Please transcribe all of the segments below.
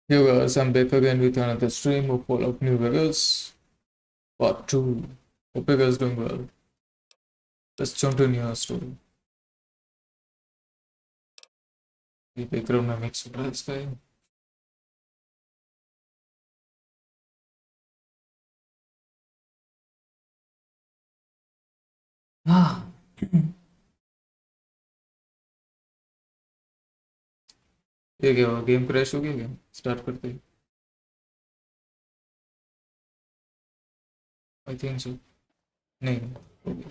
Hey guys, I'm back again with another stream of Fallout New Vegas Part 2. Hope you guys doing well. Let's jump to new story. The background में mix हो रहा है इसका ये. हाँ. ये क्या हुआ? गेम क्रैश हो गया क्या? स्टार्ट करते ही. I think so. नहीं हो गया.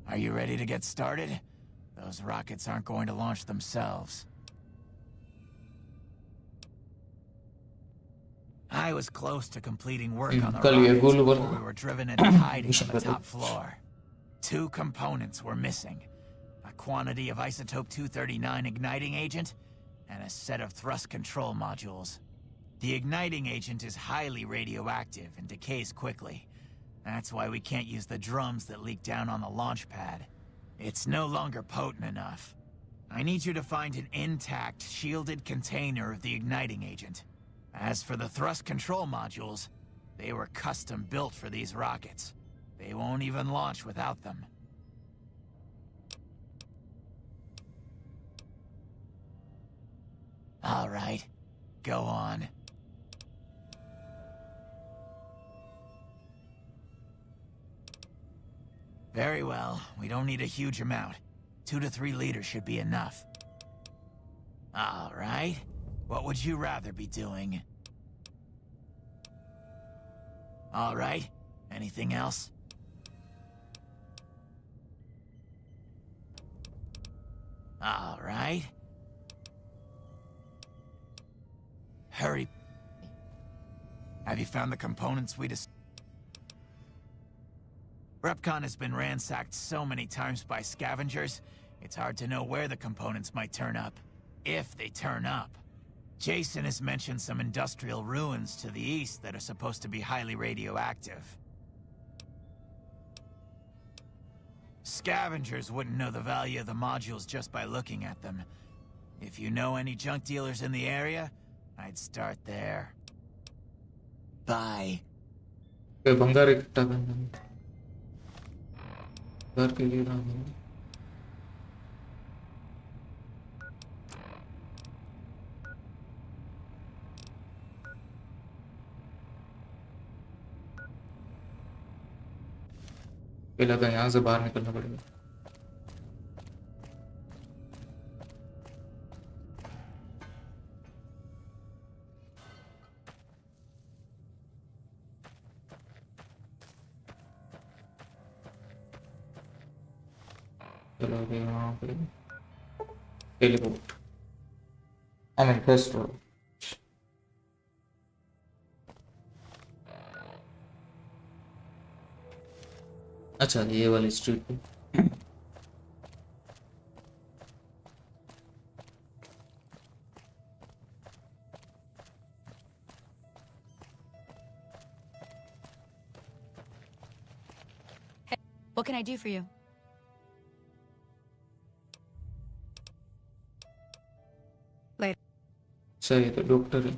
Are you ready to get started? Those rockets aren't going to launch themselves. I was close to completing work on the कल ये rockets गोल before बना. we were driven into hiding on the top floor. 2 components were missing. A quantity of isotope 239 igniting agent, and a set of thrust control modules. The igniting agent is highly radioactive and decays quickly. That's why we can't use the drums that leak down on the launch pad. It's no longer potent enough. I need you to find an intact, shielded container of the igniting agent. As for the thrust control modules, they were custom built for these rockets. They won't even launch without them. All right, go on. Very well. We don't need a huge amount. 2 to 3 liters should be enough. All right. What would you rather be doing? All right. Anything else? All right. Hurry. Have you found the components we discussed? Repcon has been ransacked so many times by scavengers, it's hard to know where the components might turn up. If they turn up. Jason has mentioned some industrial ruins to the east that are supposed to be highly radioactive. Scavengers wouldn't know the value of the modules just by looking at them. If you know any junk dealers in the area, I'd start there. Bye. बंगार इकट्ठा करना. घर के लिए रहा हूँ. पहले तो यहाँ से बाहर निकलना पड़ेगा. चलो अभी यहाँ पे teleport. I mean fest road. अच्छा ये वाली स्ट्रीट पे. What can I do for you? Later. सही तो डॉक्टर है.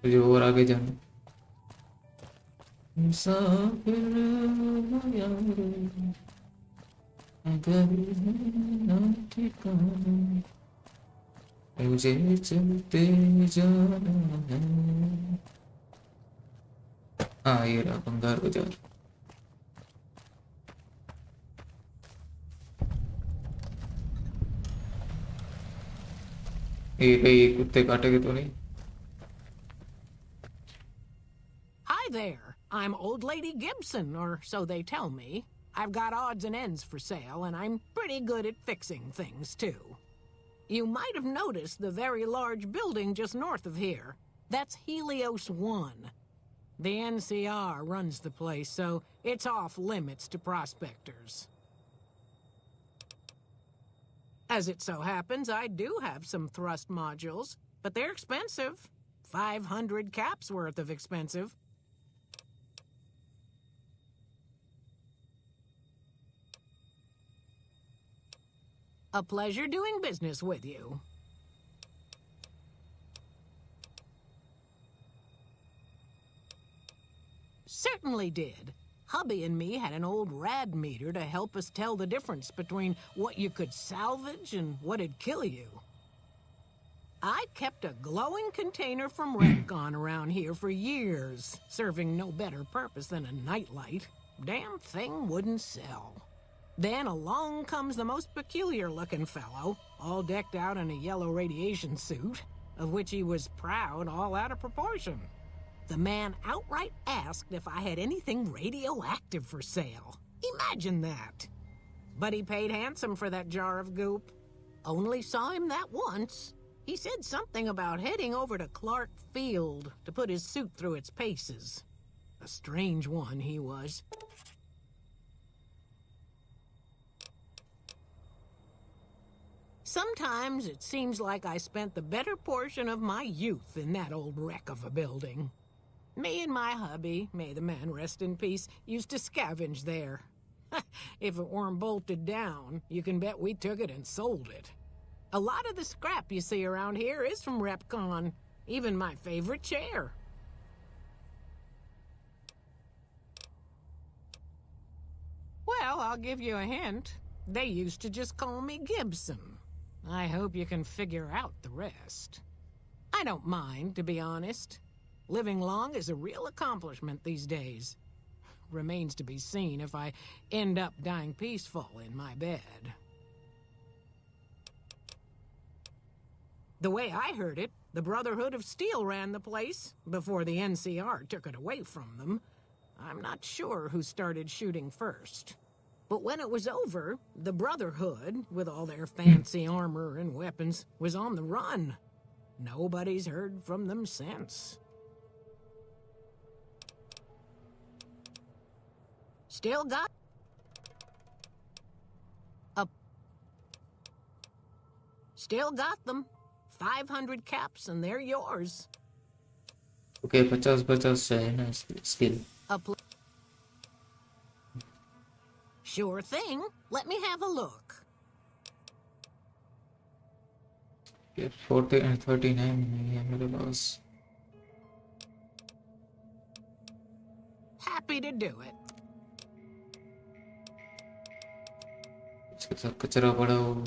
मुझे और आगे जाना. मुसाफिर यारो अगर ना ठिकाना मुझे चलते जाना है. हाँ ये रहा बंगार बाजार. ये कहीं कुत्ते काटेंगे तो नहीं? Hi there. I'm Old Lady Gibson, or so they tell me. I've got odds and ends for sale, and I'm pretty good at fixing things, too. You might have noticed the very large building just north of here. That's Helios 1. The NCR runs the place, so it's off limits to prospectors. As it so happens, I do have some thrust modules, but they're expensive. 500 caps worth of expensive. A pleasure doing business with you. Certainly did. Hubby and me had an old rad meter to help us tell the difference between what you could salvage and what'd kill you. I kept a glowing container from Retcon around here for years, serving no better purpose than a nightlight. Damn thing wouldn't sell. Then along comes the most peculiar-looking fellow, all decked out in a yellow radiation suit, of which he was proud all out of proportion. The man outright asked if I had anything radioactive for sale. Imagine that. But he paid handsome for that jar of goop. Only saw him that once. He said something about heading over to Clark Field to put his suit through its paces. A strange one he was. Sometimes it seems like I spent the better portion of my youth in that old wreck of a building. Me and my hubby, may the man rest in peace, used to scavenge there. If it weren't bolted down, you can bet we took it and sold it. A lot of the scrap you see around here is from Repcon, even my favorite chair. Well, I'll give you a hint. They used to just call me Gibson. I hope you can figure out the rest. I don't mind, to be honest. Living long is a real accomplishment these days. Remains to be seen if I end up dying peaceful in my bed. The way I heard it, the Brotherhood of Steel ran the place before the NCR took it away from them. I'm not sure who started shooting first. But when it was over, the Brotherhood, with all their fancy armor and weapons, was on the run. Nobody's heard from them since. Still got them. 500 caps and they're yours. Okay, 50 चाहिए ना skill. Sure thing. Let me have a look. Okay, 40 and 39 नहीं है मेरे पास. Happy to do it. इसके साथ कचरा पड़ा हो.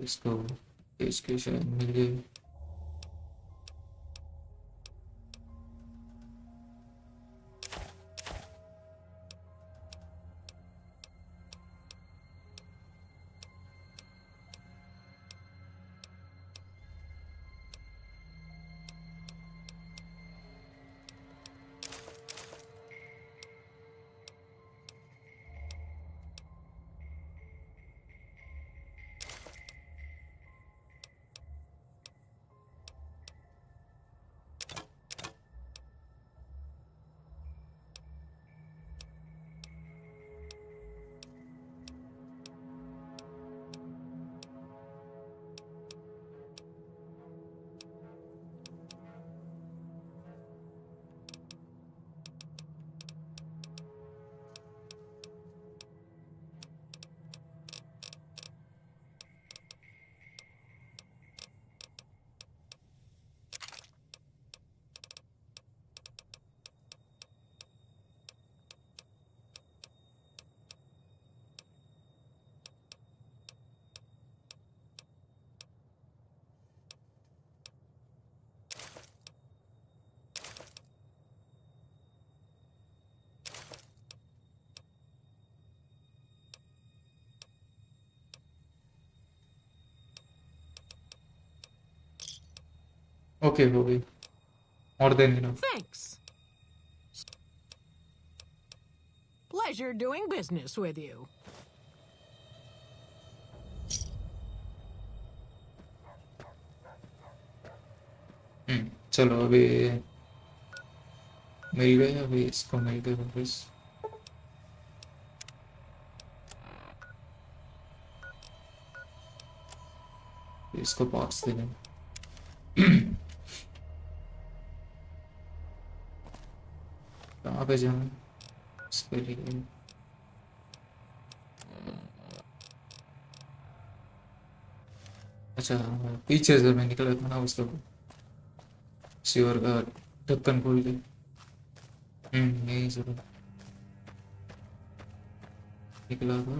इसको शायद मिल गई. Okay, हो गई. More than enough. Thanks. Pleasure doing business with you. चलो अभी मिल गए. अभी इसको मिल गए वापस. इसको पार्ट्स दे दें. कहाँ पे जाऊँ इसके लिए. अच्छा पीछे से मैं निकला था ना उसका श्योर का ढक्कन खोल के। यही जरूर निकला था।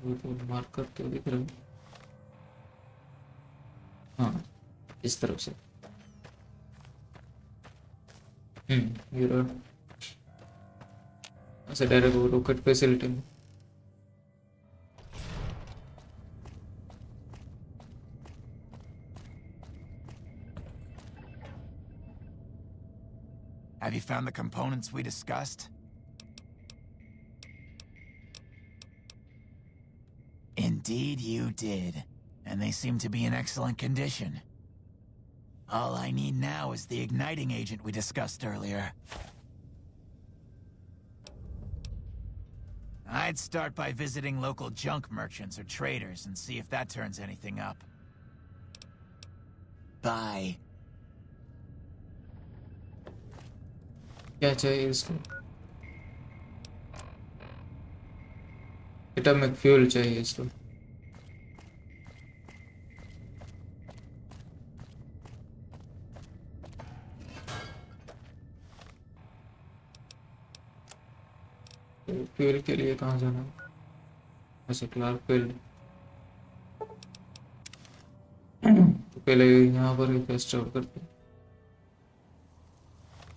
वो तो मार्कर तो दिख रहा है। हाँ इस तरफ से। ये रहा। ऐसे डायरेक्ट वो रॉकेट फैसिलिटी में। Have you found the components we discussed? Indeed you did. And they seem to be in excellent condition. All I need now is the igniting agent we discussed earlier. I'd start by visiting local junk merchants or traders and see if that turns anything up. Bye. क्या चाहिए इसको? Atomic fuel चाहिए इसको। Fuel के लिए कहाँ जाना है? अच्छा क्लार्क फील्ड। तो पहले यहाँ पर ही फेस्ट आउट करते हैं।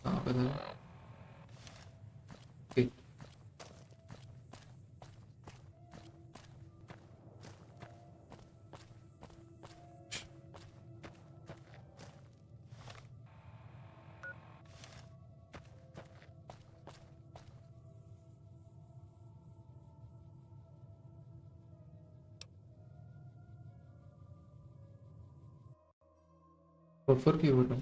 कहाँ पता है? ठीक। ऑफर की हो रहा है।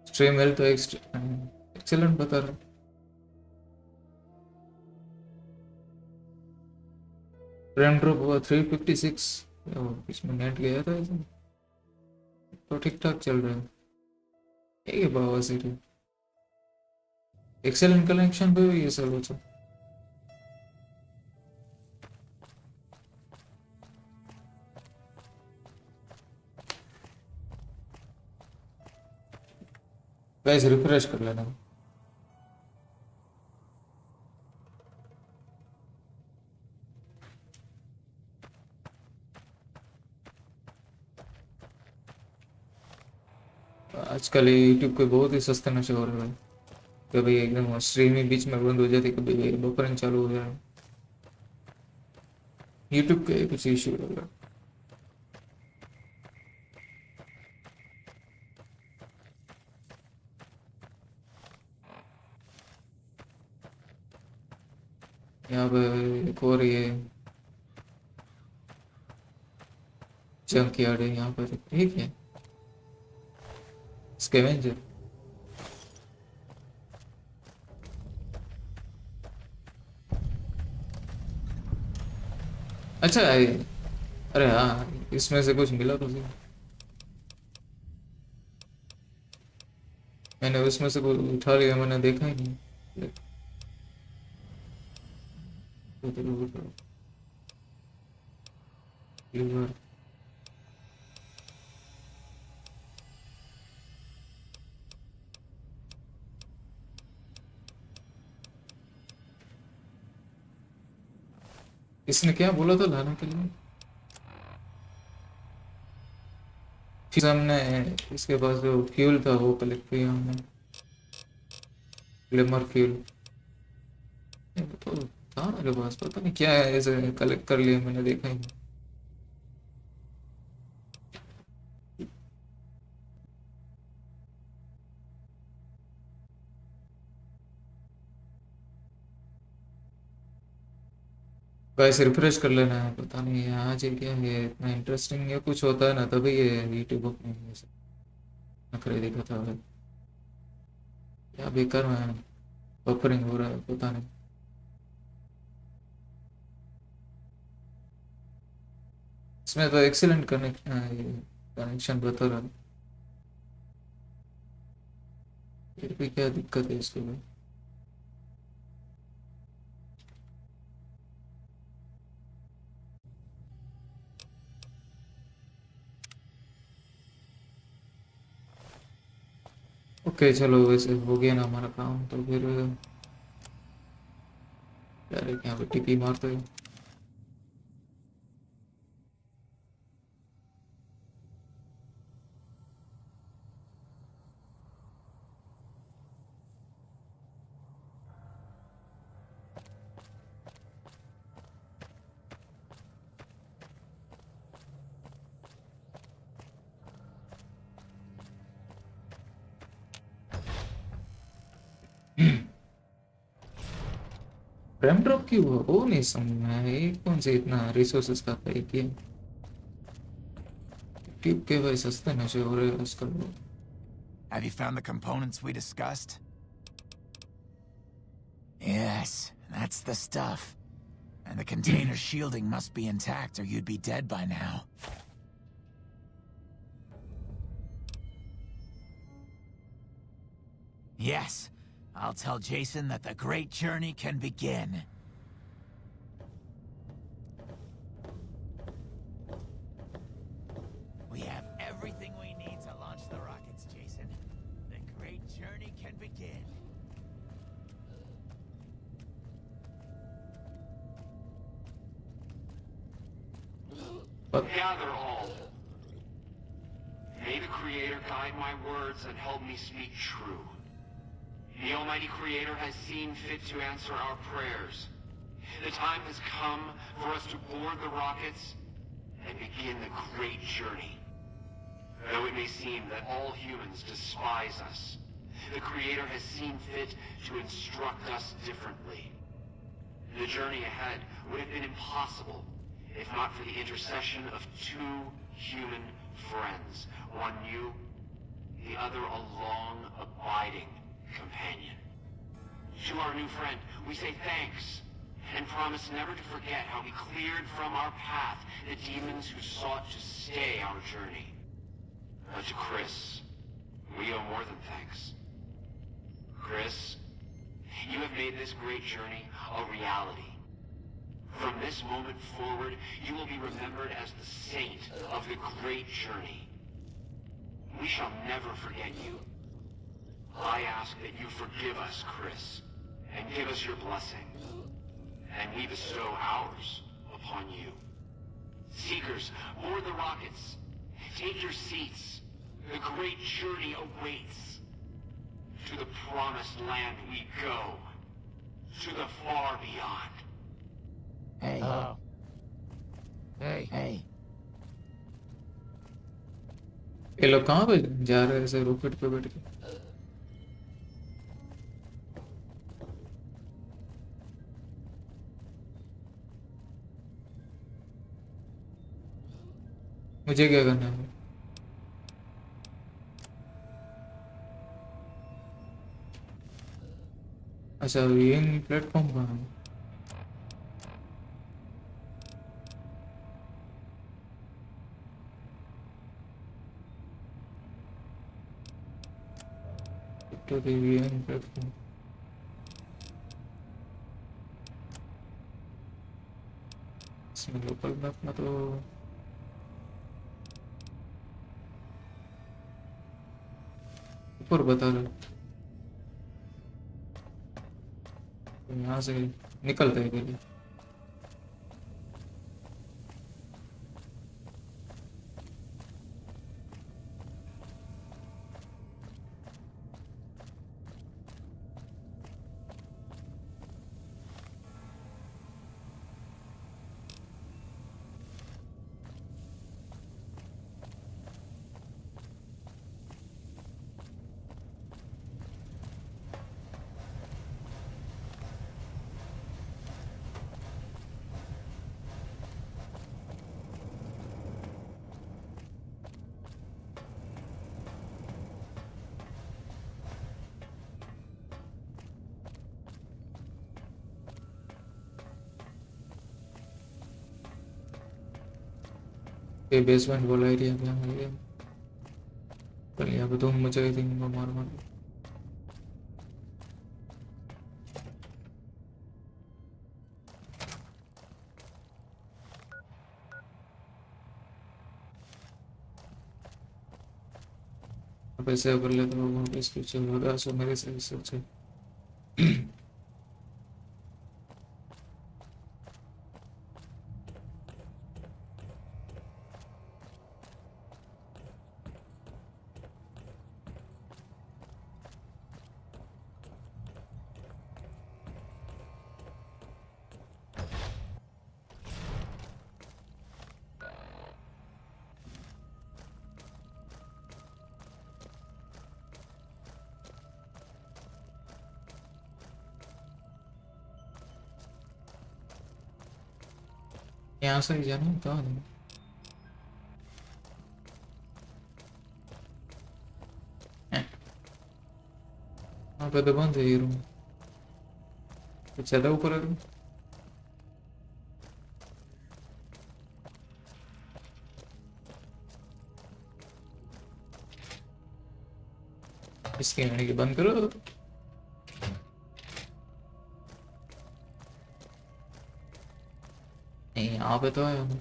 स्ट्रीम हेल्थ तो एक्सेलेंट बता रहा है। फ्रेम ड्रॉप हुआ 356। इसमें नेट गया था इसमें। तो ठीक ठाक चल रहा है। ये बाबा सीरी एक्सेलेंट कनेक्शन पे भी ये सब अच्छा। वैसे रिफ्रेश कर लेना। आजकल ये यूट्यूब पे बहुत ही सस्ते नशे हो रहे हैं। कभी एकदम स्ट्रीम ही बीच में बंद हो जाती, कभी बफरिंग चालू हो जाए। यूट्यूब के कुछ इश्यू हो रहा है। यहाँ पे एक और ये जंक यार्ड है यहाँ पर। ठीक है स्कैवेंजर। अच्छा अरे हाँ इसमें से कुछ मिला तो सही। मैंने उसमें से कुछ उठा लिया, मैंने देखा ही नहीं। लीवर इसने क्या बोला था लाने के लिए? फिर हमने इसके पास जो फ्यूल था वो कलेक्ट किया हमने। ग्लिमर फ्यूल तो था मेरे पास, पता नहीं क्या है, ऐसे कलेक्ट कर लिया मैंने, देखा ही नहीं। वैसे रिफ्रेश कर लेना है। पता नहीं आज ये क्या है, इतना इंटरेस्टिंग ये कुछ होता है ना तभी ये यूट्यूब अपने नखरे दिखाता है। क्या बेकार में बफरिंग हो रहा है पता नहीं। इसमें तो एक्सीलेंट कनेक्शन बता रहा है। फिर भी क्या दिक्कत है इसको भी? ओके चलो वैसे हो गया ना हमारा काम तो फिर डायरेक्ट यहाँ पे टिपी मारते हैं। फ्रेम ड्रॉप क्यों हुआ वो नहीं समझ में आया, ये कौन से इतना रिसोर्सेस खाता है कि ट्यूब के भाई सस्ते नशे हो रहे हैं आजकल। Have you found the components we discussed? Yes, that's the stuff. And the container's shielding must be intact or you'd be dead by now. Yes, I'll tell Jason that the great journey can begin. We have everything we need to launch the rockets, Jason. The great journey can begin. Gather all. May the Creator guide my words and help me speak true. The Almighty Creator has seen fit to answer our prayers. The time has come for us to board the rockets and begin the great journey. Though it may seem that all humans despise us, the Creator has seen fit to instruct us differently. The journey ahead would have been impossible if not for the intercession of two human friends, one new, the other a long, abiding companion. To our new friend, we say thanks, and promise never to forget how we cleared from our path the demons who sought to stay our journey. But to Chris, we owe more than thanks. Chris, you have made this great journey a reality. From this moment forward, you will be remembered as the saint of the great journey. We shall never forget you. I ask that you forgive us, Chris, and give us your blessing. And we bestow ours upon you. Seekers, board the rockets. Take your seats. The great journey awaits. To the promised land we go. To the far beyond. Hey. Hey. ये लोग कहाँ पे जा रहे हैं ऐसे rocket पे बैठ के? मुझे क्या करना है? अच्छा ये प्लेटफॉर्म कहाँ है? तो ये प्लेटफॉर्म इसमें लोकल मैप में तो ऊपर बता रहे तो यहाँ से निकलते हैं पहले। ये बेसमेंट वाला एरिया में आ गया। कल यहाँ पे धूम मचाई थी इनको मार मार के। पैसे कर लेता हूँ वहाँ पे कुछ होगा सो मेरे से सोचे। यहाँ से ही जाना था नहीं। वहाँ पे तो बंद है ये रूम। कुछ ज़्यादा ऊपर है रूम। इसके आने की बंद करो। नहीं यहाँ पे तो है।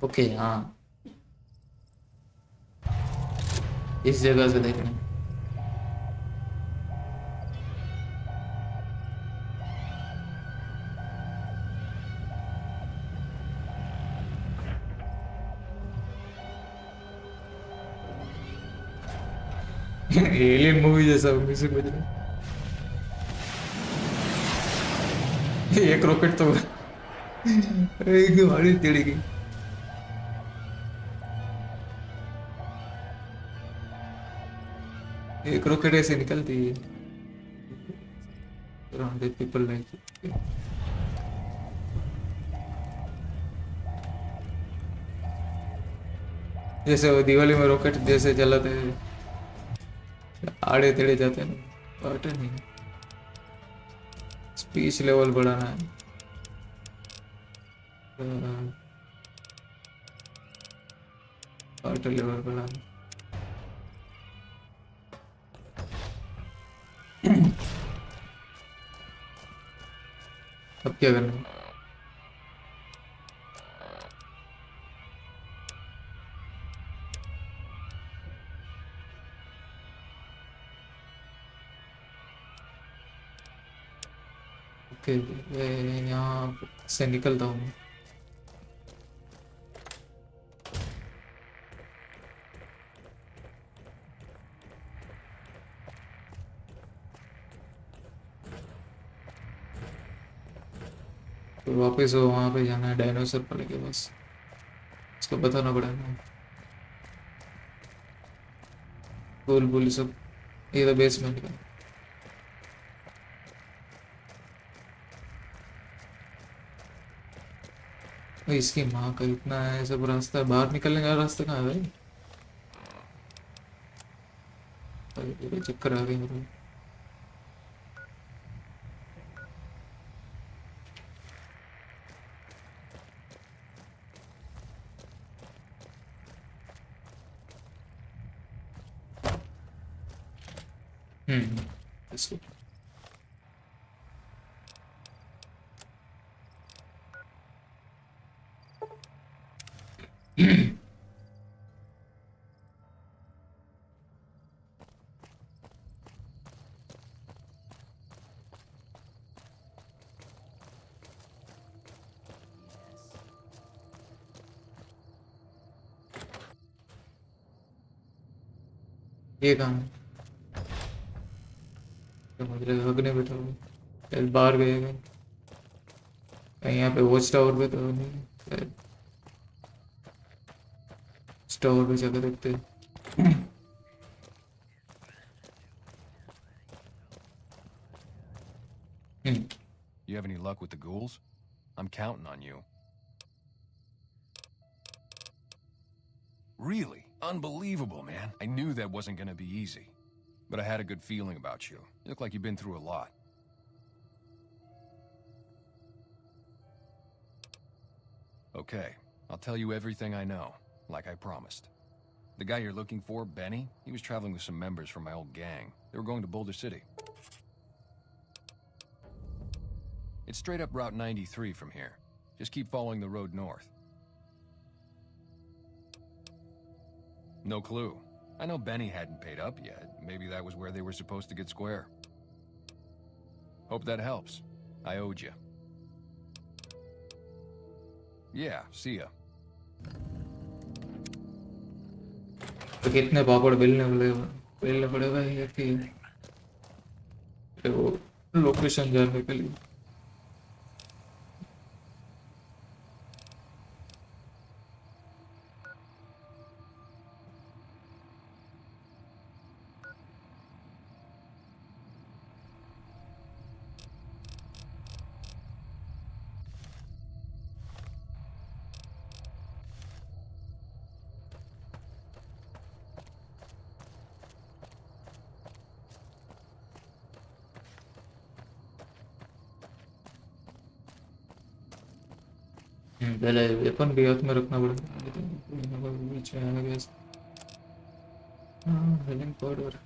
ओके हाँ इस जगह से देखना। एलियन मूवी जैसा म्यूजिक बज रहा है। एक रॉकेट तो एक हमारी टेढ़ी गई। एक रॉकेट ऐसे निकलती है। Around the people like it. जैसे वो दिवाली में रॉकेट जैसे चलाते हैं आड़े तेड़े जाते हैं ना पार्ट नहीं। स्पीच लेवल बढ़ाना है। पार्ट लेवल बढ़ाना। अब क्या करना है? ओके यहाँ से निकलता हूँ मैं। तो वापस वो वहाँ पे जाना है डायनासोर वाले के पास। इसको बताना पड़ेगा। बोल बोल सब ये तो बेसमेंट का। भाई इसकी माँ का इतना है सब रास्ता बाहर निकलने का रास्ता कहाँ है भाई? पूरे चक्कर आ गए मेरे को। इसको ये कहाँ है? तो मुझे हगने बैठा हुआ शायद बाहर गए गए कहीं। यहाँ पे वॉच टावर पे तो नहीं शायद। टावर पे जाकर देखते हैं। You have any luck with the ghouls? I'm counting on you. Really? Unbelievable, man. I knew that wasn't gonna be easy. But I had a good feeling about you. You look like you've been through a lot. Okay, I'll tell you everything I know, like I promised. The guy you're looking for, Benny, he was traveling with some members from my old gang. They were going to Boulder City. It's straight up Route 93 from here. Just keep following the road north. No clue. I know Benny hadn't paid up yet. Maybe that was where they were supposed to get square. Hope that helps. I owed you. Yeah, see ya. तो कितने पापड़ बेलने पड़े भाई ये कि वो location जानने के लिए। पहले वेपन भी हाथ में रखना पड़ेगा बीच में आ गया। हाँ हेलिंग पाउडर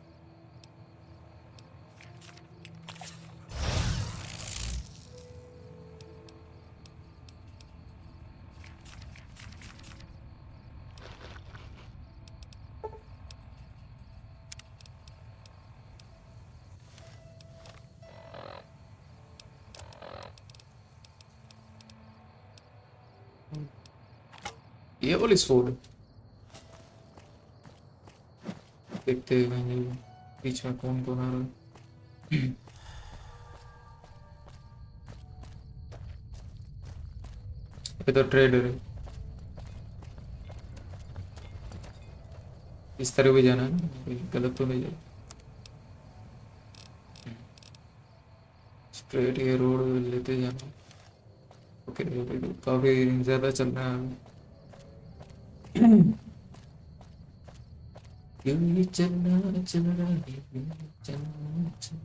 ये वाली स्वॉर्ड देखते हैं बीच में कौन कौन आ रहा है। ये तो ट्रेडर है, इस तरह भी जाना है ना, गलत तो नहीं जाना। स्ट्रेट ये रोड लेते जाना। ओके काफी ज्यादा चल रहा है। ये चलना चल रहा है चलना चल।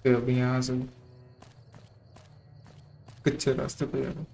फिर अभी यहाँ से कच्चे रास्ते पे जाना।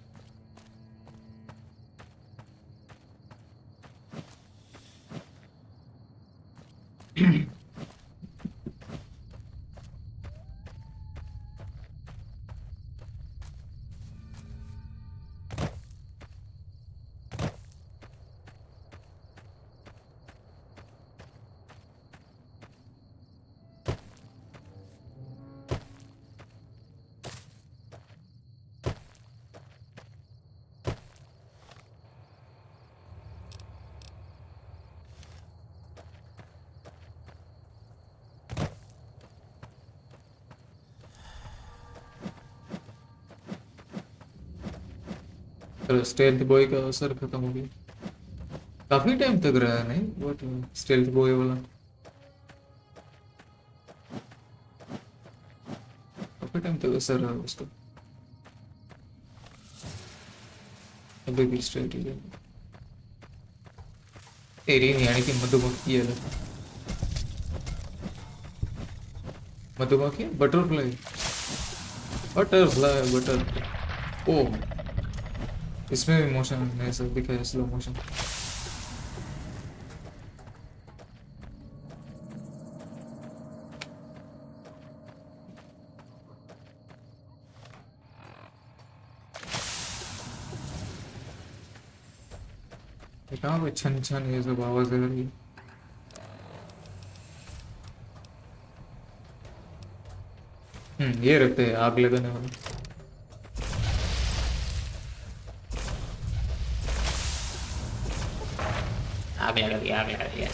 चलो स्टेल्थ बॉय का असर खत्म हो गया। काफी टाइम तक रहा है नहीं वो स्टेल्थ बॉय वाला, काफी टाइम तक असर रहा उसका। अभी भी स्ट्रेट ही है। तेरी नहीं आने की मधुमक्खी है, मधुमक्खी बटरफ्लाई बटरफ्लाई बटर। ओ इसमें भी मोशन ऐसा दिखा है, स्लो मोशन। कहाँ पे छन छन ये सब आवाज आ रही है। ये रखते हैं आग लगाने वाले। आग लगा दिया आग लगा दिया।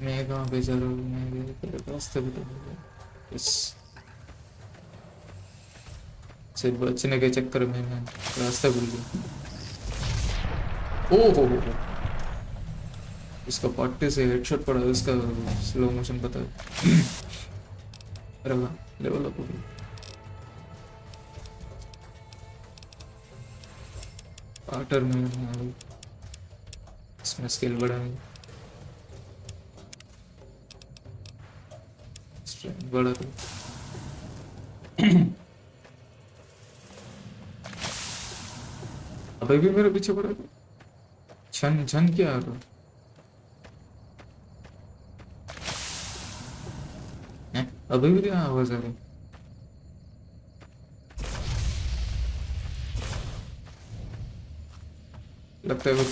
मैं कहाँ पे जा रहा हूँ? मैं तेरे रास्ते पे तो इस से बचने के चक्कर में मैं रास्ता भूल गया। ओ हो, इसका पट्टे से हेडशॉट पड़ा, उसका स्लो मोशन पता है। अरे वाह, लेवल अप हो गया। पार्टर में इसमें स्किल बढ़ाएंगे, स्ट्रेंथ बढ़ा दो। अभी भी मेरे पीछे पड़ा था। छन छन क्या आ रहा है? अभी भी क्या आवाज आ रही? लगता है कुछ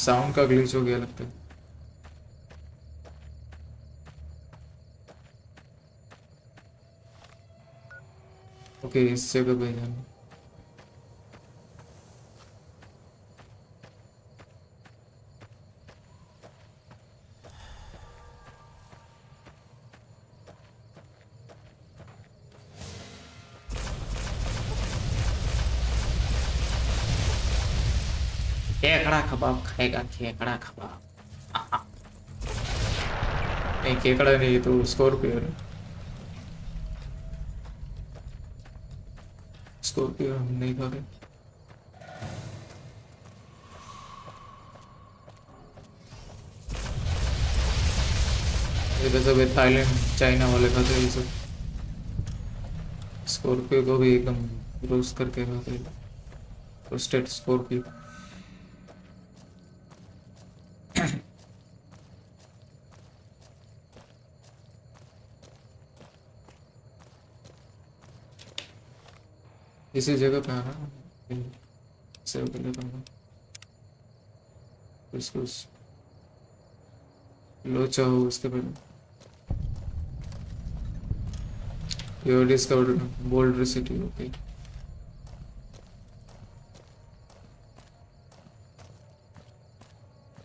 साउंड का ग्लिच हो गया लगता है। ओके, इस जगह पे जाना। केकड़ा कबाब खाएगा, केकड़ा कबाब। नहीं, केकड़ा नहीं, ये तो स्कॉर्पियो है। स्कॉर्पियो हम नहीं खा रहे। ये तो सब थाईलैंड चाइना वाले खाते हैं ये सब। स्कॉर्पियो को भी एकदम रोस्ट करके खाते हैं, रोस्टेड स्कॉर्पियो। इसी जगह पे आना, सेव कर लेता हूँ इसको। लोचा हो उसके पहले। You discovered boulder city, okay.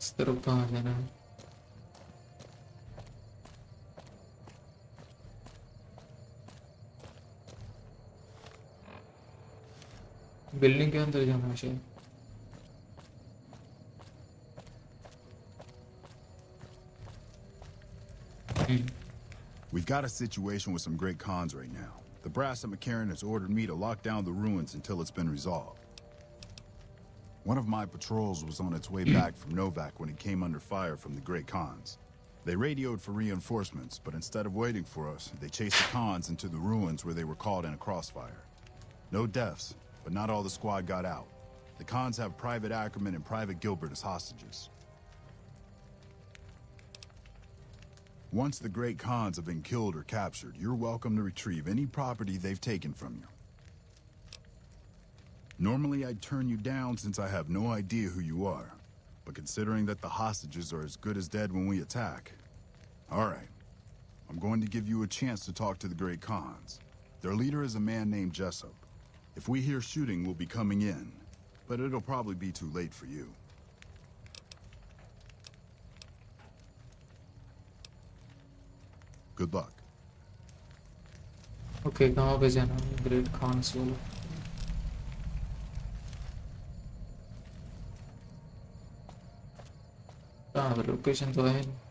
इस तरफ कहाँ जाना है? बिल्डिंग के अंदर जाना है शायद। We've got a situation with some great cons right now. The brass at McCarran has ordered me to lock down the ruins until it's been resolved. One of my patrols was on its way back from Novak when it came under fire from the great cons. They radioed for reinforcements, but instead of waiting for us, they chased the cons into the ruins where they were caught in a crossfire. No deaths, but not all the squad got out. The cons have Private Ackerman and Private Gilbert as hostages. Once the great cons have been killed or captured, you're welcome to retrieve any property they've taken from you. Normally I'd turn you down since I have no idea who you are, but considering that the hostages are as good as dead when we attack, all right, I'm going to give you a chance to talk to the great cons. Their leader is a man named Jessup. If we hear shooting, we'll be coming in, but it'll probably be too late for you. Good luck. Okay, कहाँ पे जाना है? Great Khans वाला। कहाँ पे? Location तो है नहीं।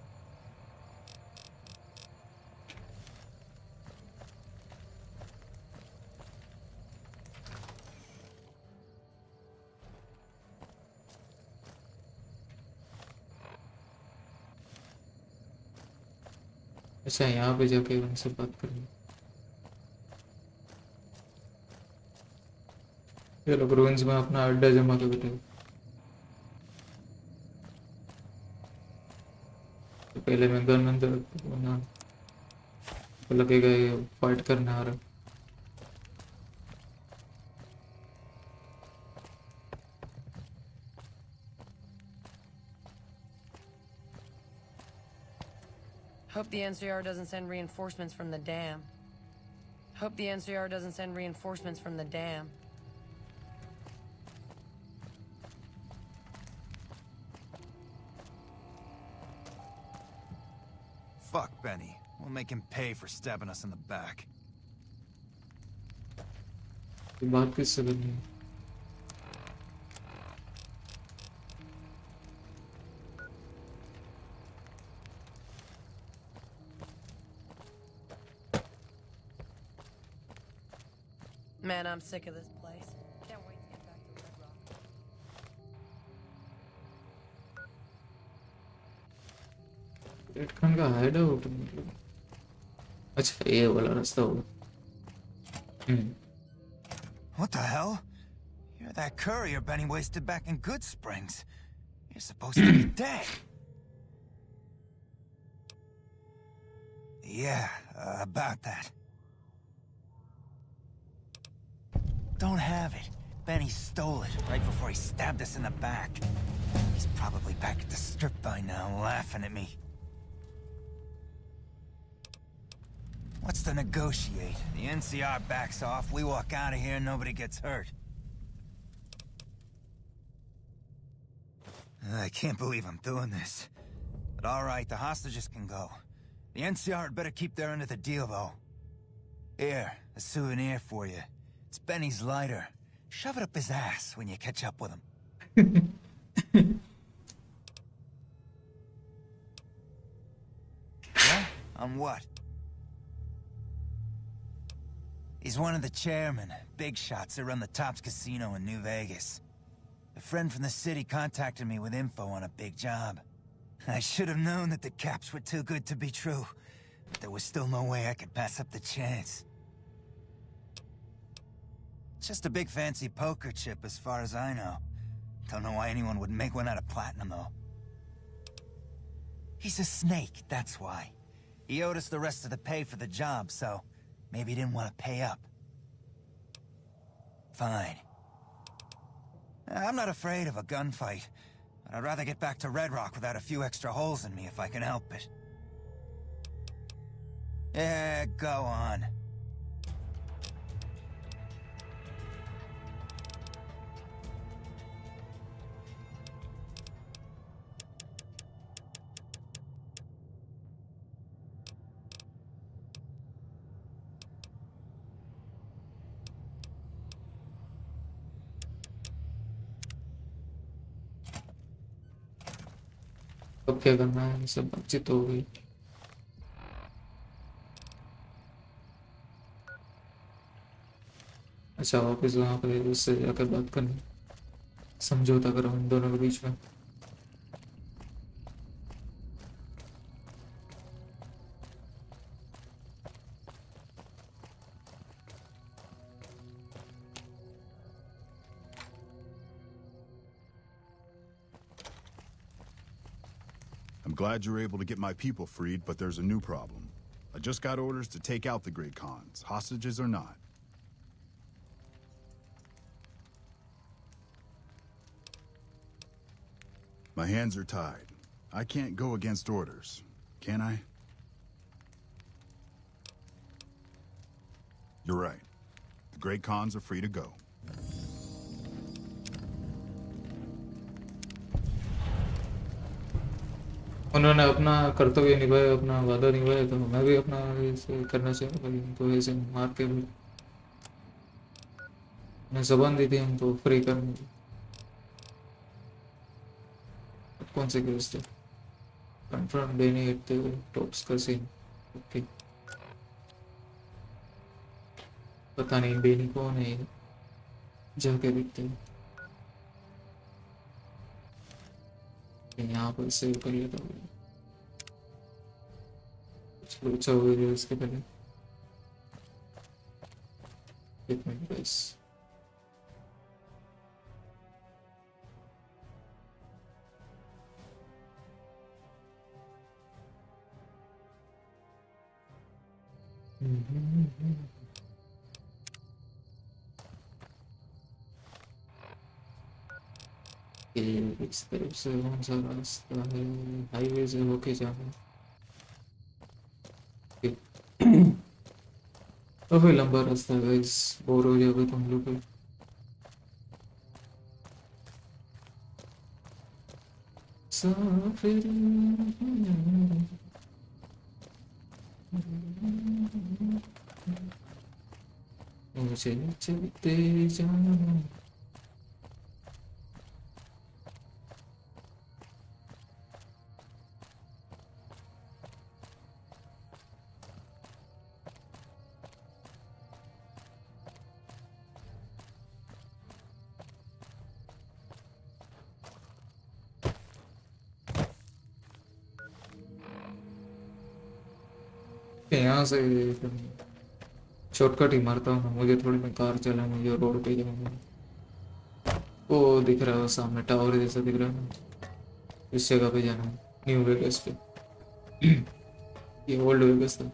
अच्छा, यहाँ पे जाके उनसे बात करनी। ये लोग रूइंस में अपना अड्डा जमा के बैठे। तो पहले मैं गन अंदर ना, तो लगेगा ये फाइट करने आ रहा। Hope the NCR doesn't send reinforcements from the dam. Hope the NCR doesn't send reinforcements from the dam. Benny. We'll make him pay for stabbing us in the back. ये बात किससे करनी है? Man, I'm sick of this place. Can't wait to get back to Red Rock. रेडकन का hide out मतलब अच्छा ये वाला रास्ता होगा What the hell? You're that courier Benny wasted back in Good Springs. You're supposed to be dead. Yeah, about that. Don't have it. Benny stole it right before he stabbed us in the back. He's probably back at the strip by now, laughing at me. What's to negotiate? The NCR backs off, we walk out of here, nobody gets hurt. I can't believe I'm doing this. But alright, the hostages can go. The NCR had better keep their end of the deal, though. Here, a souvenir for you. It's Benny's lighter. Shove it up his ass when you catch up with him. Yeah? On what? He's one of the chairmen, big shots that run the Tops Casino in New Vegas. A friend from the city contacted me with info on a big job. I should have known that the caps were too good to be true, but there was still no way I could pass up the chance. Just a big fancy poker chip as far as I know. Don't know why anyone would make one out of platinum, though. He's a snake, that's why. He owed us the rest of the pay for the job, so maybe he didn't want to pay up. Fine. I'm not afraid of a gunfight, but I'd rather get back to Red Rock without a few extra holes in me if I can help it. Yeah, go on. अब क्या करना है सब बातचीत हो गई अच्छा वापस वहाँ पे उससे जाकर बात करनी समझौता करो इन दोनों के बीच में I'm glad you're able to get my people freed, but there's a new problem. I just got orders to take out the Great Khans, hostages or not. My hands are tied. I can't go against orders, can I? You're right. The Great Khans are free to go. उन्होंने अपना कर्तव्य निभाया अपना वादा निभाया तो मैं भी अपना ऐसे करना चाहूँगा उनको ऐसे मार के भी मैं ज़बान दी थी उनको फ्री करने की कौन से केस थे confront Benny at the Tops Casino okay पता नहीं बेनी कौन है जाके देखते हैं यहाँ पर सेव कर लेता हूँ कुछ लोचा हो गया उसके पहले एक मिनट बस इस तरफ से कौन सा रास्ता है हाईवे से होके जाना काफी लंबा रास्ता है गाइस बोर हो जाओगे तुम लोग मुझे चलते जाना। यहाँ से शॉर्टकट ही मारता हूँ ना, मुझे थोड़ी मैं कार चलाऊंगा, मुझे रोड पे जाऊंगा। वो दिख रहा है सामने, टावर जैसा दिख रहा है ना, इस जगह पे जाना है, न्यू वेगस पे। ये ओल्ड वेगस था।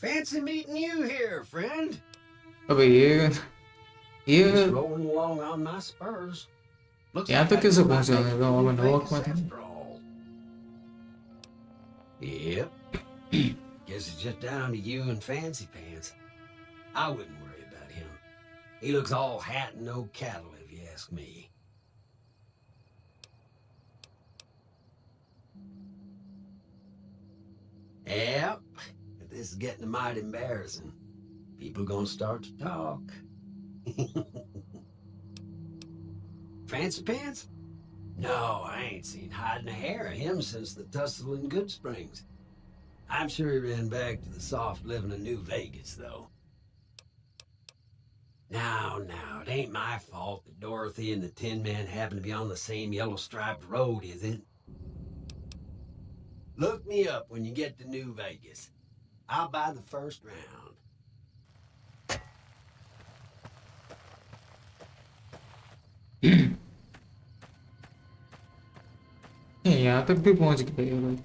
Fancy meeting you here, friend. अबे ये Just rolling along on my spurs. Looks यहाँ like तक I कैसे might पहुँचा make है? it गाँव to में New नोक Vegas में था। after all. Yep. Guess it's just down to you and Fancy Pants. I wouldn't worry about him. He looks all hat and no cattle, if you ask me. Yep. But this is getting mighty embarrassing. People gonna start to talk. Fancy Pants? No, I ain't seen hide nor hair of him since the tussle in Good Springs. I'm sure he ran back to the soft living of New Vegas, though. Now, it ain't my fault that Dorothy and the Tin Man happen to be on the same yellow-striped road, is it? Look me up when you get to New Vegas. I'll buy the first round. यहाँ तक भी पहुँच गए भाई।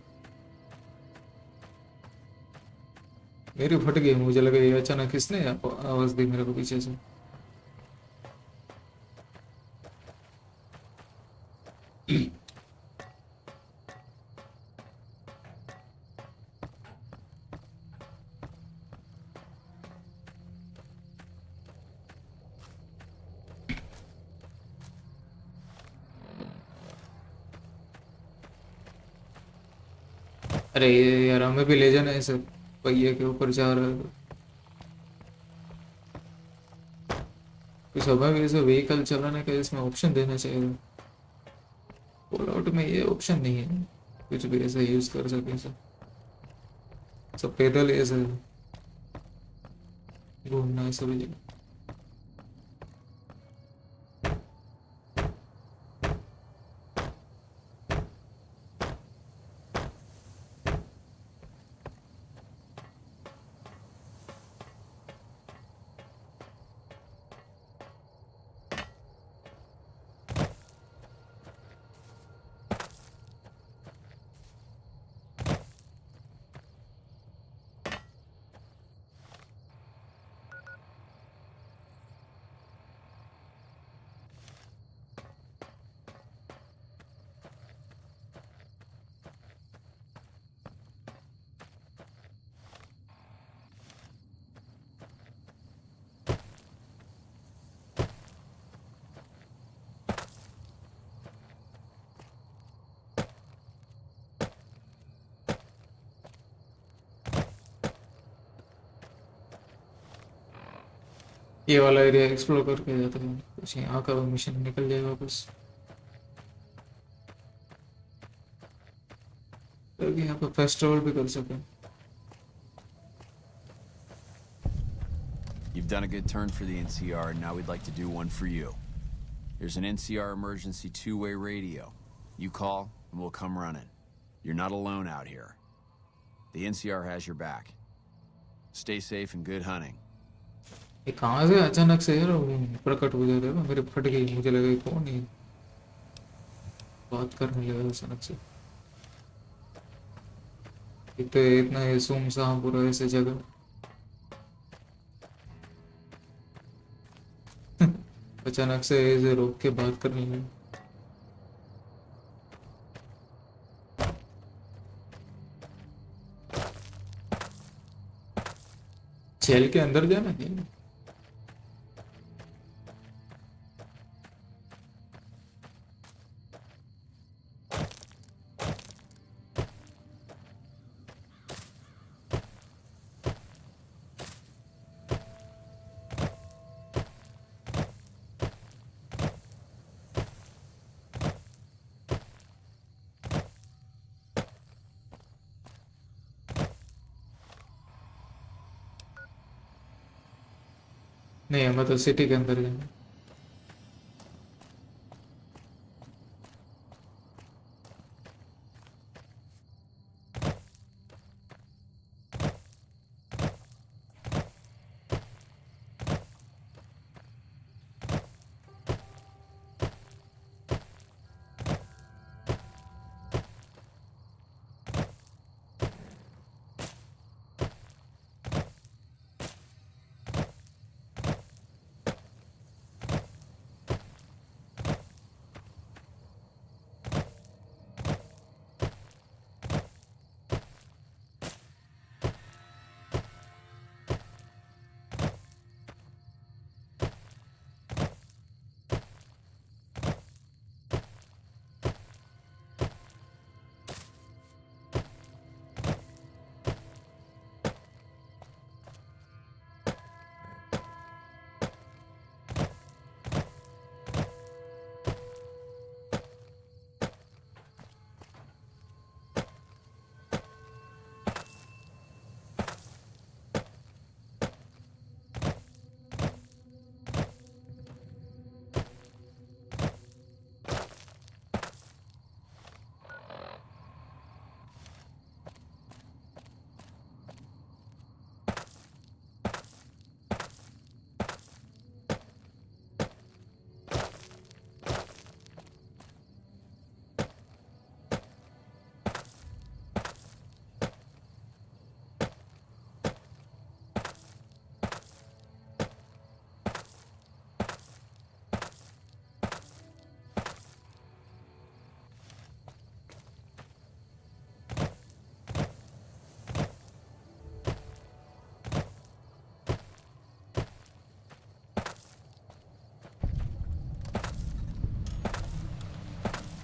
मेरी फट गई, मुझे लगा ये अचानक किसने आवाज दी मेरे को पीछे से। अरे यार हमें भी ले जाना है, ऐसे पहिए के ऊपर जा रहा है कुछ। हमें भी ऐसे व्हीकल चलाने का इसमें ऑप्शन देना चाहिए। फॉल आउट में ये ऑप्शन नहीं है, कुछ भी ऐसे यूज कर सके। सब पैदल ऐसे घूमना है सभी जगह। ये वाला एरिया एक्सप्लोर करके जाते हैं, कुछ यहाँ का मिशन निकल जाएगा वापस। ताकि यहाँ पर फेस्टिवल भी कर सकें। You've done a good turn for the NCR, and now we'd like to do one for you. There's an NCR emergency two-way radio. You call, and we'll come running. You're not alone out here. The NCR has your back. Stay safe and good hunting. ये कहाँ से अचानक से यार प्रकट हो जाता है? मेरे फट गई, मुझे लगा कौन है बात करने लगा अचानक से। इतना ये सुनसान पूरा ऐसे जगह। अचानक से ऐसे रोक के बात करने लगे। जेल के अंदर जाना क्या? नहीं, हमें तो सिटी के अंदर जाना।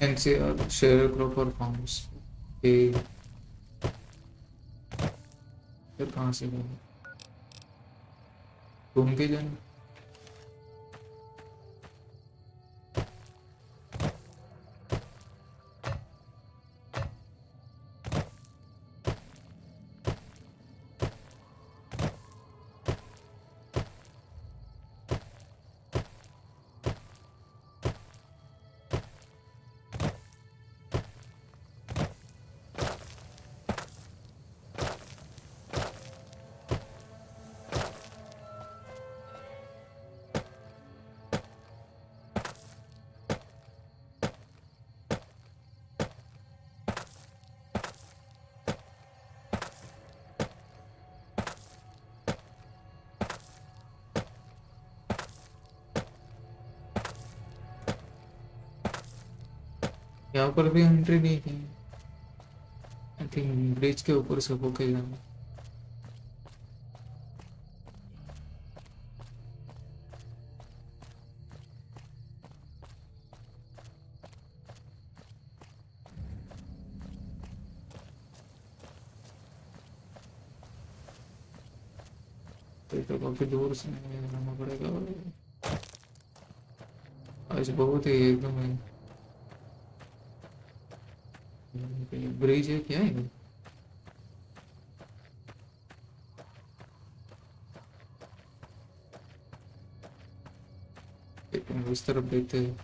NCR Sharecrow performs a फिर कहाँ से गए? घूम के जाए। यहाँ पर भी एंट्री नहीं थी। आई थिंक ब्रिज के ऊपर से होके जाना। तो काफी दूर से जाना पड़ेगा। आज बहुत ही एकदम ब्रिज है क्या है? उस तरफ देखते हैं।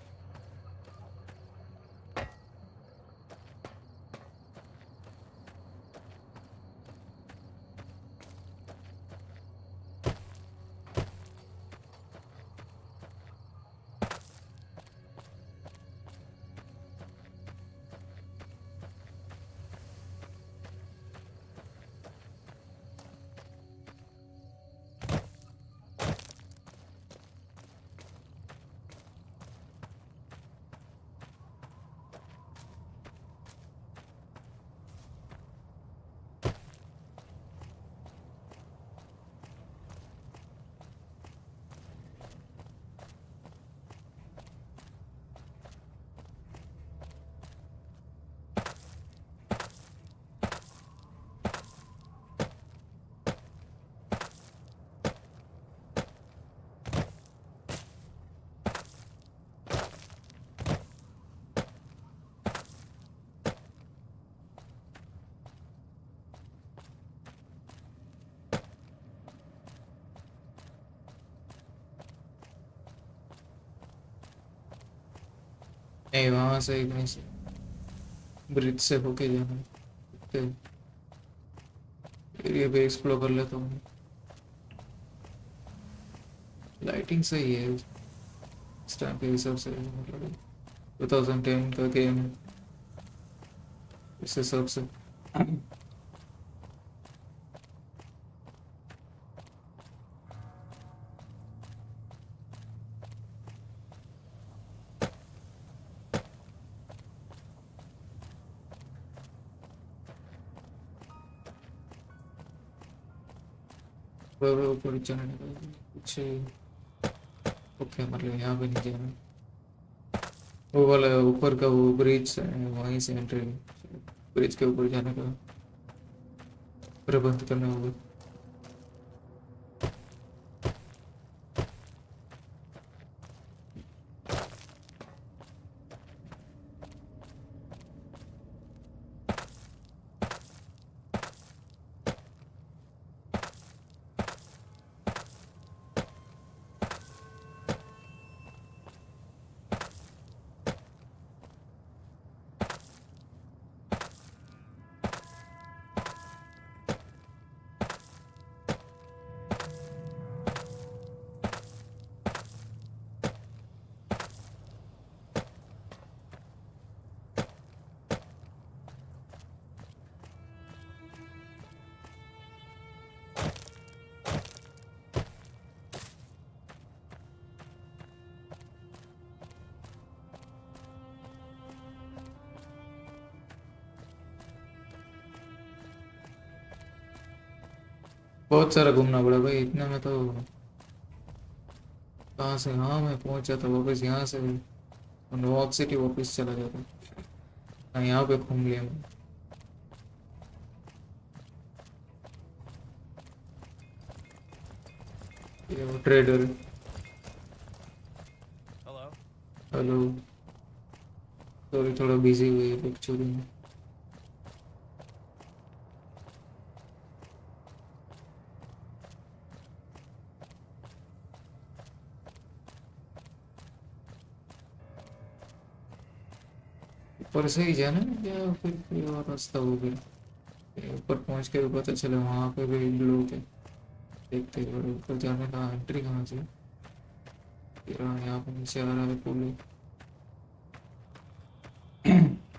नहीं वहां से ही कहीं से ब्रिज से होके जाना है। एरिया पे एक्सप्लोर कर लेता हूँ। लाइटिंग सही है इस टाइम के हिसाब से, मतलब 2010 का गेम है इस हिसाब से। ऊपर जाने का कुछ ओके, मतलब यहाँ पे नहीं जाना। वो वाला ऊपर का वो ब्रिज है, वहीं से एंट्री, ब्रिज के ऊपर जाने का प्रबंध करना होगा। बहुत सारा घूमना पड़ा भाई, इतने में तो कहाँ से, हाँ मैं पहुंच जाता वापस यहाँ से, नोआब सिटी वापस चला जाता। हाँ, यहाँ पे घूम लिया मैं। ये वो ट्रेडर। हेलो, सॉरी थोड़ा बिजी हुई है एक्चुअली में। ऊपर से ही जाना है या फिर कोई और रास्ता हो गया? ऊपर पहुंच के भी पता चला वहां पे भी लोग हैं। देखते हैं ऊपर जाने का एंट्री कहाँ से। यहाँ पे नीचे आ रहा है पुल।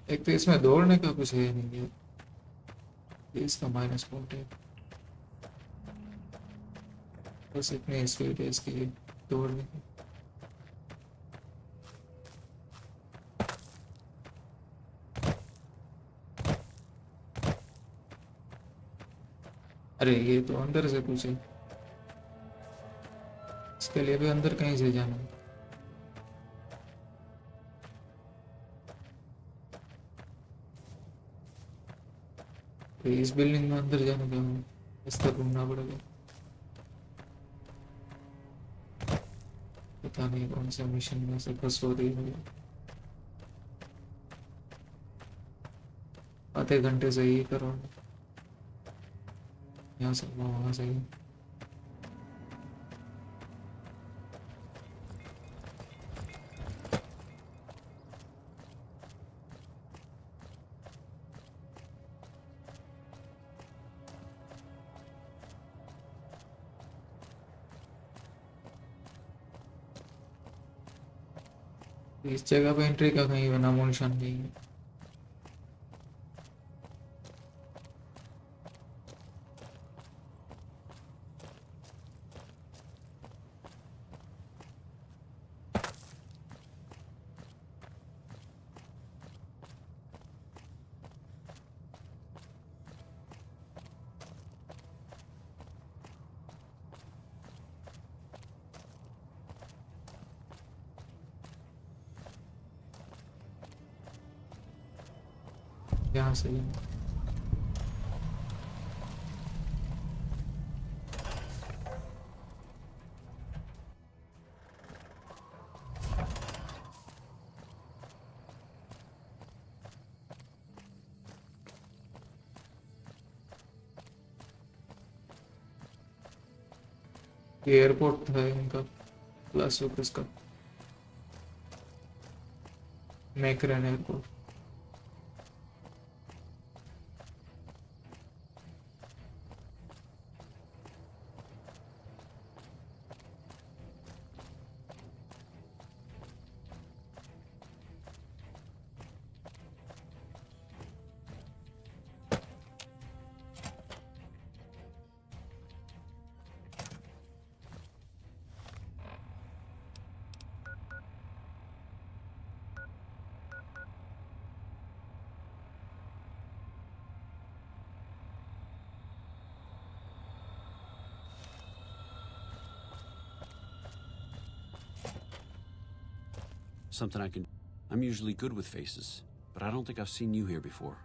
एक तो इसमें दौड़ने का कुछ है नहीं है, ये इसका माइनस पॉइंट है। बस इतनी स्पीड है इसकी दौड़ने की। अरे ये तो अंदर से कुछ है, इसके लिए भी अंदर कहीं से जाना है। तो इस बिल्डिंग में अंदर जाने का रास्ता ढूंढना पड़ेगा। पता नहीं कौन सा मिशन में से फंसवा दी है। आधे घंटे से ही करो, यहाँ से वहाँ से ही। इस जगह पे एंट्री का कहीं नामो निशान नहीं है। यहाँ से ही। ये एयरपोर्ट था इनका, क्लास ऑफिस का। McCarran airport. Something I can... I'm usually good with faces, but I don't think I've seen you here before.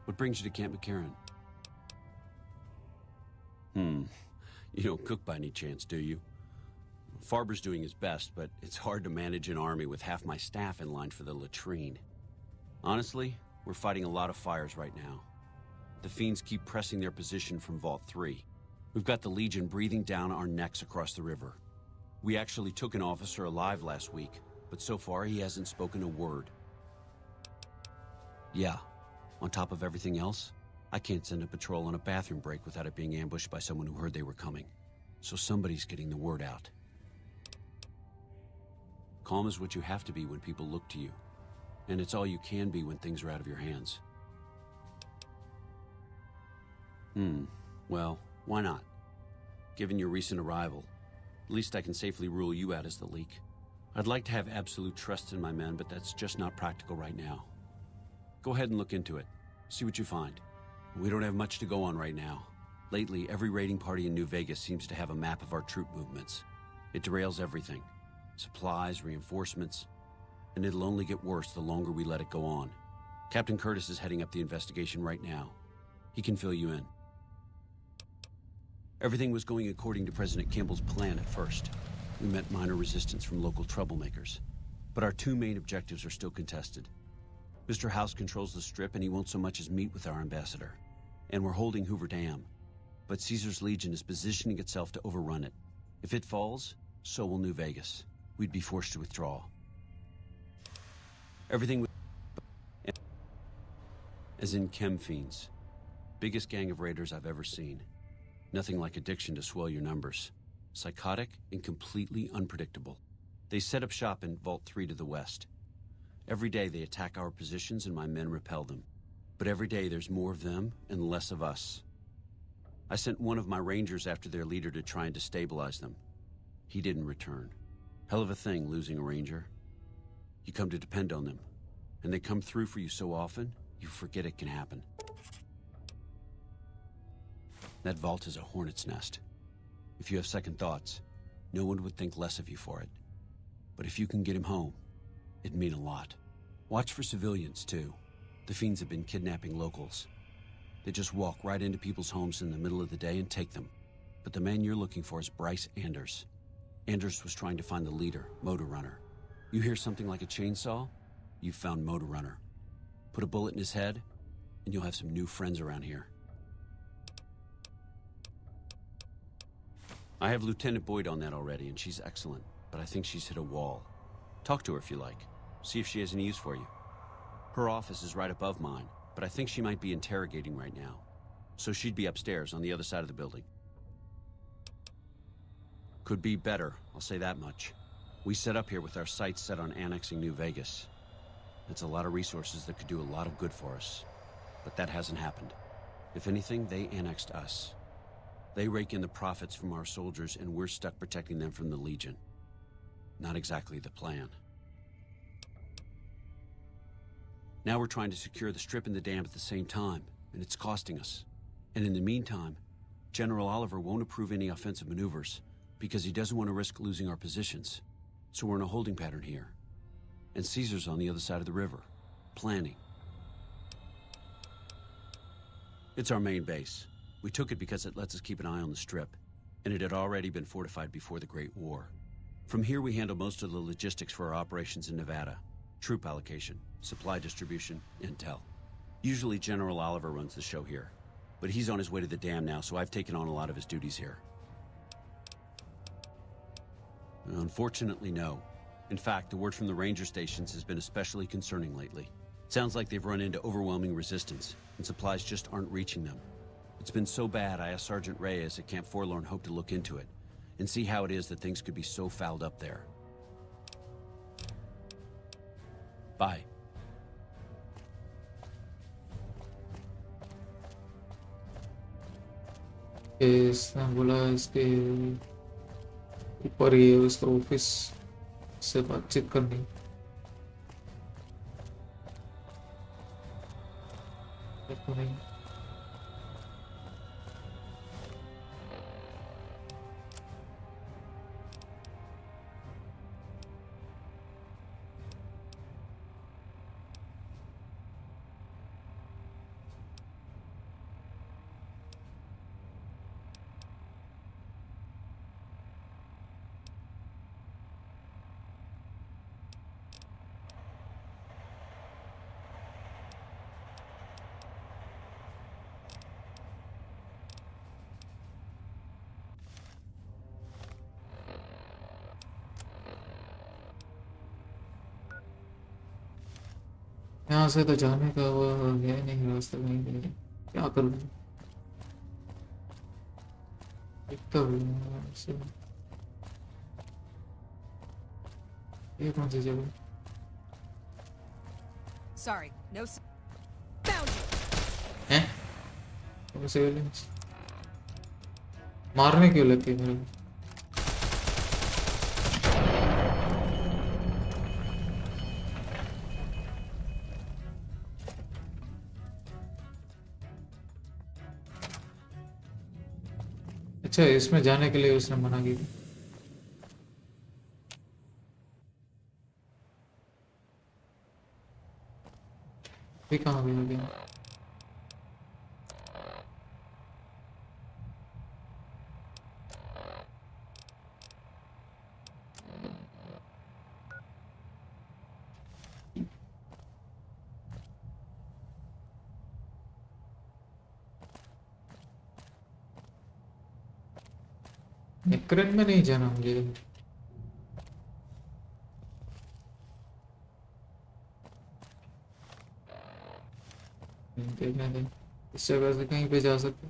What brings you to Camp McCarran? You don't cook by any chance, do you? Farber's doing his best, but it's hard to manage an army with half my staff in line for the latrine. Honestly, we're fighting a lot of fires right now. The fiends keep pressing their position from Vault 3. We've got the Legion breathing down our necks across the river. We actually took an officer alive last week, but so far he hasn't spoken a word. Yeah, on top of everything else, I can't send a patrol on a bathroom break without it being ambushed by someone who heard they were coming. So somebody's getting the word out. Calm is what you have to be when people look to you. And it's all you can be when things are out of your hands. Well, why not? Given your recent arrival, at least I can safely rule you out as the leak. I'd like to have absolute trust in my men, but that's just not practical right now. Go ahead and look into it. See what you find. We don't have much to go on right now. Lately, every raiding party in New Vegas seems to have a map of our troop movements. It derails everything. Supplies, reinforcements, and it'll only get worse the longer we let it go on. Captain Curtis is heading up the investigation right now. He can fill you in. Everything was going according to President Campbell's plan at first. We met minor resistance from local troublemakers. But our two main objectives are still contested. Mr. House controls the Strip and he won't so much as meet with our ambassador. And we're holding Hoover Dam. But Caesar's Legion is positioning itself to overrun it. If it falls, so will New Vegas. We'd be forced to withdraw. Everything as in chem fiends. Biggest gang of raiders I've ever seen. Nothing like addiction to swell your numbers. Psychotic and completely unpredictable. They set up shop in Vault 3 to the west. Every day they attack our positions and my men repel them. But every day there's more of them and less of us. I sent one of my rangers after their leader to try and destabilize them. He didn't return. Hell of a thing, losing a ranger. You come to depend on them, and they come through for you so often, you forget it can happen. That vault is a hornet's nest. If you have second thoughts, no one would think less of you for it. But if you can get him home, it'd mean a lot. Watch for civilians, too. The fiends have been kidnapping locals. They just walk right into people's homes in the middle of the day and take them. But the man you're looking for is Bryce Anders. Anders was trying to find the leader, Motor Runner. You hear something like a chainsaw? You've found Motor Runner. Put a bullet in his head, and you'll have some new friends around here. I have Lieutenant Boyd on that already, and she's excellent, but I think she's hit a wall. Talk to her if you like. See if she has any use for you. Her office is right above mine, but I think she might be interrogating right now. So she'd be upstairs on the other side of the building. Could be better, I'll say that much. We set up here with our sights set on annexing New Vegas. It's a lot of resources that could do a lot of good for us. But that hasn't happened. If anything, they annexed us. They rake in the profits from our soldiers, and we're stuck protecting them from the Legion. Not exactly the plan. Now we're trying to secure the Strip and the dam at the same time, and it's costing us. And in the meantime, General Oliver won't approve any offensive maneuvers, because he doesn't want to risk losing our positions. So we're in a holding pattern here. And Caesar's on the other side of the river, planning. It's our main base. We took it because it lets us keep an eye on the Strip, and it had already been fortified before the Great War. From here we handle most of the logistics for our operations in Nevada. Troop allocation, supply distribution, intel. Usually General Oliver runs the show here, but he's on his way to the dam now, so I've taken on a lot of his duties here. Unfortunately, no. In fact, the word from the ranger stations has been especially concerning lately. Sounds like they've run into overwhelming resistance, and supplies just aren't reaching them. It's been so bad, I asked Sergeant Reyes at Camp Forlorn Hope to look into it, and see how it is that things could be so fouled up there. Bye. इसने बोला इसके ऊपर ही है उसका office से बातचीत करनी तो नहीं यहाँ से तो जाने का वो है नहीं रास्ता नहीं है क्या करूँ दिखता हुआ ये कौन सी जगह Sorry, no. Found you. हैं कौन से विलेंस मारने क्यों लगते हैं मेरे को अच्छा इसमें जाने के लिए उसने मना की भी कहाँ भी हो गया निकरन में नहीं जाना मुझे देखने दे इस जगह से कहीं पे जा सकते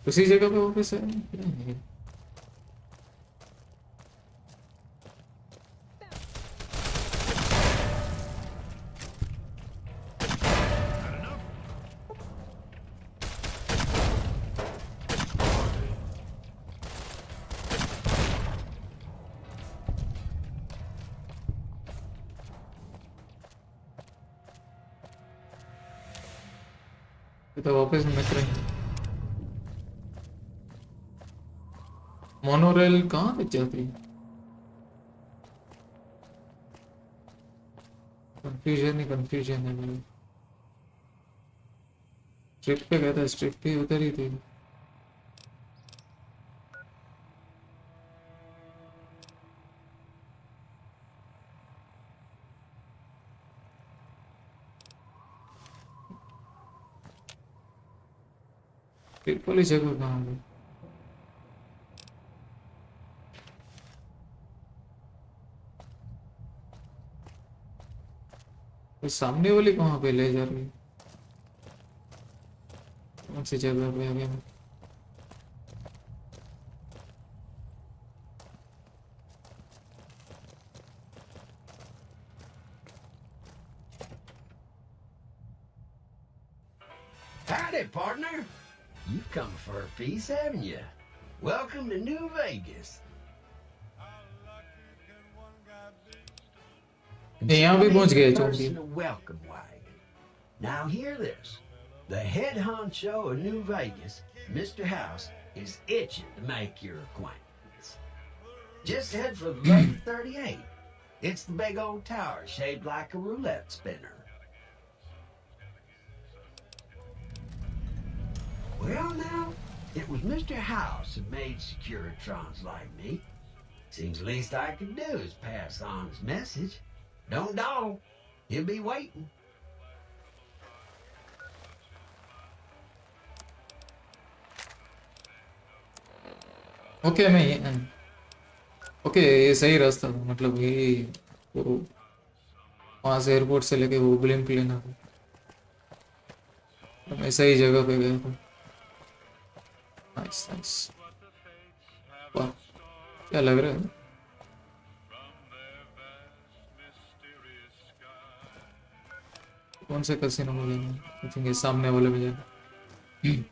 उसी जगह पे ऑफिस है नहीं। तो वापस निकल रहे हैं मोनोरेल कहाँ तक जाती है कंफ्यूजन है मेरे स्ट्रिप पे गया था स्ट्रिप पे उधर ही थी स्ट्रिप वाली जगह कहाँ है तो सामने वाली कहाँ पे ले जा रही है कौन सी जगह पे आगे में Howdy, partner. You've come for a piece, haven't you? Welcome to New Vegas. यहाँ भी पहुँच गए चौंकी Person a welcome wagon. Now hear this. The head honcho of New Vegas, Mr. House, is itching to make your acquaintance. Just head for the Lake 38. It's the big old tower shaped like a roulette spinner. Well, now, it was Mr. House who made Securitrons like me. Seems the least I could do is pass on his message. Don't dawdle. He'll be waiting. Okay मैं okay ये सही रास्ता था, मतलब ये वो वहाँ से एयरपोर्ट से लेके वो ब्लिंक लेना था, तो मैं सही जगह पे गया था। Nice nice. वाह क्या लग रहा है। कौन से कैसीनो में जाना है? आई थिंक ये सामने वाले में जाना है।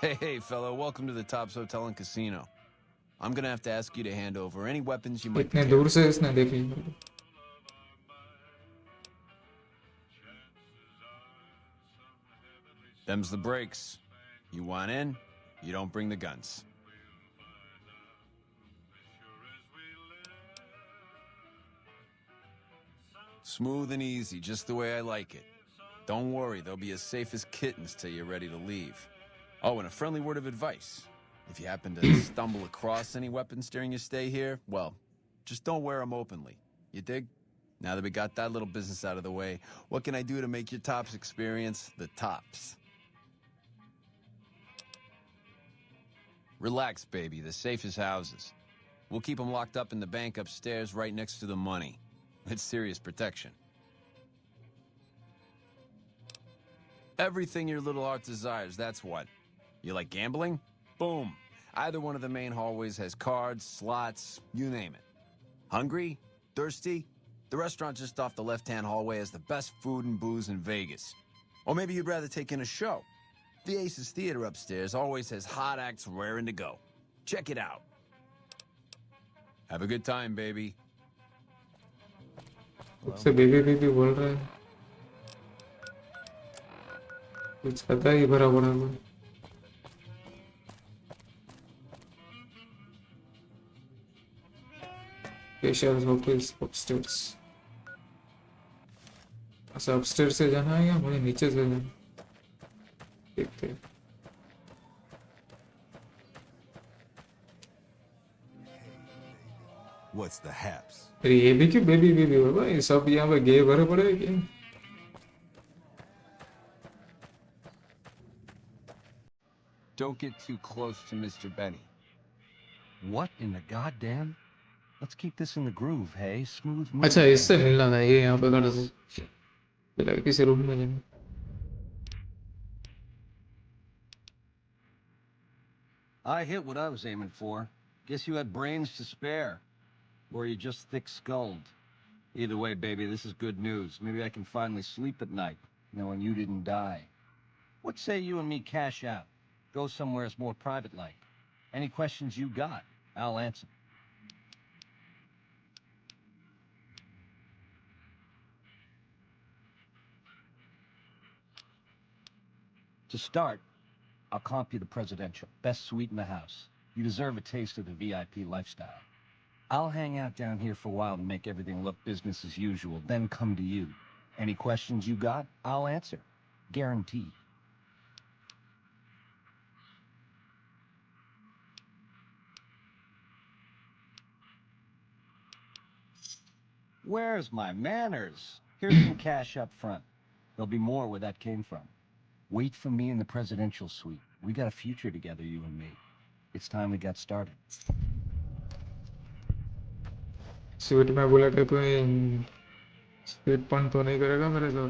Hey, fellow, welcome to the Tops Hotel and Casino. I'm gonna have to ask you to hand over any weapons you might be इतने carrying. दूर से इसने देख लिया। Them's the breaks. You want in, you don't bring the guns. Smooth and easy, just the way I like it. Don't worry, they'll be as safe as kittens till you're ready to leave. Oh, and a friendly word of advice. If you happen to stumble across any weapons during your stay here, well, just don't wear them openly. You dig? Now that we got that little business out of the way, what can I do to make your Tops experience the tops? Relax, baby. The safe is houses. We'll keep them locked up in the bank upstairs right next to the money. It's serious protection. Everything your little heart desires, that's what. You like gambling? Boom. Either one of the main hallways has cards, slots, you name it. Hungry? Thirsty? The restaurant just off the left-hand hallway has the best food and booze in Vegas. Or maybe you'd rather take in a show. The Oasis Theater upstairs always has hot acts raring to go. Check it out. Have a good time, baby. उससे baby baby बोल रहा है, कुछ पता ही भरा पड़ा हुआ। Cashier's office upstairs। अच्छा अपस्टेयर से जाना है या मुझे नीचे से जाना है? देखते हैं। What's the haps? अरे ये भी क्यों बेबी बेबी बाबा, ये सब यहाँ पे गे भरे पड़े हैं क्या? Don't get too close to Mr. Benny. What in the goddamn? Let's keep this in the groove, hey? Smooth moving. अच्छा इससे मिलना था, ये यहाँ पे कर दो। चलो किसी रूम में जाना। I hit what I was aiming for. Guess you had brains to spare. Or you just thick-skulled. Either way, baby, this is good news. Maybe I can finally sleep at night, knowing you didn't die. What say you and me cash out? Go somewhere that's more private-like. Any questions you got, I'll answer. To start, I'll comp you the presidential. Best suite in the house. You deserve a taste of the VIP lifestyle. I'll hang out down here for a while to make everything look business as usual, then come to you. Any questions you got, I'll answer. Guaranteed. Where's my manners? Here's some cash up front. There'll be more where that came from. Wait for me in the presidential suite. We got a future together, you and me. It's time we got started. Sweet में बोला कि कोई sweet पन तो नहीं करेगा मेरे साथ।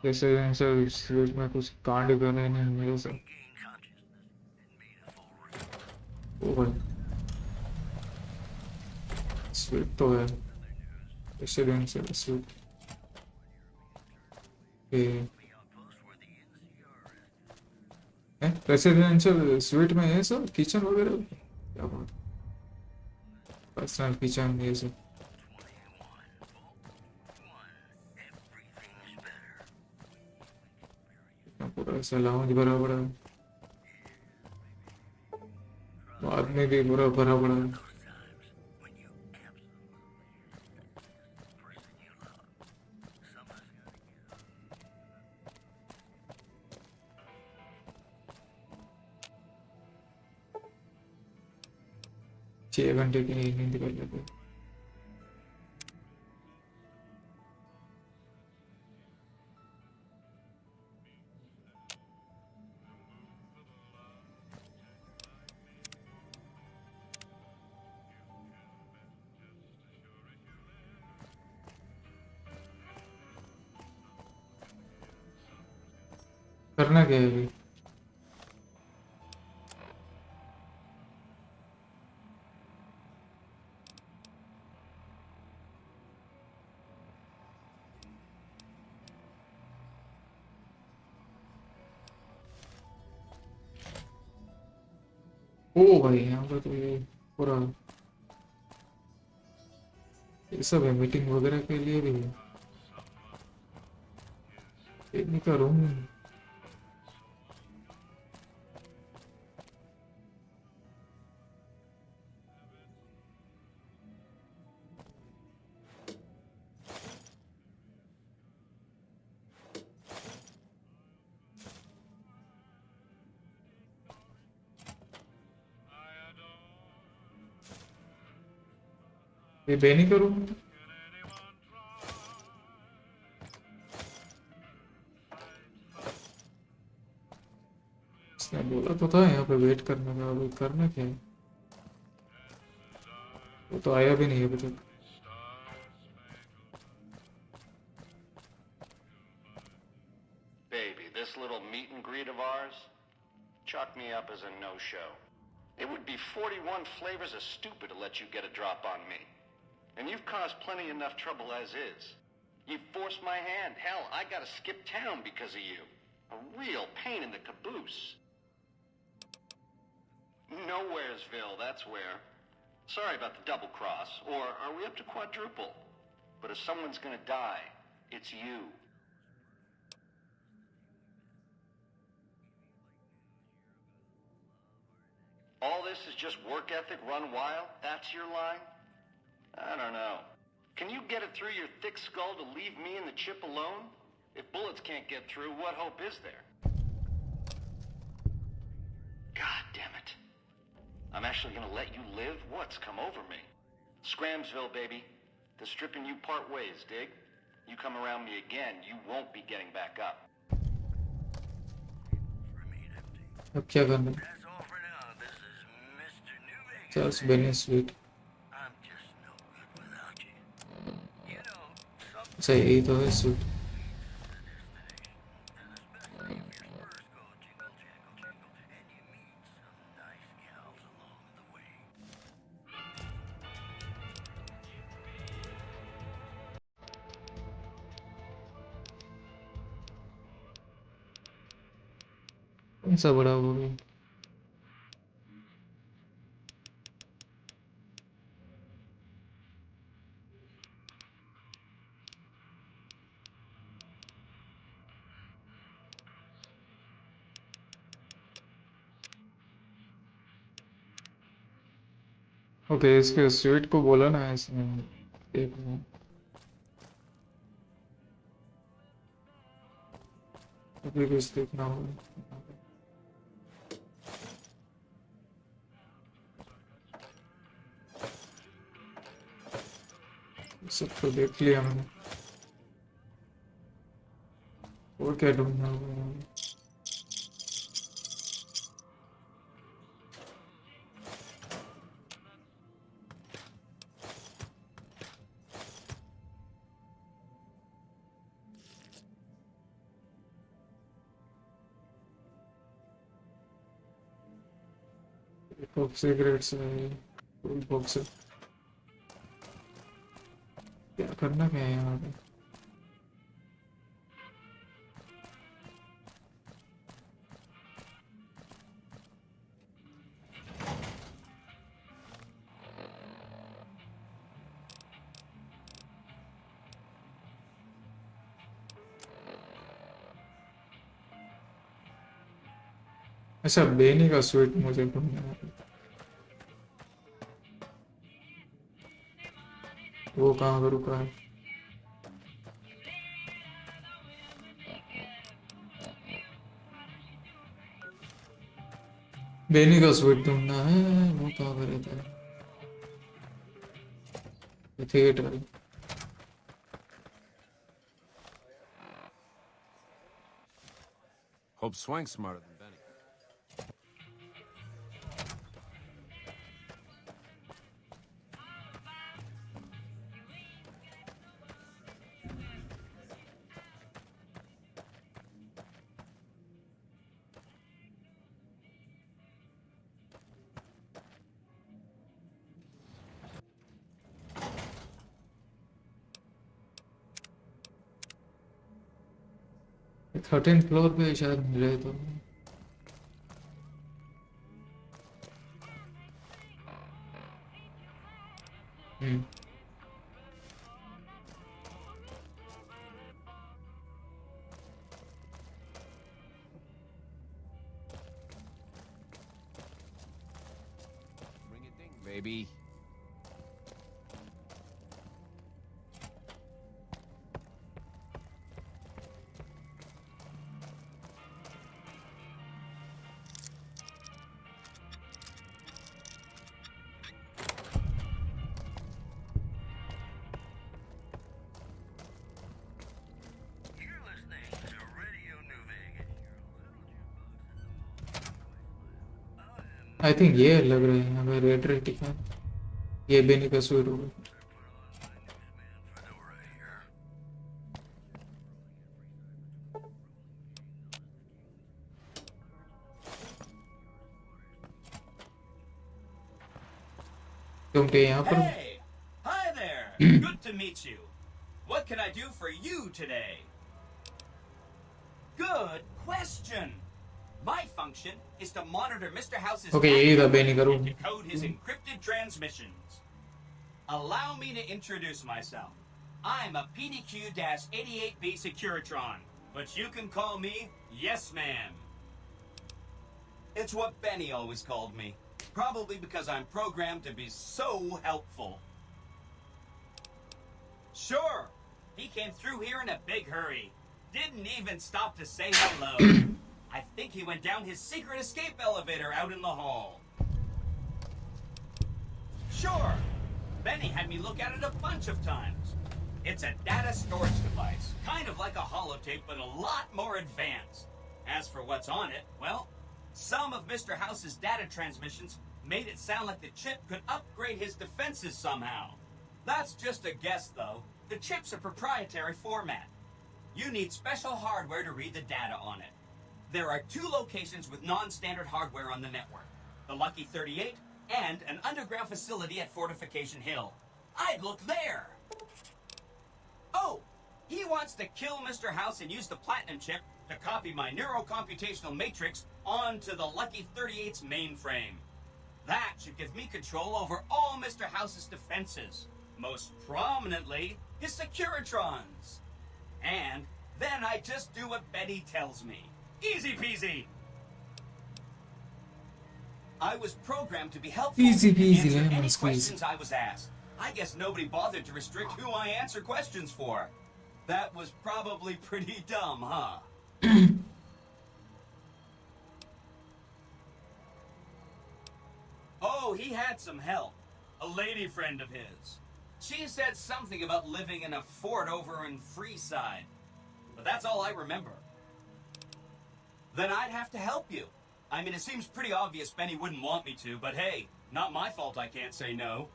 जैसे स्वीट में कुछ कांड करने नहीं मेरे साथ। ओ भाई स्वीट तो है, रेसिडेंशियल स्वीट। रेसिडेंशियल स्वीट में ये सब किचन वगैरह क्या बात, पर्सनल किचन ये सब। पूरा ऐसा लाउंज भरा पड़ा है, बाद में भी पूरा भरा पड़ा है। 6 घंटे की नींद कर लेते। करना क्या है अभी? ओ भाई यहाँ पर तो ये पूरा ये सब है, मीटिंग वगैरह के लिए भी है। इतनी का रूम ये बेनी का रूम है। इसने बोला तो था यहाँ पे वेट करने का, अभी करना क्या है? वो तो आया भी नहीं है अभी तक। Baby, this little meet and greet of ours, chalk me up as a no-show. It would be 41 flavors of stupid to let you get a drop on me. And you've caused plenty enough trouble as is. You forced my hand. Hell, I gotta skip town because of you. A real pain in the caboose. Nowheresville, that's where. Sorry about the double cross. Or are we up to quadruple? But if someone's gonna die, it's you. All this is just work ethic run wild? That's your line? I don't know. Can you get it through your thick skull to leave me and the chip alone? If bullets can't get through, what hope is there? God damn it. I'm actually gonna let you live? What's come over me? Scramsville, baby. The stripping you part ways, dig? You come around me again, you won't be getting back up. अब क्या करना? Charles Benny Sweet। अच्छा यही तो है suit. कौन सा बड़ा वो भी? ओके इसके स्वीट को बोला ना इसने एक अभी कुछ देखना होगा। सब तो देख लिया मैंने, और क्या ढूंढना होगा? सिगरेट्स है, फुल बॉक्स है। क्या करना क्या है यहाँ पे? अच्छा बेनी का स्वीट मुझे ढूंढना है। वो कहाँ पर रुका है? बेनी का स्वीट ढूंढना है, वो कहाँ पर रहता है? Theatre Hope Swank's smarter than Benny. Thirteen floor पे शायद मिल रहे तो Ring a ding, baby. I think ये लग रहे हैं हमें रेड रेटिक है ये बेनी का सूट होगा क्योंकि यहाँ पर Hey! Hi there! Good to meet you. What can I do for you today? Good question. My function is to monitor Mr. House's Okay, यही था बेनी का and room decode his encrypted transmissions. Allow me to introduce myself. I'm a PDQ-88B Securitron, but you can call me Yes Man. It's what Benny always called me. Probably because I'm programmed to be so helpful. Sure, he came through here in a big hurry. Didn't even stop to say hello. I think he went down his secret escape elevator out in the hall. Sure, Benny had me look at it a bunch of times. It's a data storage device, kind of like a holotape, but a lot more advanced. As for what's on it, well, some of Mr. House's data transmissions made it sound like the chip could upgrade his defenses somehow. That's just a guess, though. The chip's a proprietary format. You need special hardware to read the data on it. There are 2 locations with non-standard hardware on the network. The Lucky 38 and an underground facility at Fortification Hill. I'd look there! Oh! He wants to kill Mr. House and use the Platinum chip to copy my neurocomputational matrix onto the Lucky 38's mainframe. That should give me control over all Mr. House's defenses. Most prominently, his Securitrons. And then I just do what Benny tells me. Easy peasy! I was programmed to be helpful Easy peasy, and answer lemon any squeeze. questions I was asked. I guess nobody bothered to restrict who I answer questions for. That was probably pretty dumb, huh? Oh, he had some help. A lady friend of his. She said something about living in a fort over in Freeside. But that's all I remember. Then I'd have to help you. I mean, it seems pretty obvious Benny wouldn't want me to, but hey, not my fault I can't say no.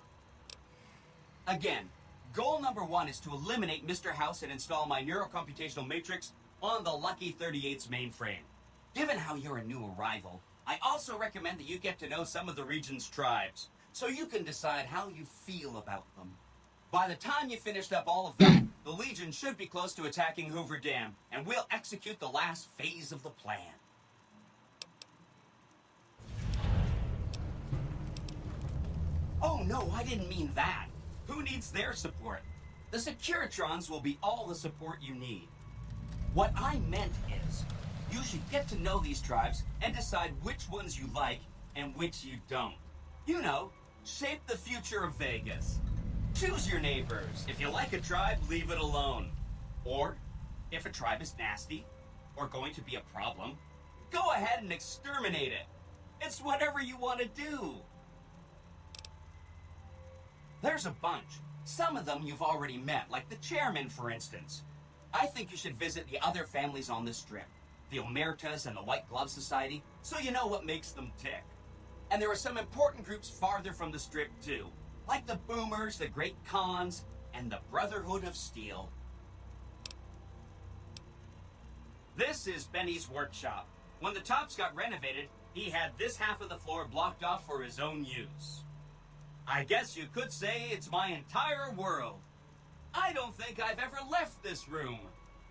Again, goal number 1 is to eliminate Mr. House and install my neurocomputational matrix on the Lucky 38's mainframe. Given how you're a new arrival, I also recommend that you get to know some of the region's tribes, so you can decide how you feel about them. By the time you finished up all of that, the Legion should be close to attacking Hoover Dam, and we'll execute the last phase of the plan. Oh no, I didn't mean that. Who needs their support? The Securitrons will be all the support you need. What I meant is, you should get to know these tribes and decide which ones you like and which you don't. You know, shape the future of Vegas. Choose your neighbors. If you like a tribe, leave it alone. Or, if a tribe is nasty, or going to be a problem, go ahead and exterminate it. It's whatever you want to do. There's a bunch. Some of them you've already met, like the chairman, for instance. I think you should visit the other families on this strip, the Omertas and the White Glove Society, so you know what makes them tick. And there are some important groups farther from the strip, too, like the Boomers, the Great Khans, and the Brotherhood of Steel. This is Benny's workshop. When the Tops got renovated, he had this half of the floor blocked off for his own use. I guess you could say it's my entire world. I don't think I've ever left this room,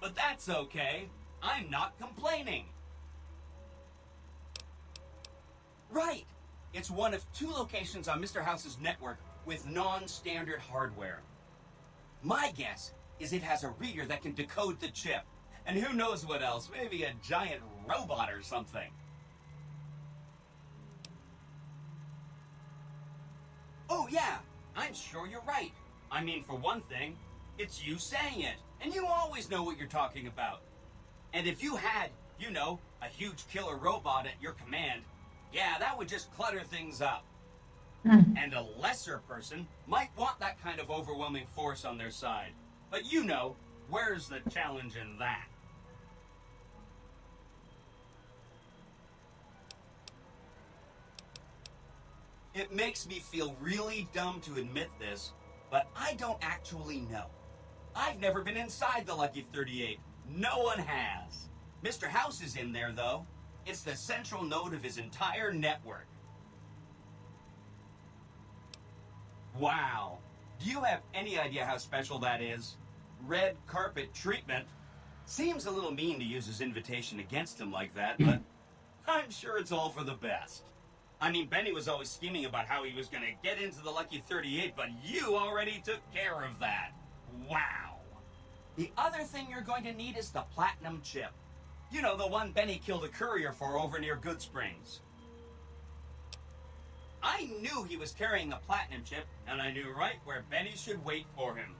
but that's okay. I'm not complaining. Right. It's one of 2 locations on Mr. House's network with non-standard hardware. My guess is it has a reader that can decode the chip. And who knows what else, maybe a giant robot or something. Oh yeah, I'm sure you're right. I mean, for one thing, it's you saying it, and you always know what you're talking about. And if you had, you know, a huge killer robot at your command, yeah, that would just clutter things up. And a lesser person might want that kind of overwhelming force on their side. But you know, where's the challenge in that? It makes me feel really dumb to admit this, but I don't actually know. I've never been inside the Lucky 38. No one has. Mr. House is in there, though. It's the central node of his entire network. Wow. Do you have any idea how special that is? Red carpet treatment. Seems a little mean to use his invitation against him like that, but I'm sure it's all for the best. I mean, Benny was always scheming about how he was going to get into the Lucky 38, but you already took care of that. Wow. The other thing you're going to need is the platinum chip. You know, the one Benny killed a courier for over near Good Springs. I knew he was carrying a platinum chip, and I knew right where Benny should wait for him.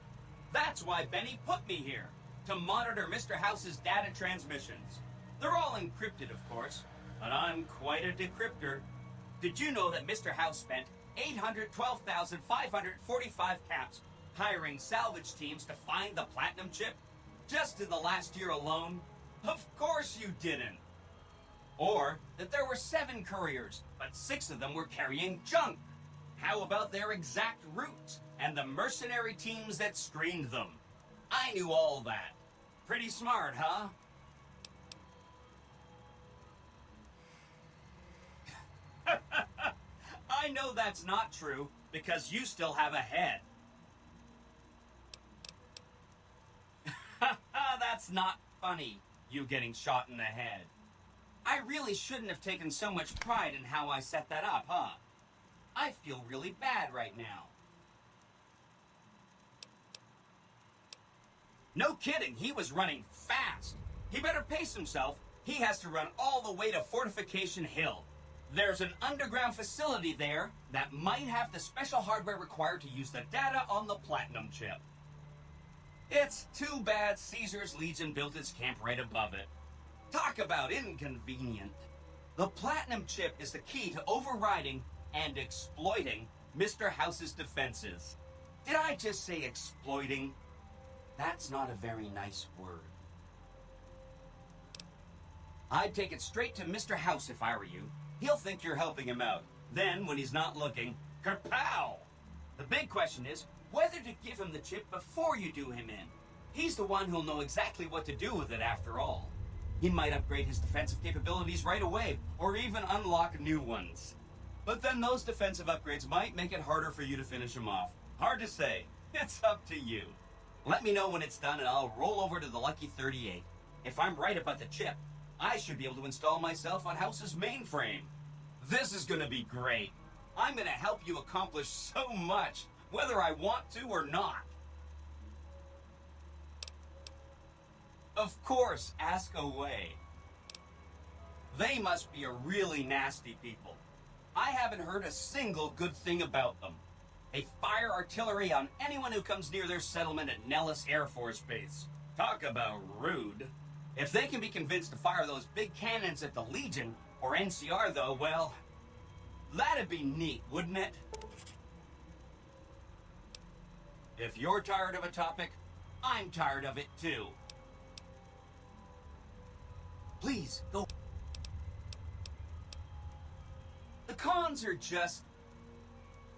That's why Benny put me here, to monitor Mr. House's data transmissions. They're all encrypted, of course, but I'm quite a decryptor. Did you know that Mr. House spent 812,545 caps hiring salvage teams to find the platinum chip? Just in the last year alone? Of course you didn't. Or that there were 7 couriers, but 6 of them were carrying junk. How about their exact routes and the mercenary teams that screened them? I knew all that. Pretty smart, huh? I know that's not true, because you still have a head. That's not funny, you getting shot in the head. I really shouldn't have taken so much pride in how I set that up, huh? I feel really bad right now. No kidding, he was running fast. He better pace himself. He has to run all the way to Fortification Hill. There's an underground facility there that might have the special hardware required to use the data on the platinum chip. It's too bad Caesar's Legion built its camp right above it. Talk about inconvenient. The platinum chip is the key to overriding and exploiting Mr. House's defenses. Did I just say exploiting? That's not a very nice word. I'd take it straight to Mr. House if I were you. He'll think you're helping him out. Then, when he's not looking, kerpow! The big question is whether to give him the chip before you do him in. He's the one who'll know exactly what to do with it after all. He might upgrade his defensive capabilities right away, or even unlock new ones. But then those defensive upgrades might make it harder for you to finish him off. Hard to say. It's up to you. Let me know when it's done and I'll roll over to the Lucky 38. If I'm right about the chip, I should be able to install myself on House's mainframe. This is gonna be great. I'm gonna help you accomplish so much, whether I want to or not. Of course, ask away. They must be a really nasty people. I haven't heard a single good thing about them. They fire artillery on anyone who comes near their settlement at Nellis Air Force Base. Talk about rude. If they can be convinced to fire those big cannons at the Legion, or NCR though, well, that'd be neat, wouldn't it? If you're tired of a topic, I'm tired of it too. Please, go. The cons are just...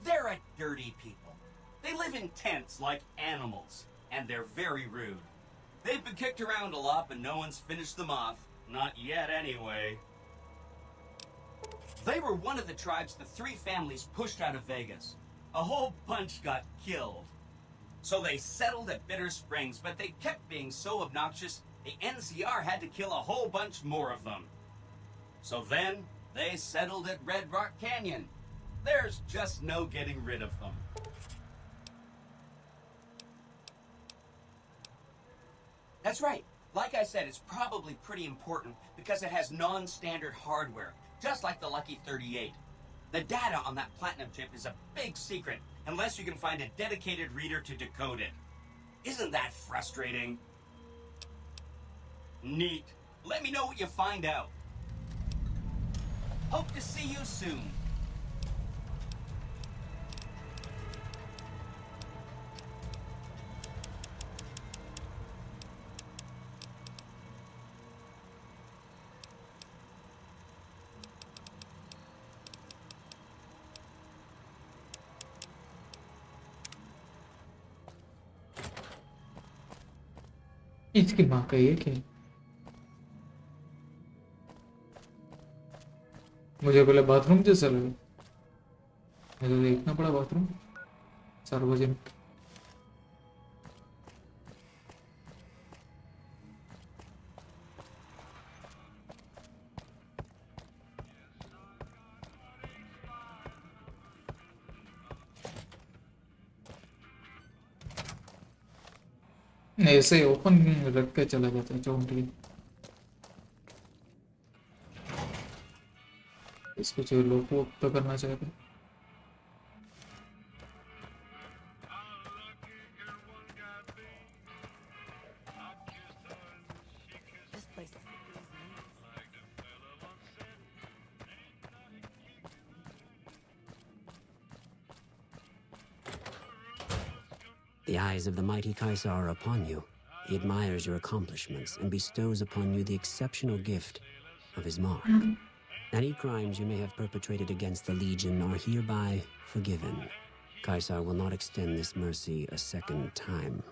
they're a dirty people. They live in tents like animals, and they're very rude. They've been kicked around a lot, but no one's finished them off. Not yet, anyway. They were one of the tribes the 3 families pushed out of Vegas. A whole bunch got killed. So they settled at Bitter Springs, but they kept being so obnoxious, the NCR had to kill a whole bunch more of them. So then, they settled at Red Rock Canyon. There's just no getting rid of them. That's right. Like I said, it's probably pretty important because it has non-standard hardware, just like the Lucky 38. The data on that platinum chip is a big secret, unless you can find a dedicated reader to decode it. Isn't that frustrating? Neat. Let me know what you find out. Hope to see you soon. इसकी माँ का ये क्या? मुझे पहले bathroom जैसा लगा। मुझे तो देखना पड़ा बाथरूम सार्वजनिक। ऐसे ओपन रख के चला जाता है चौंटी। इसको जो लोग वो तो करना चाहते। The eyes of the mighty Kaisar are upon you. He admires your accomplishments and bestows upon you the exceptional gift of his mark. Any crimes you may have perpetrated against the Legion are hereby forgiven. Kaisar will not extend this mercy a second time.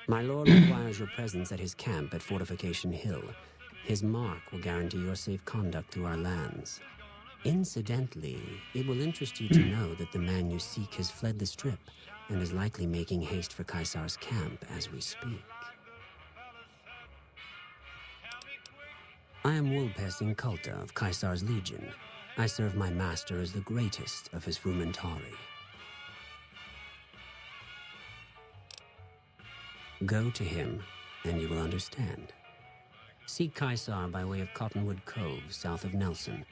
My lord requires your presence at his camp at Fortification Hill. His mark will guarantee your safe conduct through our lands. Incidentally, it will interest you to know that the man you seek has fled the Strip and is likely making haste for Kaisar's camp as we speak. I am Wulpes Inculta of Kaisar's Legion. I serve my master as the greatest of his Frumentari. Go to him, and you will understand. Seek Kaisar by way of Cottonwood Cove, south of Nelson.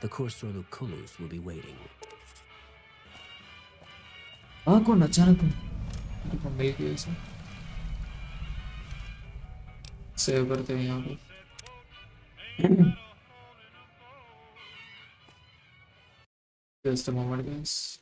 The Kursor Lucullus will be waiting. कौन अचानक मिल गया इसे? Save करते हैं यहाँ पे। Just a moment, guys.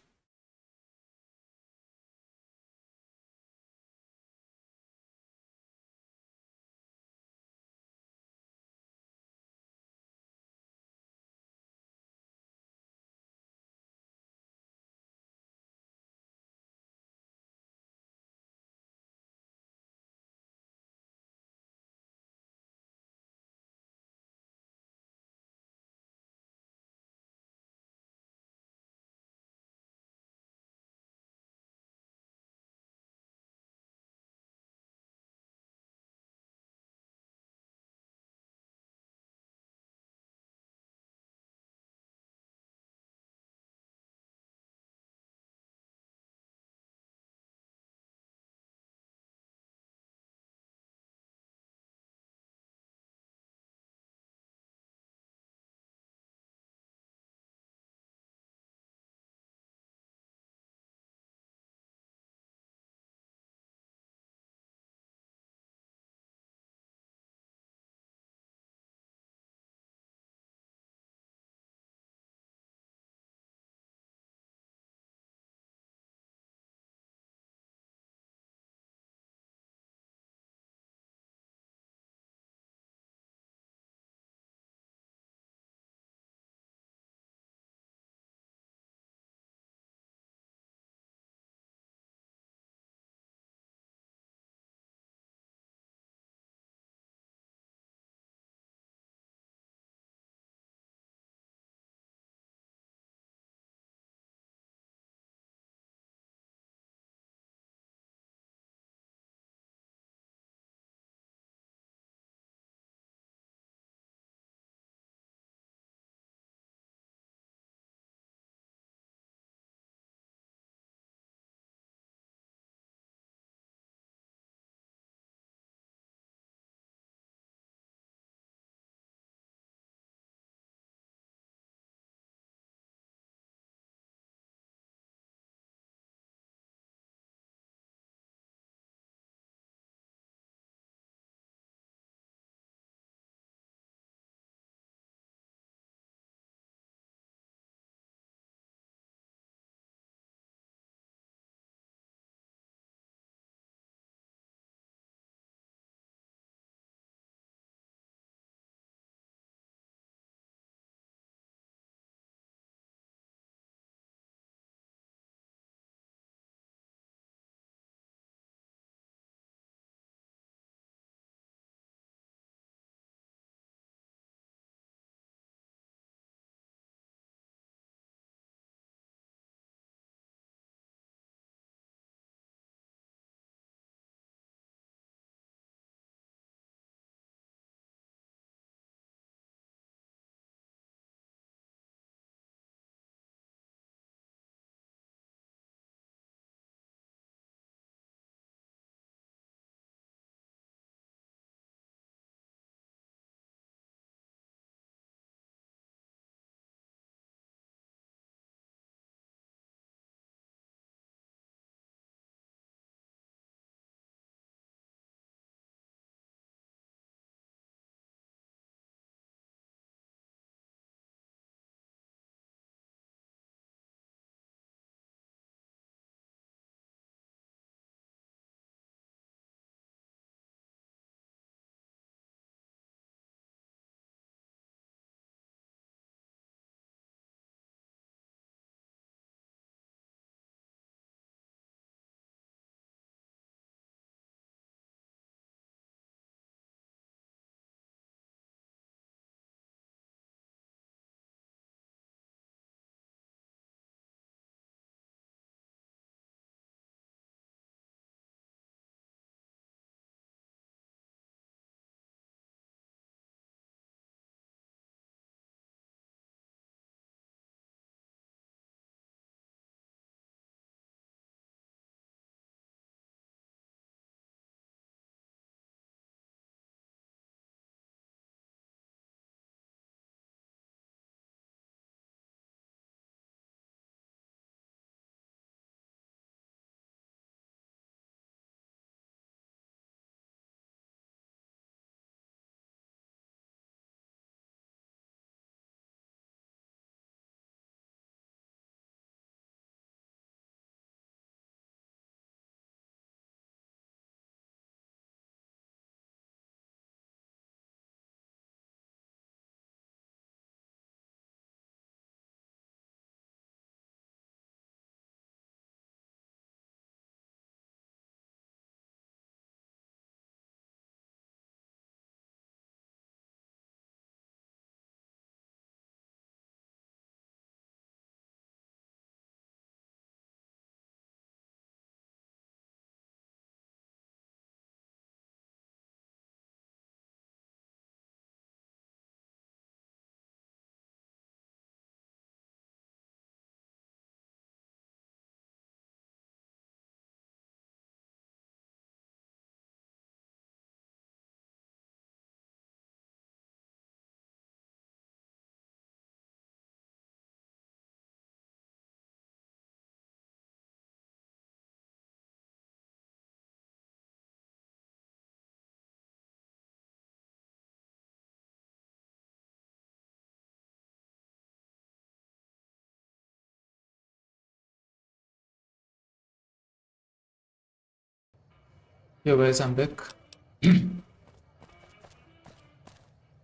Yo guys, I'm back.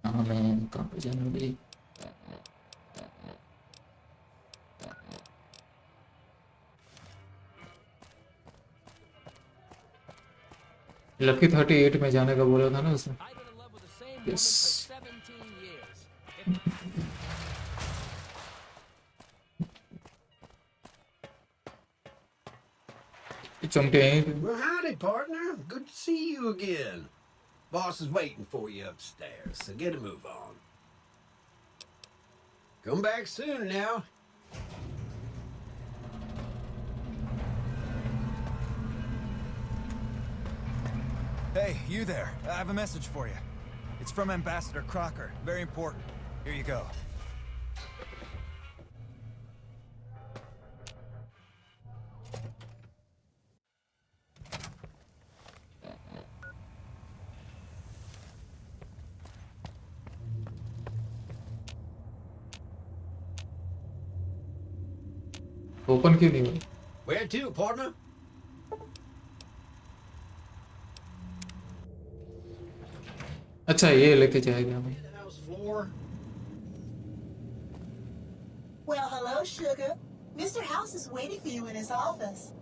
हाँ मैं कहाँ पे जाना भाई? लकी 38 में जाने का बोला था ना उसने. यस. चमटे यहीं पे. Well, howdy, partner. Good to see you again. Boss is waiting for you upstairs, so get a move on. Come back soon now. Hey, you there. I have a message for you. It's from Ambassador Crocker. Very important. Here you go. Open क्यों नहीं हुआ? Where to, partner? अच्छा ये लेके जाएगा हमें. Well, hello, Sugar. Mr. House is waiting for you in his office.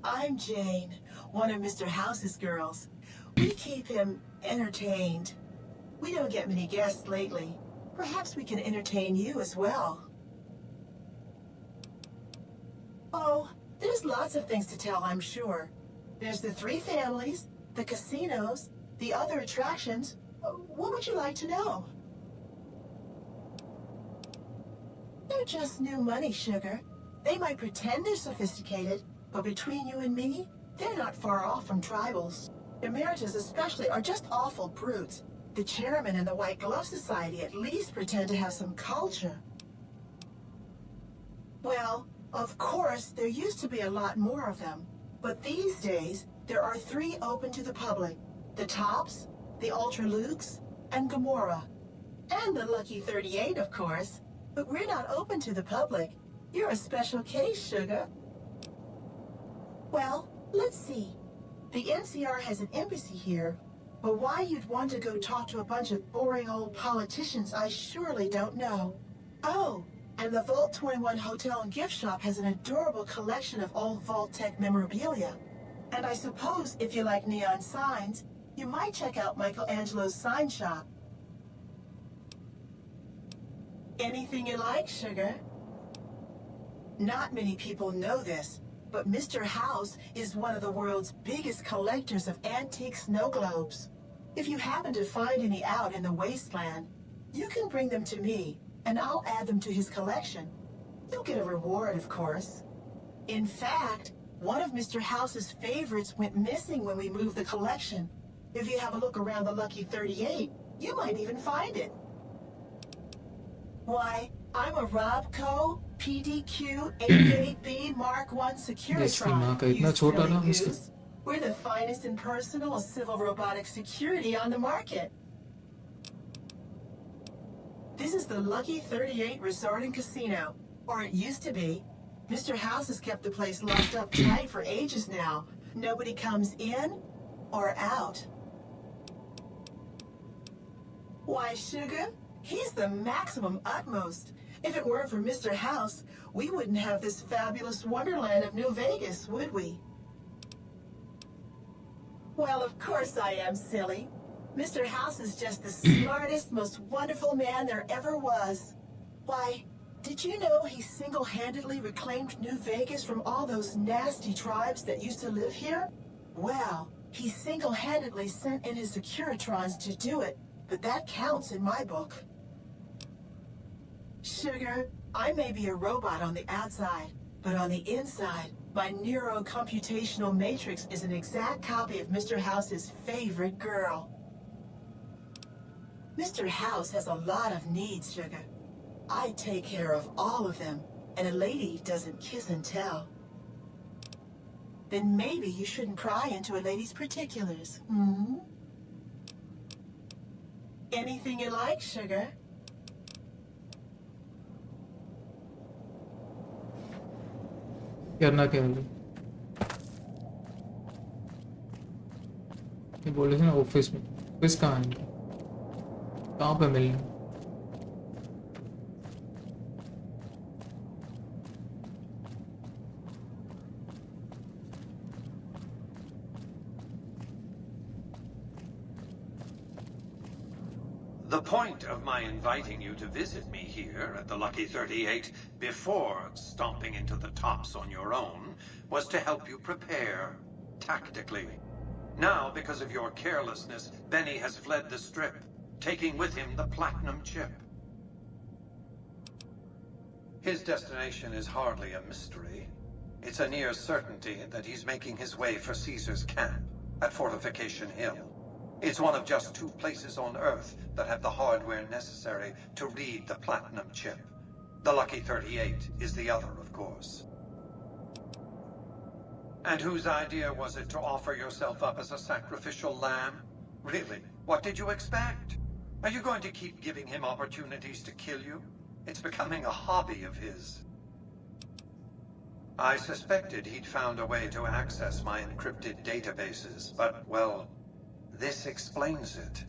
I'm Jane, one of Mr. House's girls. We keep him entertained. We don't get many guests lately. Perhaps we can entertain you as well. Oh, there's lots of things to tell, I'm sure. There's the 3 families, the casinos, the other attractions. What would you like to know? They're just new money, Sugar. They might pretend they're sophisticated, but between you and me, they're not far off from tribals. Emeritus especially are just awful brutes. The chairman and the White Glove Society at least pretend to have some culture. Well, of course, there used to be a lot more of them. But these days, there are 3 open to the public. The Tops, the Ultra Lukes, and Gamora. And the Lucky 38, of course. But we're not open to the public. You're a special case, Sugar. Well, let's see. The NCR has an embassy here. But why you'd want to go talk to a bunch of boring old politicians, I surely don't know. Oh, and the Vault 21 Hotel and Gift Shop has an adorable collection of old Vault-Tec memorabilia. And I suppose if you like neon signs, you might check out Michelangelo's sign shop. Anything you like, Sugar? Not many people know this, but Mr. House is one of the world's biggest collectors of antique snow globes. If you happen to find any out in the wasteland, you can bring them to me, and I'll add them to his collection. You'll get a reward, of course. In fact, one of Mr. House's favorites went missing when we moved the collection. If you have a look around the Lucky 38, you might even find it. Why, I'm a Robco PDQ 88B Mark I Securitron. You silly goose. We're the finest in personal civil robotic security on the market. This is the Lucky 38 Resort and Casino, or it used to be. Mr. House has kept the place locked up tight for ages now. Nobody comes in or out. Why, Sugar? He's the maximum utmost. If it weren't for Mr. House, we wouldn't have this fabulous wonderland of New Vegas, would we? Well, of course I am, silly. Mr. House is just the smartest, most wonderful man there ever was. Why, did you know he single-handedly reclaimed New Vegas from all those nasty tribes that used to live here? Well, he single-handedly sent in his Securitrons to do it, but that counts in my book. Sugar, I may be a robot on the outside, but on the inside, my neurocomputational matrix is an exact copy of Mr. House's favorite girl. Mr. House has a lot of needs, Sugar. I take care of all of them, and a lady doesn't kiss and tell. Then maybe you shouldn't pry into a lady's particulars, hmm? Anything you like, Sugar? करना क्या है? ये बोल रहे थे ना office में, office कहाँ है, कहाँ पे मिलना? The point of my inviting you to visit me here at the Lucky 38 before stomping into the tops on your own was to help you prepare, tactically. Now, because of your carelessness, Benny has fled the Strip, taking with him the Platinum Chip. His destination is hardly a mystery. It's a near certainty that he's making his way for Caesar's camp at Fortification Hill. It's one of just 2 places on Earth that have the hardware necessary to read the Platinum Chip. The Lucky 38 is the other, of course. And whose idea was it to offer yourself up as a sacrificial lamb? Really, what did you expect? Are you going to keep giving him opportunities to kill you? It's becoming a hobby of his. I suspected he'd found a way to access my encrypted databases, but, well, this explains it.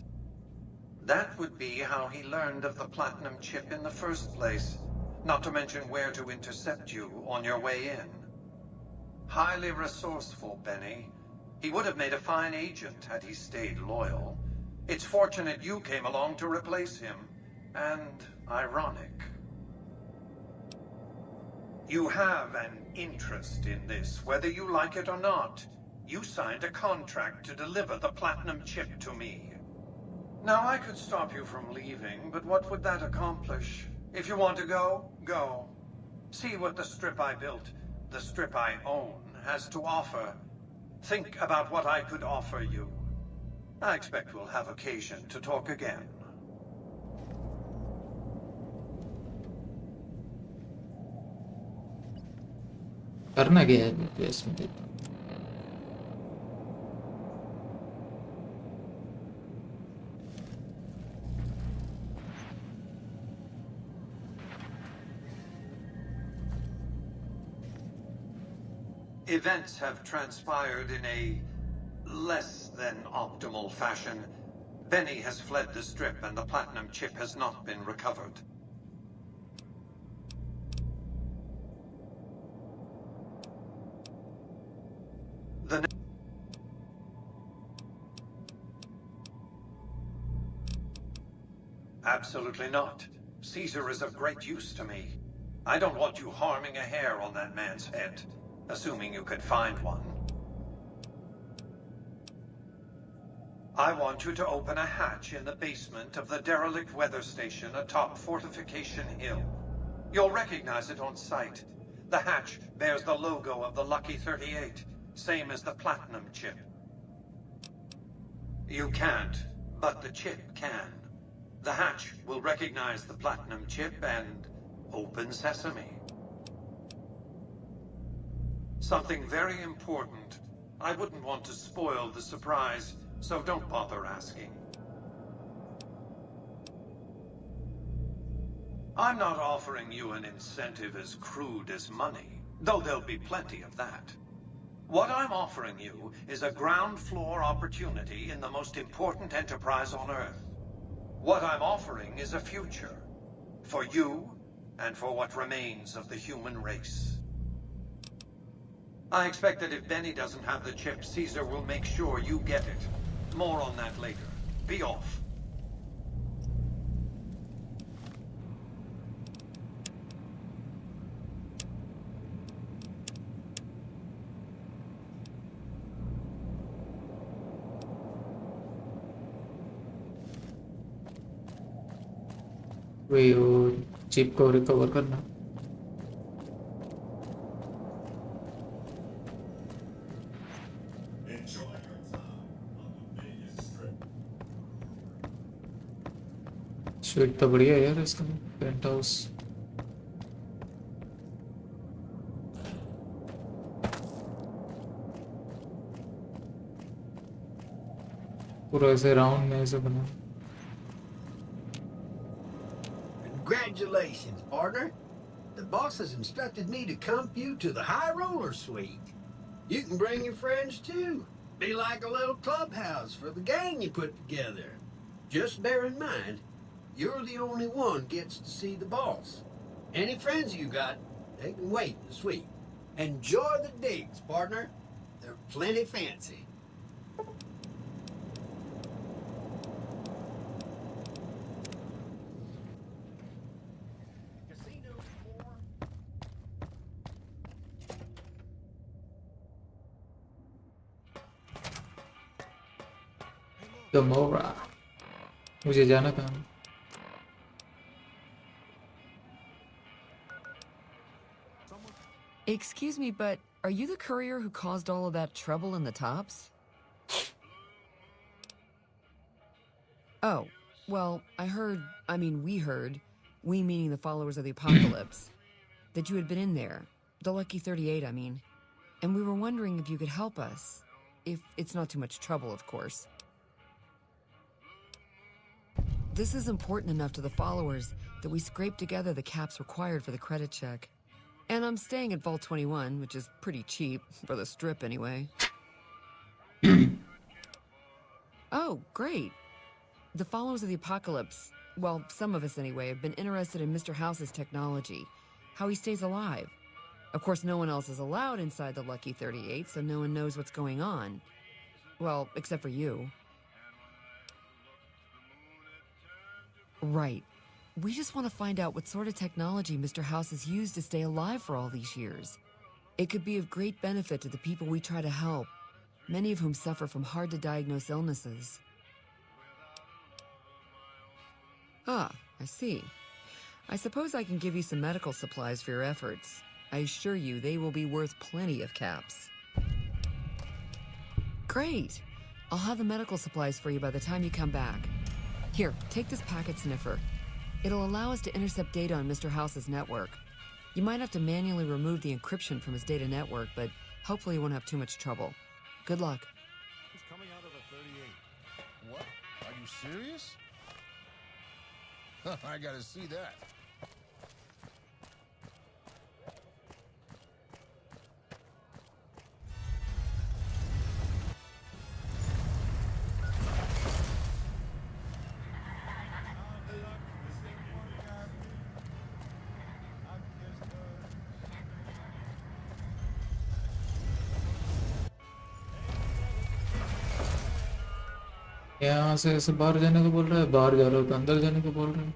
That would be how he learned of the Platinum Chip in the first place, not to mention where to intercept you on your way in. Highly resourceful, Benny. He would have made a fine agent had he stayed loyal. It's fortunate you came along to replace him, and ironic. You have an interest in this, whether you like it or not. You signed a contract to deliver the Platinum Chip to me. Now, I could stop you from leaving, but what would that accomplish? If you want to go, go. See what the Strip I built, the Strip I own, has to offer. Think about what I could offer you. I expect we'll have occasion to talk again. करना क्या है इसमें? Events have transpired in a less than optimal fashion. Benny has fled the Strip and the Platinum Chip has not been recovered. Absolutely not. Caesar is of great use to me. I don't want you harming a hair on that man's head, assuming you could find one. I want you to open a hatch in the basement of the derelict weather station atop Fortification Hill. You'll recognize it on sight. The hatch bears the logo of the Lucky 38, same as the Platinum Chip. You can't, but the chip can. The hatch will recognize the Platinum Chip and open sesame. Something very important. I wouldn't want to spoil the surprise, so don't bother asking. I'm not offering you an incentive as crude as money, though there'll be plenty of that. What I'm offering you is a ground floor opportunity in the most important enterprise on Earth. What I'm offering is a future. For you, and for what remains of the human race. I expect that if Benny doesn't have the chip, Caesar will make sure you get it. More on that later. Be off. वही वो chip को recover करना. Sweet तो बढ़िया है यार इसका paint house. पूरा ऐसे राउंड में ऐसे बना. Congratulations, partner. The boss has instructed me to comp you to the High Roller Suite. You can bring your friends too. Be like a little clubhouse for the gang you put together. Just bear in mind, you're the only one gets to see the boss. Any friends you got, they can wait in the suite. Enjoy the digs, partner. They're plenty fancy. Gamora. मुझे जाना कहाँ? Excuse me, but are you the courier who caused all of that trouble in the tops? Oh, well, we heard, we meaning the followers of the apocalypse, that you had been in there, the Lucky 38, I mean, and we were wondering if you could help us, if it's not too much trouble, of course. This is important enough to the followers that we scraped together the caps required for the credit check. And I'm staying at Vault 21, which is pretty cheap, for the strip anyway. Oh, great. The followers of the apocalypse, well, some of us anyway, have been interested in Mr. House's technology, how he stays alive. Of course, no one else is allowed inside the Lucky 38, so no one knows what's going on. Well, except for you. Right. We just want to find out what sort of technology Mr. House has used to stay alive for all these years. It could be of great benefit to the people we try to help, many of whom suffer from hard-to-diagnose illnesses. Ah, I see. I suppose I can give you some medical supplies for your efforts. I assure you they will be worth plenty of caps. Great! I'll have the medical supplies for you by the time you come back. Here, take this packet sniffer. It'll allow us to intercept data on Mr. House's network. You might have to manually remove the encryption from his data network, but hopefully you won't have too much trouble. Good luck. It's coming out of the 38. What? Are you serious? I gotta see that. यहाँ से ऐसे बाहर जाने को बोल रहा है, बाहर जा रहा हो तो अंदर जाने को बोल रहा है.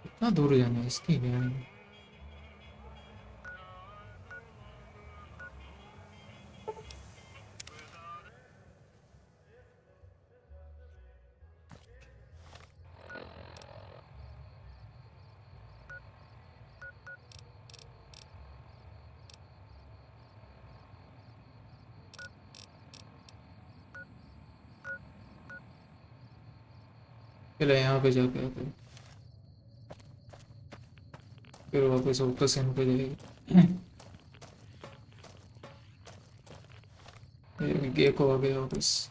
कितना दूर जाना है इसकी गाड़ी में? चले यहाँ पे जाके आते हैं, फिर वापस फोकस इन पे जाएगी. गेको आ गया वापस.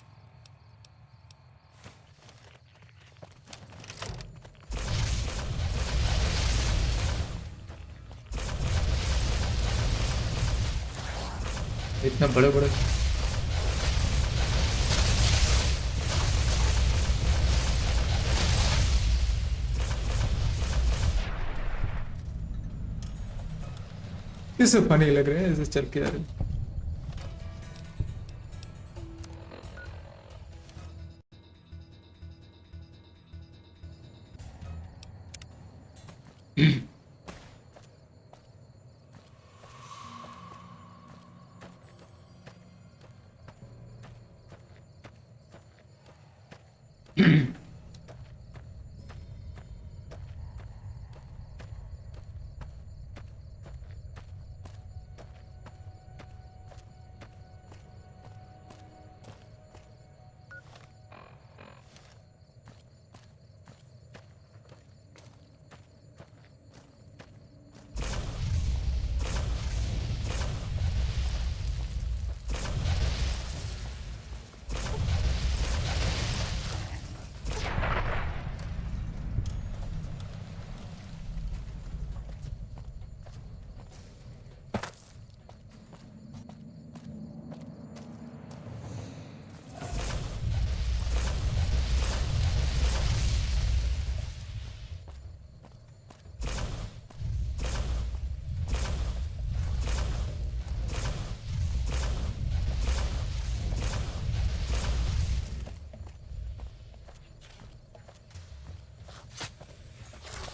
इतना बड़े बड़े किसे फनी लग रहे हैं ऐसे चल के आ रहे हैं.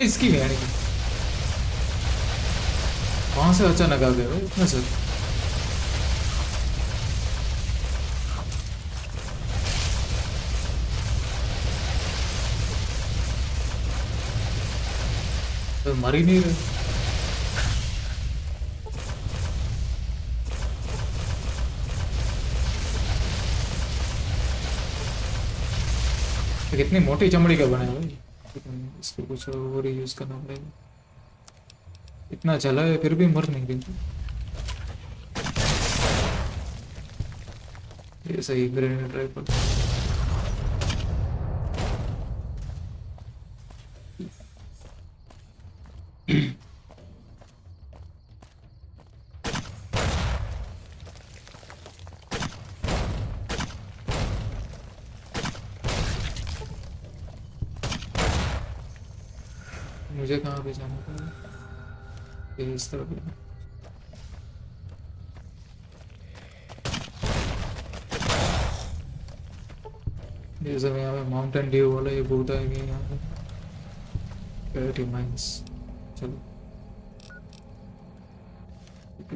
इसकी गाड़ी वहां से अचानक आ गए भाई इतना सर। तो मर ही नहीं रहे। कितनी मोटी चमड़ी का बना है भाई, इसको कुछ और ही यूज करना पड़ेगा। इतना चला है फिर भी मर नहीं रही। ये सही ग्रेनेड राइफल। मुझे कहाँ पे जाना था? ये इस तरफ है। ये सब यहाँ पे माउंटेन ड्यू वाला ये बूटा है कि यहाँ पे क्लैरिटी माइंस। चलो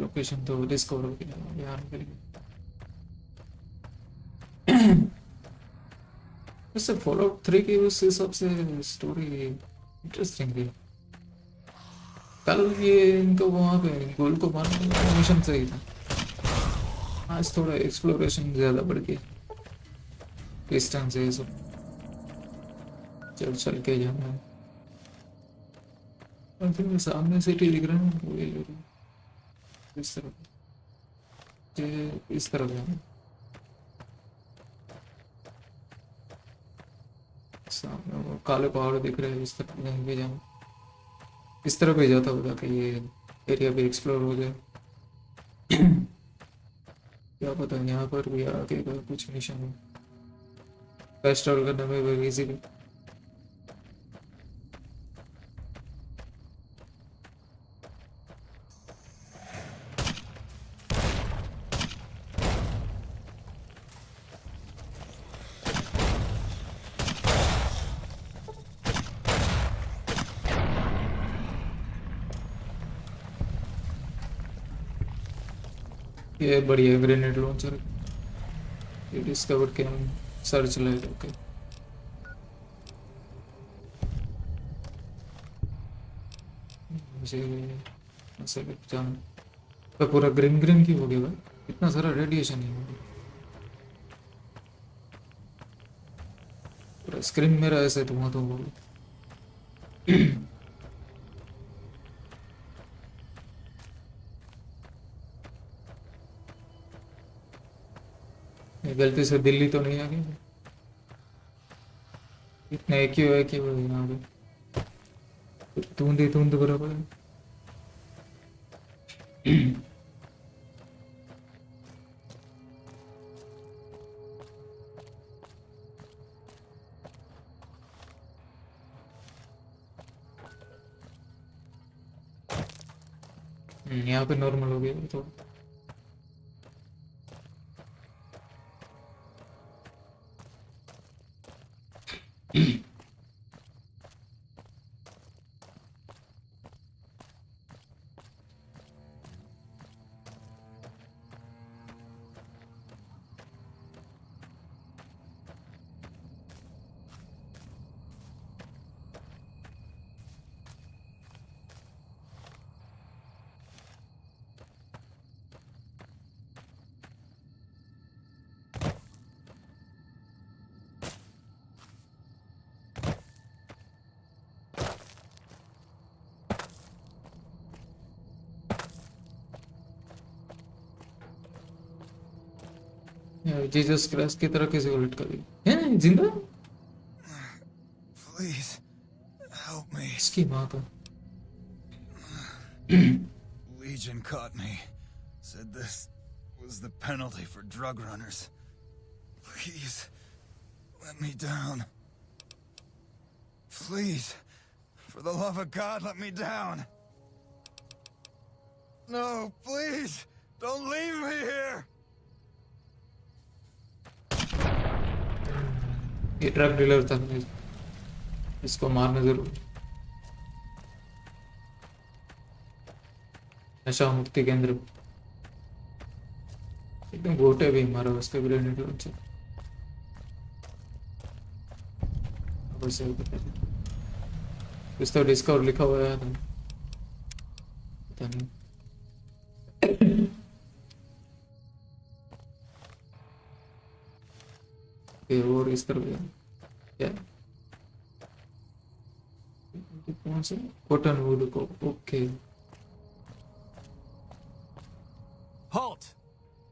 लोकेशन तो डिस्कवर हो गया यहाँ के लिए। वैसे फॉलोआउट 3 की उस हिसाब से स्टोरी इंटरेस्टिंग थी। कल ये इनको वहाँ पे गोल को मारने का मिशन सही था, आज थोड़ा एक्सप्लोरेशन ज़्यादा बढ़ गई। डिस्टेंस है ये सब, चल चल के जाना है। और फिर सामने सिटी दिख रहा है वो ये इस तरफ, ये इस तरफ जाना। सामने वो काले पहाड़ दिख रहे हैं, इस तरफ नहीं भी जाना। इस तरफ भी जाता होगा कि ये एरिया भी एक्सप्लोर हो जाए। क्या पता यहाँ पर भी आगे का कुछ मिशन हो, फास्ट ट्रैवल करने में भी इजी भी। ये बढ़िया ग्रेनेड लॉन्चर, ये डिस्कवर के हम सर्च लाइट। ओके मुझे ऐसे जान तो पूरा ग्रीन ग्रीन की हो गया भाई, इतना सारा रेडिएशन ही हो गया। पूरा स्क्रीन मेरा ऐसे धुआं तो हो गया। गलती से दिल्ली तो नहीं आ गई? इतना एक ही है कि वो यहाँ पे धुंध बराबर है। यहाँ पे नॉर्मल हो गया तो जीसस क्राइस्ट की तरह किसी को लटका दी है जिंदा। Please, help me. इसकी माँ का Legion caught me. Said this was the penalty for drug runners. Please, let me down. Please, for the love of God, let me down. No, please, don't leave me here. ये drug dealer था, इसको मारना जरूर। नशा मुक्ति केंद्र एकदम गोटे भी मारा उसके ग्रेनेड लॉन्चर कुछ तो डिस्कवर लिखा हुआ है पता नहीं और इस तरह क्या कौन से कॉटन वुड को okay Halt!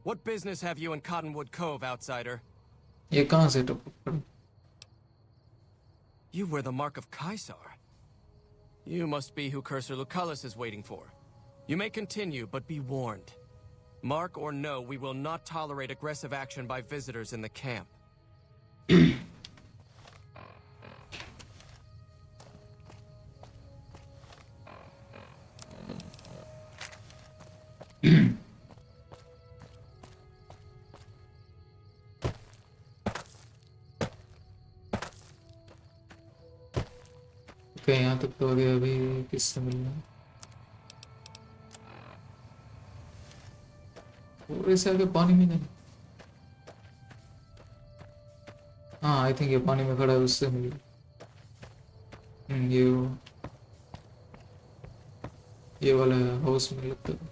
What business have you in Cottonwood Cove, outsider? ये कहाँ से टपक You wear the mark of Caesar. You must be who Cursor Lucullus is waiting for. You may continue, but be warned. Mark or no, we will not tolerate aggressive action by visitors in the camp. Okay यहाँ तक तो आ गया अभी किससे मिलना पूरे से आगे पानी में नहीं हाँ आई थिंक ये पानी में खड़ा है उससे मिल ये वाला हाउस में लगता है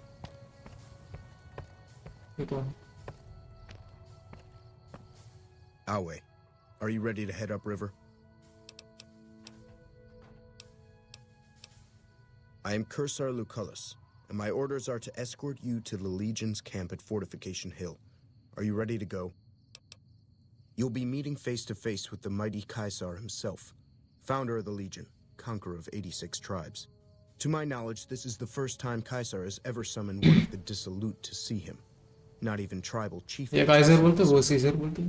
ये कौन Awe, are you ready to head upriver? I am Cursor Lucullus, and my orders are to escort you to the Legion's camp at Fortification Hill. Are you ready to go? You'll be meeting face to face with the mighty Caesar himself, founder of the Legion, conqueror of 86 tribes. To my knowledge, this is the first time Caesar has ever summoned one of the dissolute to see him. Not even tribal chiefs. ये Caesar बोलते वो Caesar बोलते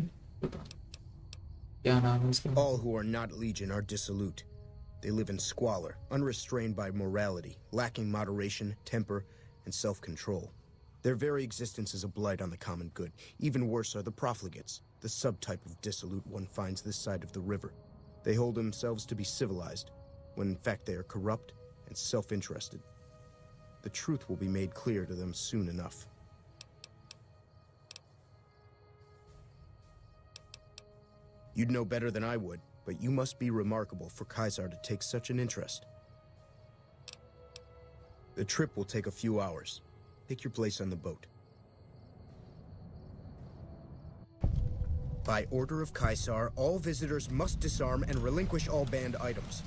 क्या नाम है इसका? All who are not Legion are dissolute. They live in squalor, unrestrained by morality, lacking moderation, temper, and self-control. Their very existence is a blight on the common good. Even worse are the profligates, the subtype of dissolute one finds this side of the river. They hold themselves to be civilized, when in fact they are corrupt and self-interested. The truth will be made clear to them soon enough. You'd know better than I would, but you must be remarkable for Caesar to take such an interest. The trip will take a few hours. Take your place on the boat. By order of Caesar, all visitors must disarm and relinquish all banned items.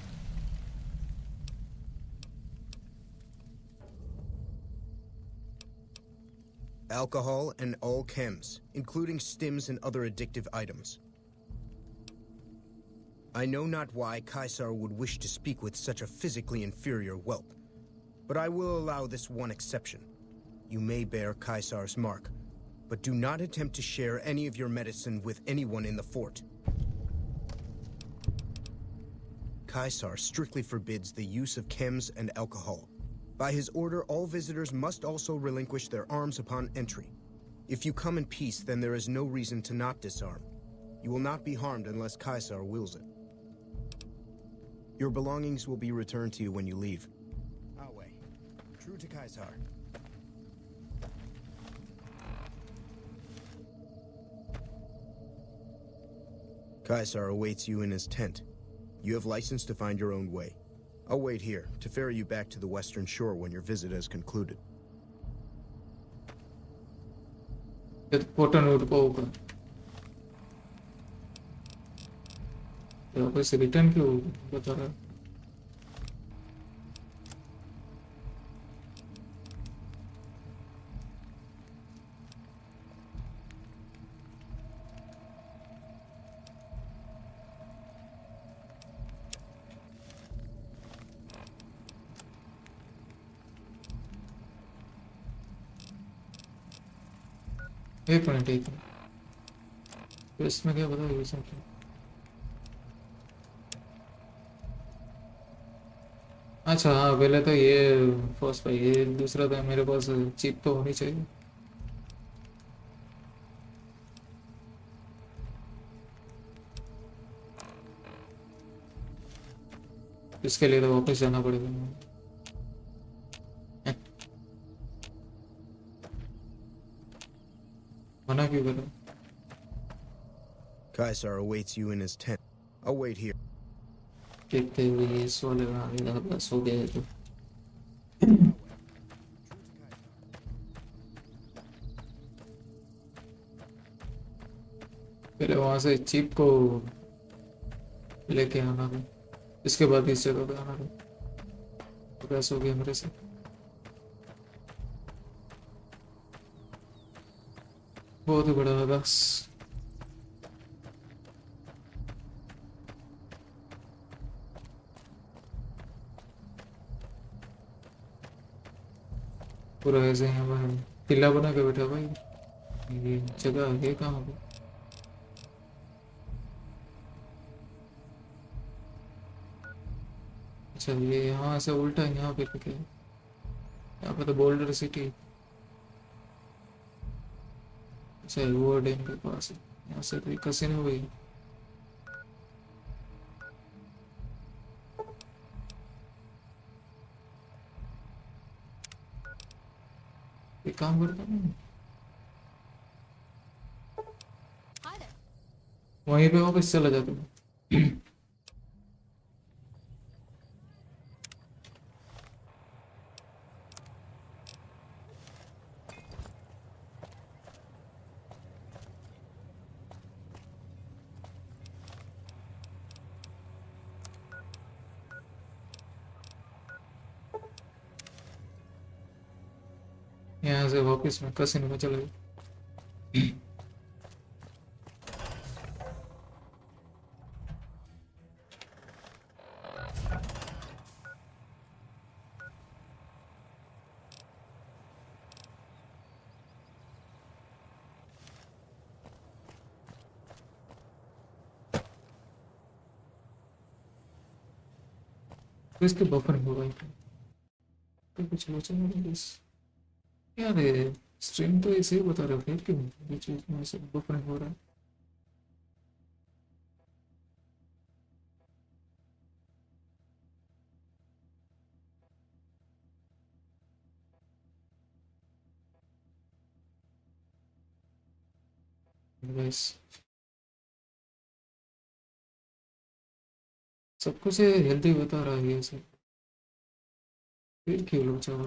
Alcohol and all chems, including stims and other addictive items. I know not why Caesar would wish to speak with such a physically inferior whelp, but I will allow this one exception. You may bear Caesar's mark, but do not attempt to share any of your medicine with anyone in the fort. Caesar strictly forbids the use of chems and alcohol. By his order, all visitors must also relinquish their arms upon entry. If you come in peace, then there is no reason to not disarm. You will not be harmed unless Caesar wills it. Your belongings will be returned to you when you leave. Awe, true to Caesar. Caesar awaits you in his tent. You have license to find your own way. I'll wait here to ferry you back to the western shore when your visit has concluded. वापस return क्यों बता रहा एक minute इसमें क्या बता use अच्छा हाँ पहले तो ये फर्स्ट भाई ये दूसरा था मेरे पास चिप तो होनी चाहिए इसके लिए तो वापस जाना पड़ेगा मना क्यों करा? Kaisar awaits you in his tent. I'll wait here. देखते हुए ये सो लगा आगे बस हो गया तो पहले वहां से चिप को लेके आना था, इसके बाद इस जगह पे आना था, तो कैसे हो गया मेरे से? बहुत ही बड़ा बस। पूरा ऐसे यहाँ पर किला बना के बैठा भाई, ये जगह है कहाँ पे? अच्छा ये यहाँ से उल्टा है, यहाँ पे क्या है? यहाँ पे तो बोल्डर सिटी। अच्छा हूवर डैम के पास है, यहाँ से कोई कसिनो हुई। ये काम करता हूँ वहीं पे वापस चला जाता हूँ। यहाँ से वापस मैं कसिनो में चला गया। तो इसके बफर होगा तो कुछ बचा नहीं बस यार। ये स्ट्रीम तो ऐसे ही बता रहा है, फिर क्यों बीच बीच में ऐसे बफर हो रहा है? बस सब कुछ हेल्दी बता रहा है ये सब, फिर क्यों लोग चाह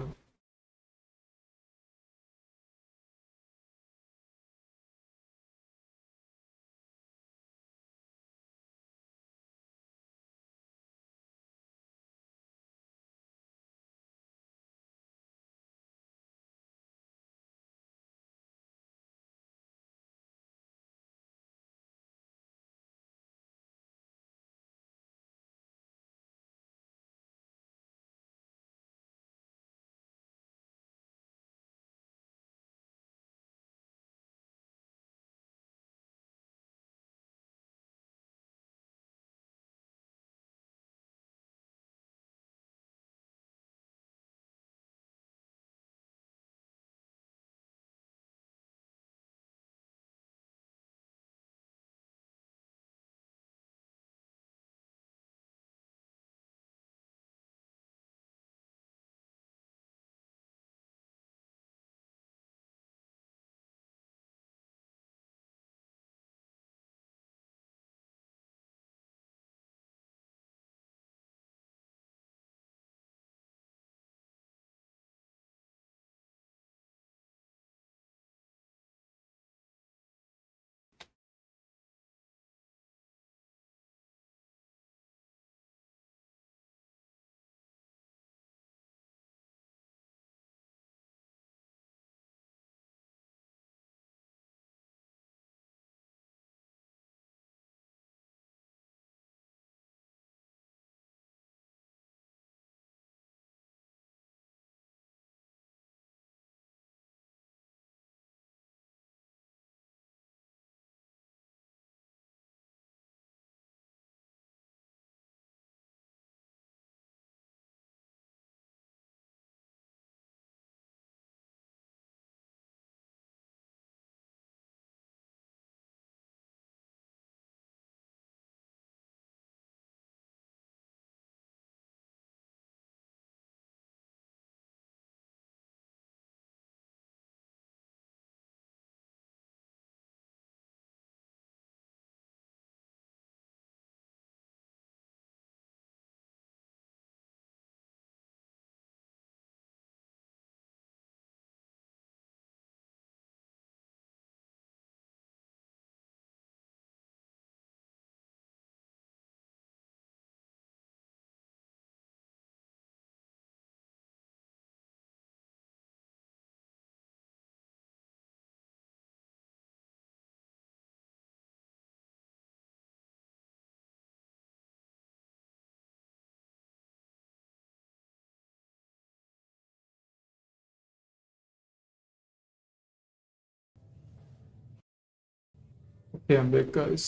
I'm back, guys.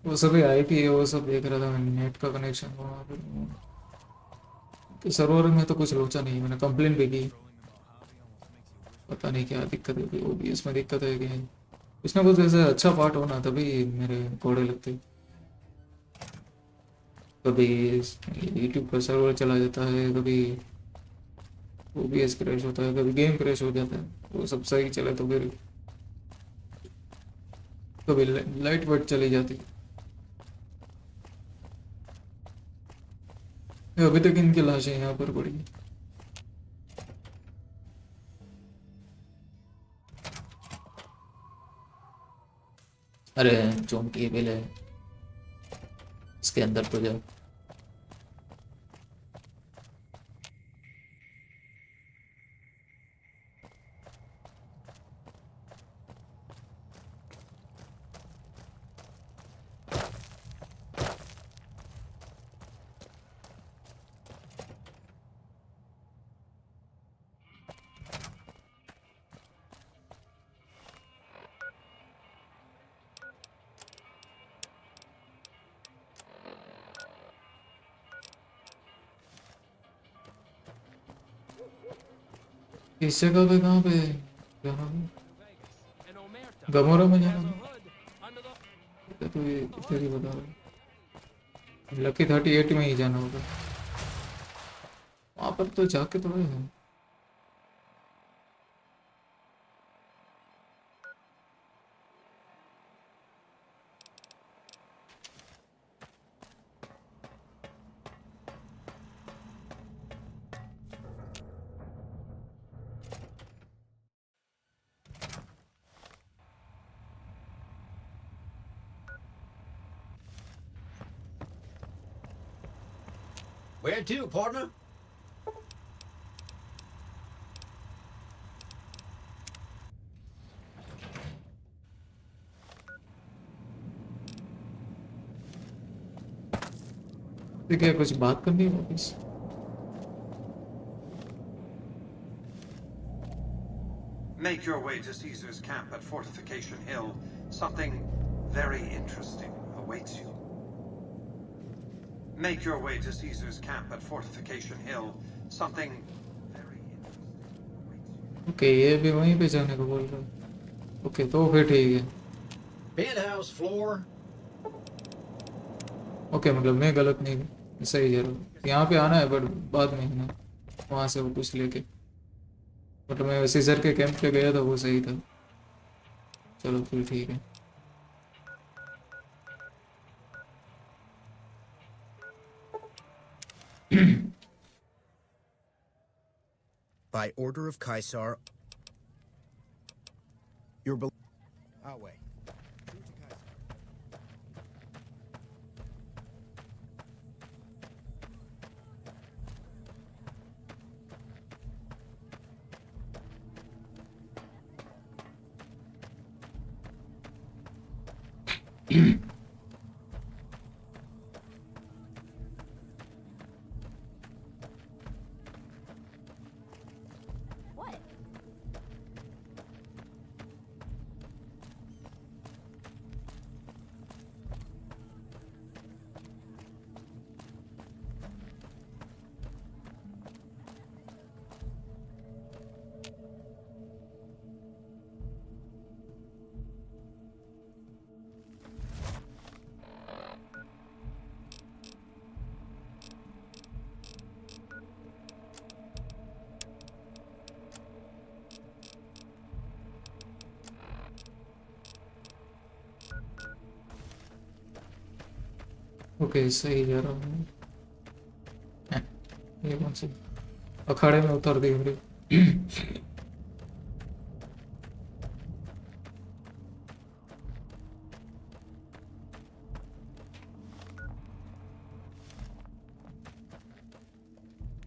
वो सभी आईपी है, वो सब देख रहा था मैं, नेट का कनेक्शन वहाँ पे सर्वर में तो कुछ लोचा नहीं, मैंने कंप्लेंट भी की, पता नहीं क्या दिक्कत है, ओबीएस में दिक्कत है कि कुछ ना कुछ ऐसा अच्छा पार्ट होना तभी मेरे कोड़े लगते। कभी यूट्यूब पर सर्वर चला जाता है, कभी ओबीएस क्रैश होता है, कभी गेम क्रैश हो जाता है, वो सब सही चले तो फिर कभी लाइट वाइट चली जाती। अभी तक इनकी लाशें यहाँ पर पड़ी हैं। अरे चौंकी पहले इसके अंदर तो जाओ। इस जगह पे कहाँ पे जाना है? गमोरा में जाना है? तो ये इधर ही बता रहा, लकी 38 में ही जाना होगा, वहाँ पर तो जाके तो है। Where to, partner? तो क्या कुछ बात करनी है वापस? Make your way to Caesar's camp at Fortification Hill. Something very interesting awaits you. Make your way to Caesar's camp at Fortification Hill. Something very interesting. Okay, ये भी वहीं पे जाने को बोल रहा है। ओके, तो फिर ठीक है। Penthouse floor. ओके, मतलब मैं गलत नहीं, सही जा रहा हूँ। यहाँ पे आना है बट बाद में है ना, वहाँ से वो कुछ लेके, बट मैं सीजर के कैंप पे गया था, वो सही था। चलो फिर ठीक है। By order of Caesar, your Away. What? Okay, सही जा रहा हूँ। ये कौन सी अखाड़े में उतर दी मेरे।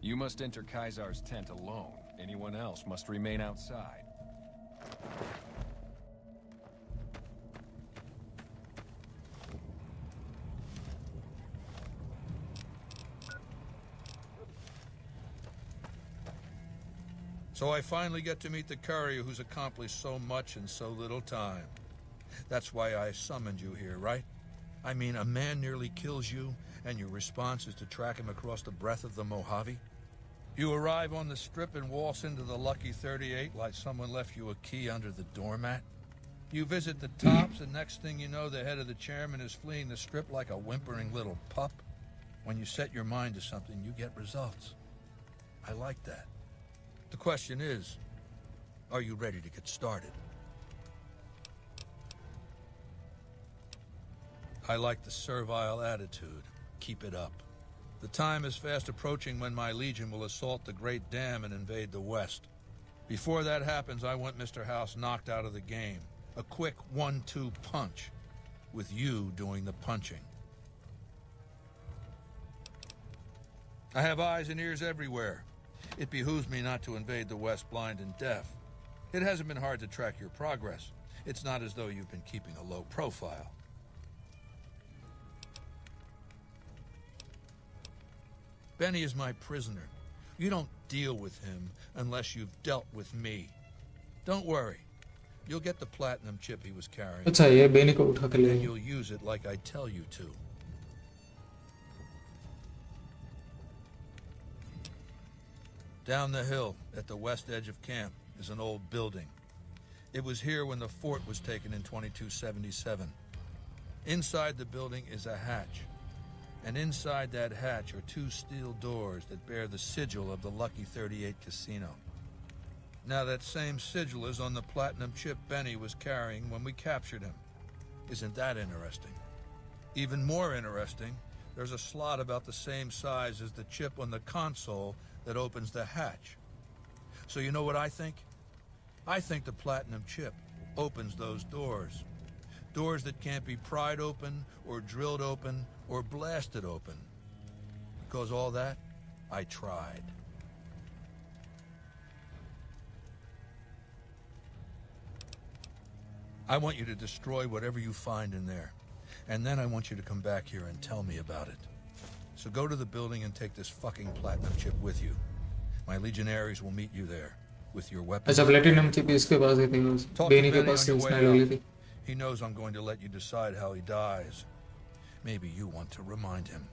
You must enter Kaisar's tent alone. Anyone else must remain outside. So I finally get to meet the courier who's accomplished so much in so little time. That's why I summoned you here, right? I mean, a man nearly kills you, and your response is to track him across the breadth of the Mojave? You arrive on the strip and waltz into the Lucky 38 like someone left you a key under the doormat? You visit the tops, and next thing you know, the head of the chairman is fleeing the strip like a whimpering little pup? When you set your mind to something, you get results. I like that. The question is, are you ready to get started? I like the servile attitude. Keep it up. The time is fast approaching when my legion will assault the Great Dam and invade the West. Before that happens, I want Mr. House knocked out of the game. A quick 1-2 punch, with you doing the punching. I have eyes and ears everywhere. It behooves me not to invade the West blind and deaf. It hasn't been hard to track your progress. It's not as though you've been keeping a low profile. Benny is my prisoner. You don't deal with him unless you've dealt with me. Don't worry. You'll get the platinum chip he was carrying. अच्छा ये बेनी को उठा के ले And you'll use it like I tell you to. Down the hill, at the west edge of camp, is an old building. It was here when the fort was taken in 2277. Inside the building is a hatch. And inside that hatch are 2 steel doors that bear the sigil of the Lucky 38 casino. Now that same sigil is on the platinum chip Benny was carrying when we captured him. Isn't that interesting? Even more interesting, there's a slot about the same size as the chip on the console that opens the hatch. So you know what I think? I think the platinum chip opens those doors. Doors that can't be pried open, or drilled open, or blasted open. Because all that, I tried. I want you to destroy whatever you find in there. And then I want you to come back here and tell me about it. So go to the building and take this fucking platinum chip with you. My legionaries will meet you there, with your weapons. अच्छा platinum chip इसके पास ही थी बस बेनी के पास इसने डाली थी. He knows I'm going to let you decide how he dies. Maybe you want to remind him.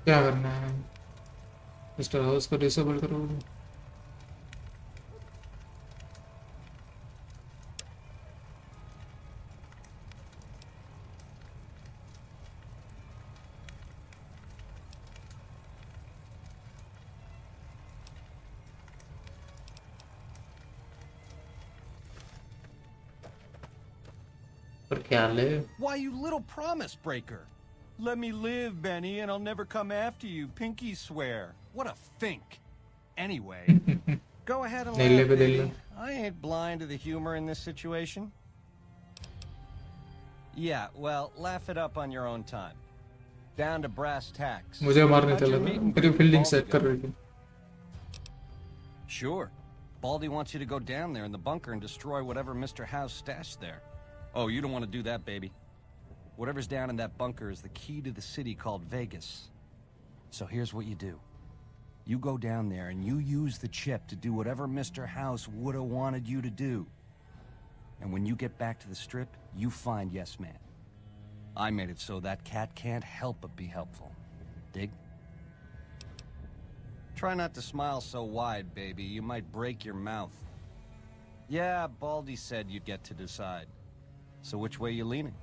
क्या करना है? मिस्टर हाउस को डिसेबल करो. पर क्या ले? Why, you little promise breaker. Let me live, Benny, and I'll never come after you. Pinky swear. What a fink. Anyway, go ahead and laugh, baby. I ain't blind to the humor in this situation. Yeah, well, laugh it up on your own time. Down to brass tacks. मुझे मारने चला था. तेरी fielding set कर रही थी. Sure. Baldy wants you to go down there in the bunker and destroy whatever Mr. House stashed there. Oh, you don't want to do that, baby. Whatever's down in that bunker is the key to the city called Vegas. So here's what you do. You go down there and you use the chip to do whatever Mr. House would have wanted you to do. And when you get back to the strip, you find Yes Man. I made it so that cat can't help but be helpful. Dig? Try not to smile so wide, baby. You might break your mouth. Yeah, Baldy said you'd get to decide. So which way you leaning?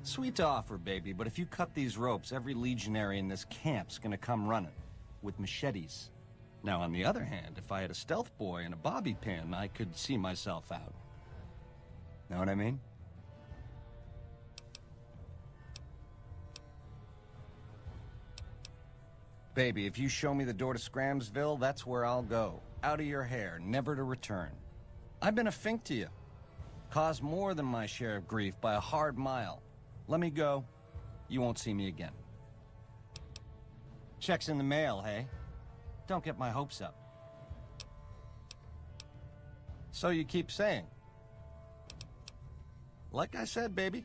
Sweet offer, baby, but if you cut these ropes, every legionary in this camp's gonna come running, with machetes. Now, on the other hand, if I had a stealth boy and a bobby pin, I could see myself out. Know what I mean? Baby, if you show me the door to Scramsville, that's where I'll go. Out of your hair, never to return. I've been a fink to you. Caused more than my share of grief by a hard mile. Let me go. You won't see me again. Check's in the mail, hey? Don't get my hopes up. So you keep saying. Like I said, baby,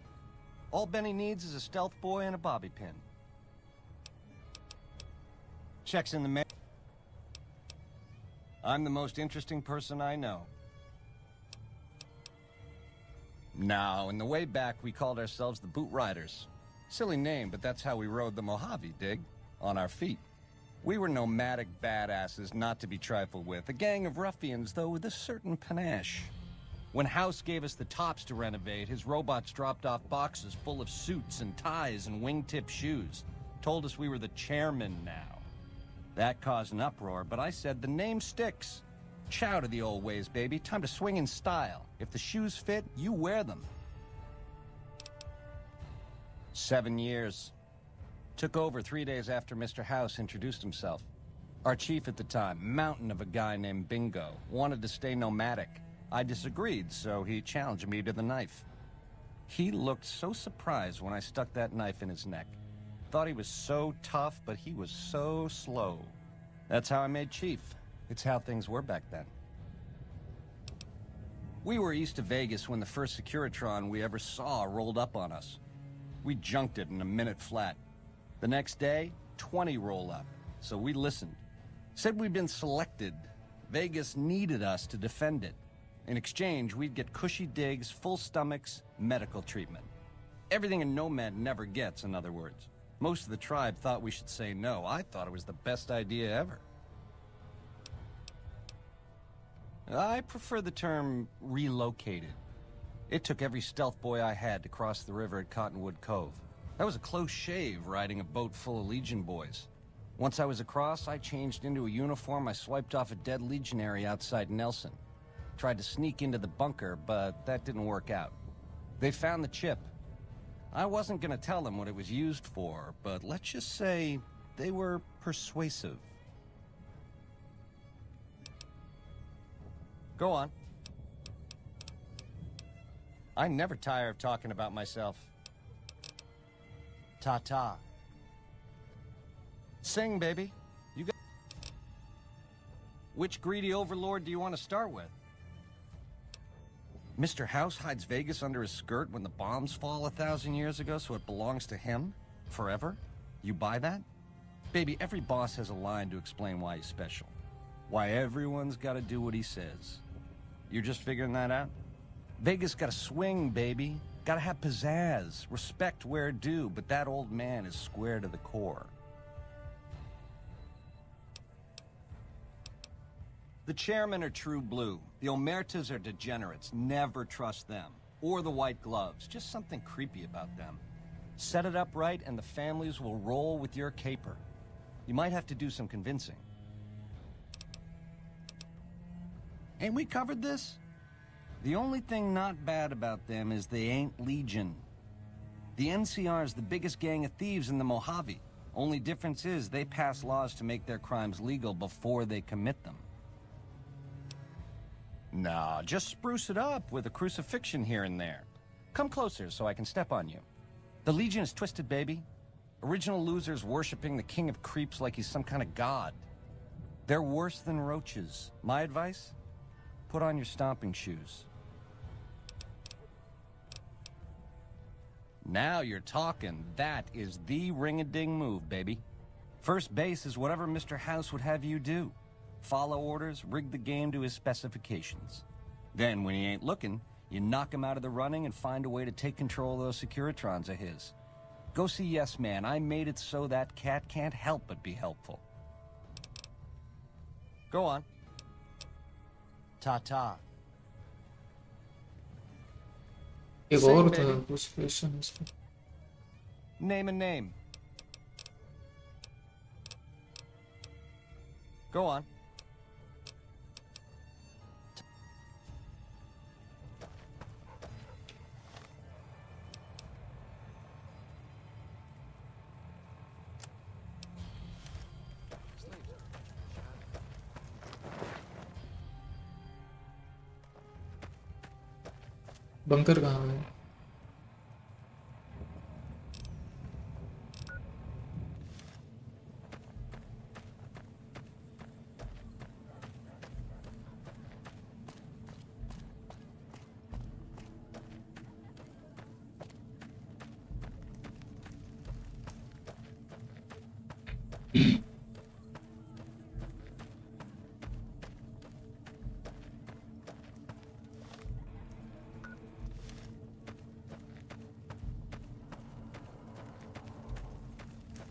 all Benny needs is a stealth boy and a bobby pin. Check's in the mail. I'm the most interesting person I know. Now, in the way back, we called ourselves the Boot Riders. Silly name, but that's how we rode the Mojave, dig? On our feet. We were nomadic badasses not to be trifled with. A gang of ruffians, though, with a certain panache. When House gave us the tops to renovate, his robots dropped off boxes full of suits and ties and wingtip shoes. Told us we were the chairmen now. That caused an uproar, but I said the name sticks. Chow to the old ways, baby. Time to swing in style. If the shoes fit, you wear them. 7 years. Took over 3 days after Mr. House introduced himself. Our chief at the time, mountain of a guy named Bingo, wanted to stay nomadic. I disagreed, so he challenged me to the knife. He looked so surprised when I stuck that knife in his neck. Thought he was so tough, but he was so slow. That's how I made chief. It's how things were back then. We were east of Vegas when the first Securitron we ever saw rolled up on us. We junked it in a minute flat. The next day, 20 roll up, so we listened. Said we'd been selected. Vegas needed us to defend it. In exchange, we'd get cushy digs, full stomachs, medical treatment. Everything a nomad never gets, in other words. Most of the tribe thought we should say no. I thought it was the best idea ever. I prefer the term relocated. It took every stealth boy I had to cross the river at Cottonwood Cove. That was a close shave, riding a boat full of Legion boys. Once I was across, I changed into a uniform I swiped off a dead legionary outside Nelson. Tried to sneak into the bunker, but that didn't work out. They found the chip. I wasn't gonna tell them what it was used for, but let's just say they were persuasive. Go on. I never tire of talking about myself. Ta-ta. Sing, baby. You got... Which greedy overlord do you want to start with? Mr. House hides Vegas under his skirt when the bombs fall 1,000 years ago, so it belongs to him? Forever? You buy that? Baby, every boss has a line to explain why he's special. Why everyone's gotta do what he says. You're just figuring that out? Vegas gotta swing, baby. Gotta have pizzazz. Respect where due, but that old man is square to the core. The chairmen are true blue. The omertas are degenerates. Never trust them. Or the white gloves. Just something creepy about them. Set it up right and the families will roll with your caper. You might have to do some convincing. Ain't we covered this? The only thing not bad about them is they ain't Legion. The NCR is the biggest gang of thieves in the Mojave. Only difference is they pass laws to make their crimes legal before they commit them. Nah, just spruce it up with a crucifixion here and there. Come closer so I can step on you. The Legion is twisted, baby. Original losers worshipping the king of creeps like he's some kind of god. They're worse than roaches. My advice? Put on your stomping shoes. Now you're talking. That is the ring-a-ding move, baby. First base is whatever Mr. House would have you do. Follow orders, rig the game to his specifications. Then, when he ain't looking, you knock him out of the running and find a way to take control of those Securitrons of his. Go see Yes Man. I made it so that cat can't help but be helpful. Go on. Ta-ta. एक Sing, और baby. था कुछ question इसमें. Name a name. Go on. Bunker कहाँ है?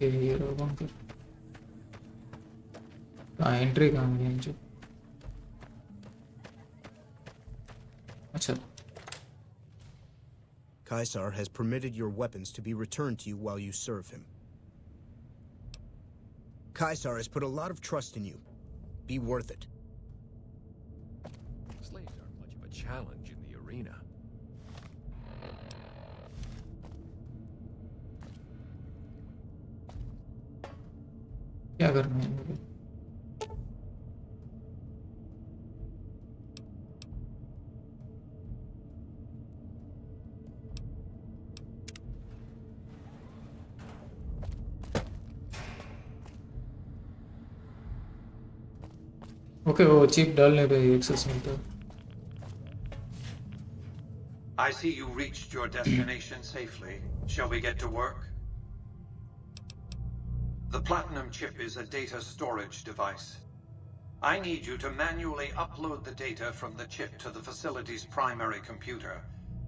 ये रहा bunker. कहाँ एंट्री कहाँ है जो? अच्छा। Caesar has permitted your weapons to be returned to you while you serve him. Caesar has put a lot of trust in you. Be worth it. Slaves aren't much of a challenge in the arena. क्या करना है मुझे? Okay वो chip डालने पे access मिलता है। I see you reached your destination safely. Shall we get to work? The Platinum chip is a data storage device. I need you to manually upload the data from the chip to the facility's primary computer.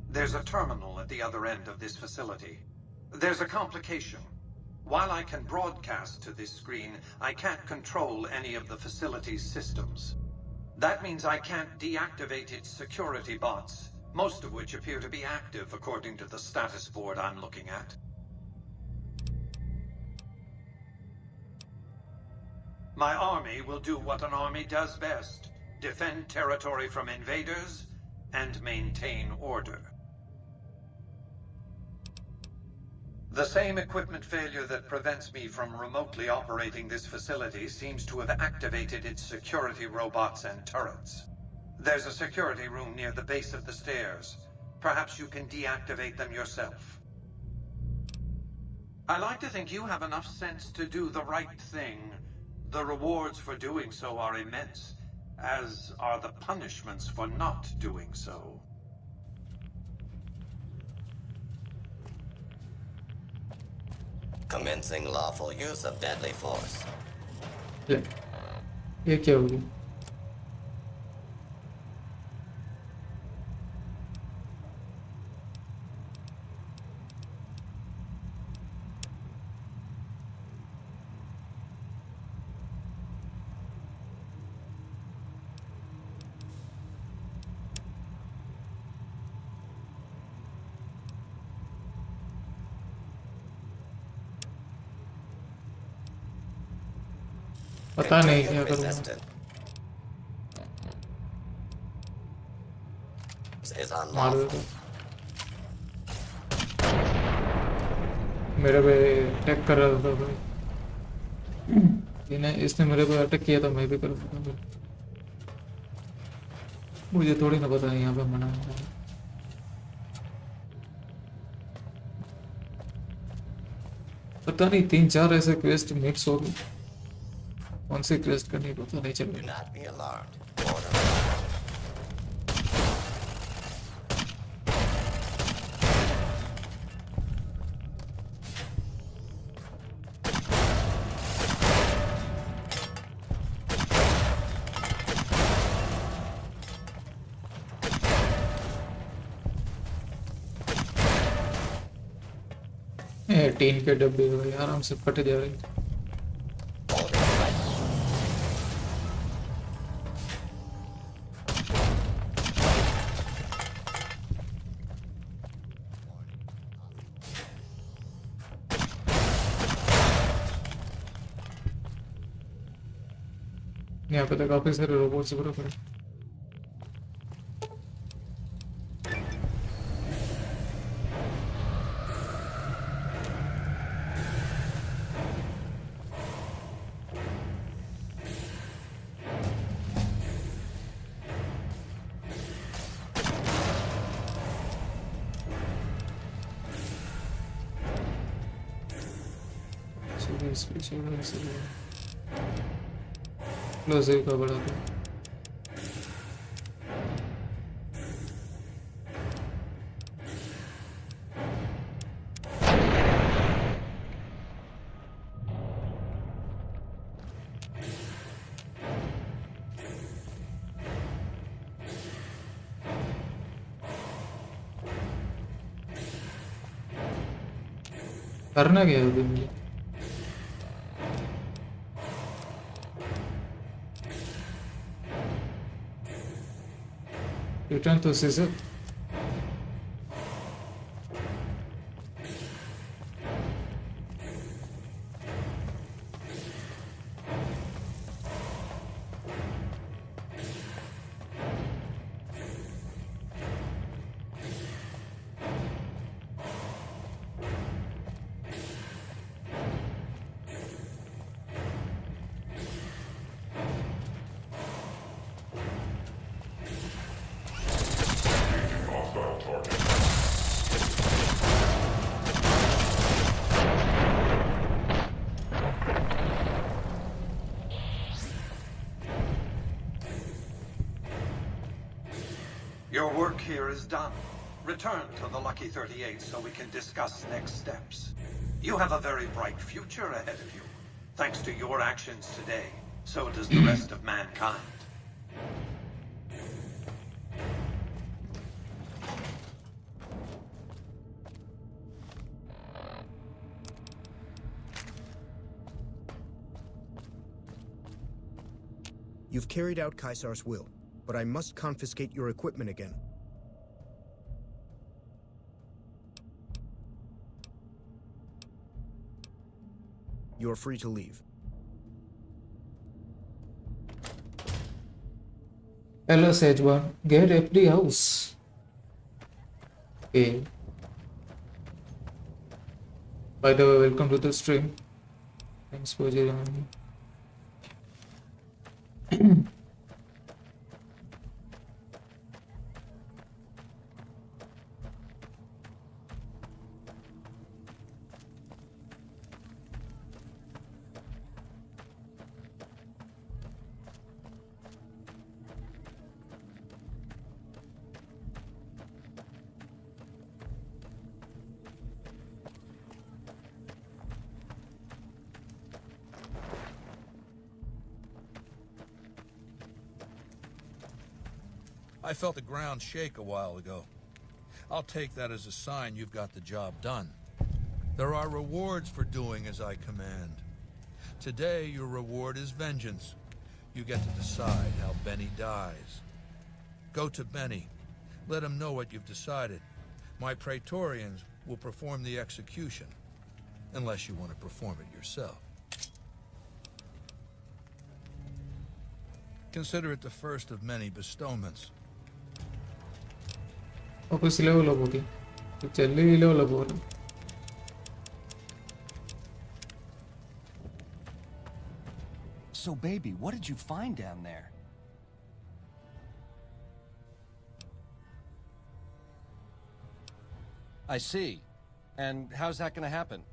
There's a terminal at the other end of this facility. There's a complication. While I can broadcast to this screen, I can't control any of the facility's systems. That means I can't deactivate its security bots, most of which appear to be active according to the status board I'm looking at. My army will do what an army does best: defend territory from invaders and maintain order. The same equipment failure that prevents me from remotely operating this facility seems to have activated its security robots and turrets. There's a security room near the base of the stairs. Perhaps you can deactivate them yourself. I like to think you have enough sense to do the right thing. The rewards for doing so are immense, as are the punishments for not doing so. Commencing lawful use of deadly force. ये क्या होगी? पता नहीं क्या करूँगा। मारो तो। मेरे पे अटैक कर रहा था भाई। इसने मेरे पे अटैक किया था, मैं भी कर सकता हूँ। मुझे थोड़ी ना पता है यहाँ पे मना है। पता नहीं 3-4 ऐसे क्वेस्ट मिक्स हो गए। कौन सी क्वेस्ट करनी पता नहीं चल रहा। टीन के डब्बे भाई आराम से फट जा रहे हैं। यहाँ पे तो काफी सारे रोबोट्स पूरा पड़े। एक्सप्लोसिव का बड़ा था। करना क्या है अभी मुझे? Return to seizure. Your work here is done. Return to the Lucky 38 so we can discuss next steps. You have a very bright future ahead of you. Thanks to your actions today, so does the rest of mankind. You've carried out Caesar's will, but I must confiscate your equipment again. You're free to leave. Hello Sage1, get FD house. Okay. By the way, welcome to the stream. Thanks for joining me. I felt the ground shake a while ago. I'll take that as a sign you've got the job done. There are rewards for doing as I command. Today, your reward is vengeance. You get to decide how Benny dies. Go to Benny. Let him know what you've decided. My Praetorians will perform the execution, unless you want to perform it yourself. Consider it the first of many bestowments. और कुछ level up होगी तो चल ही level up हो रहा। So baby, what did you find down there? I see. And how's that gonna happen?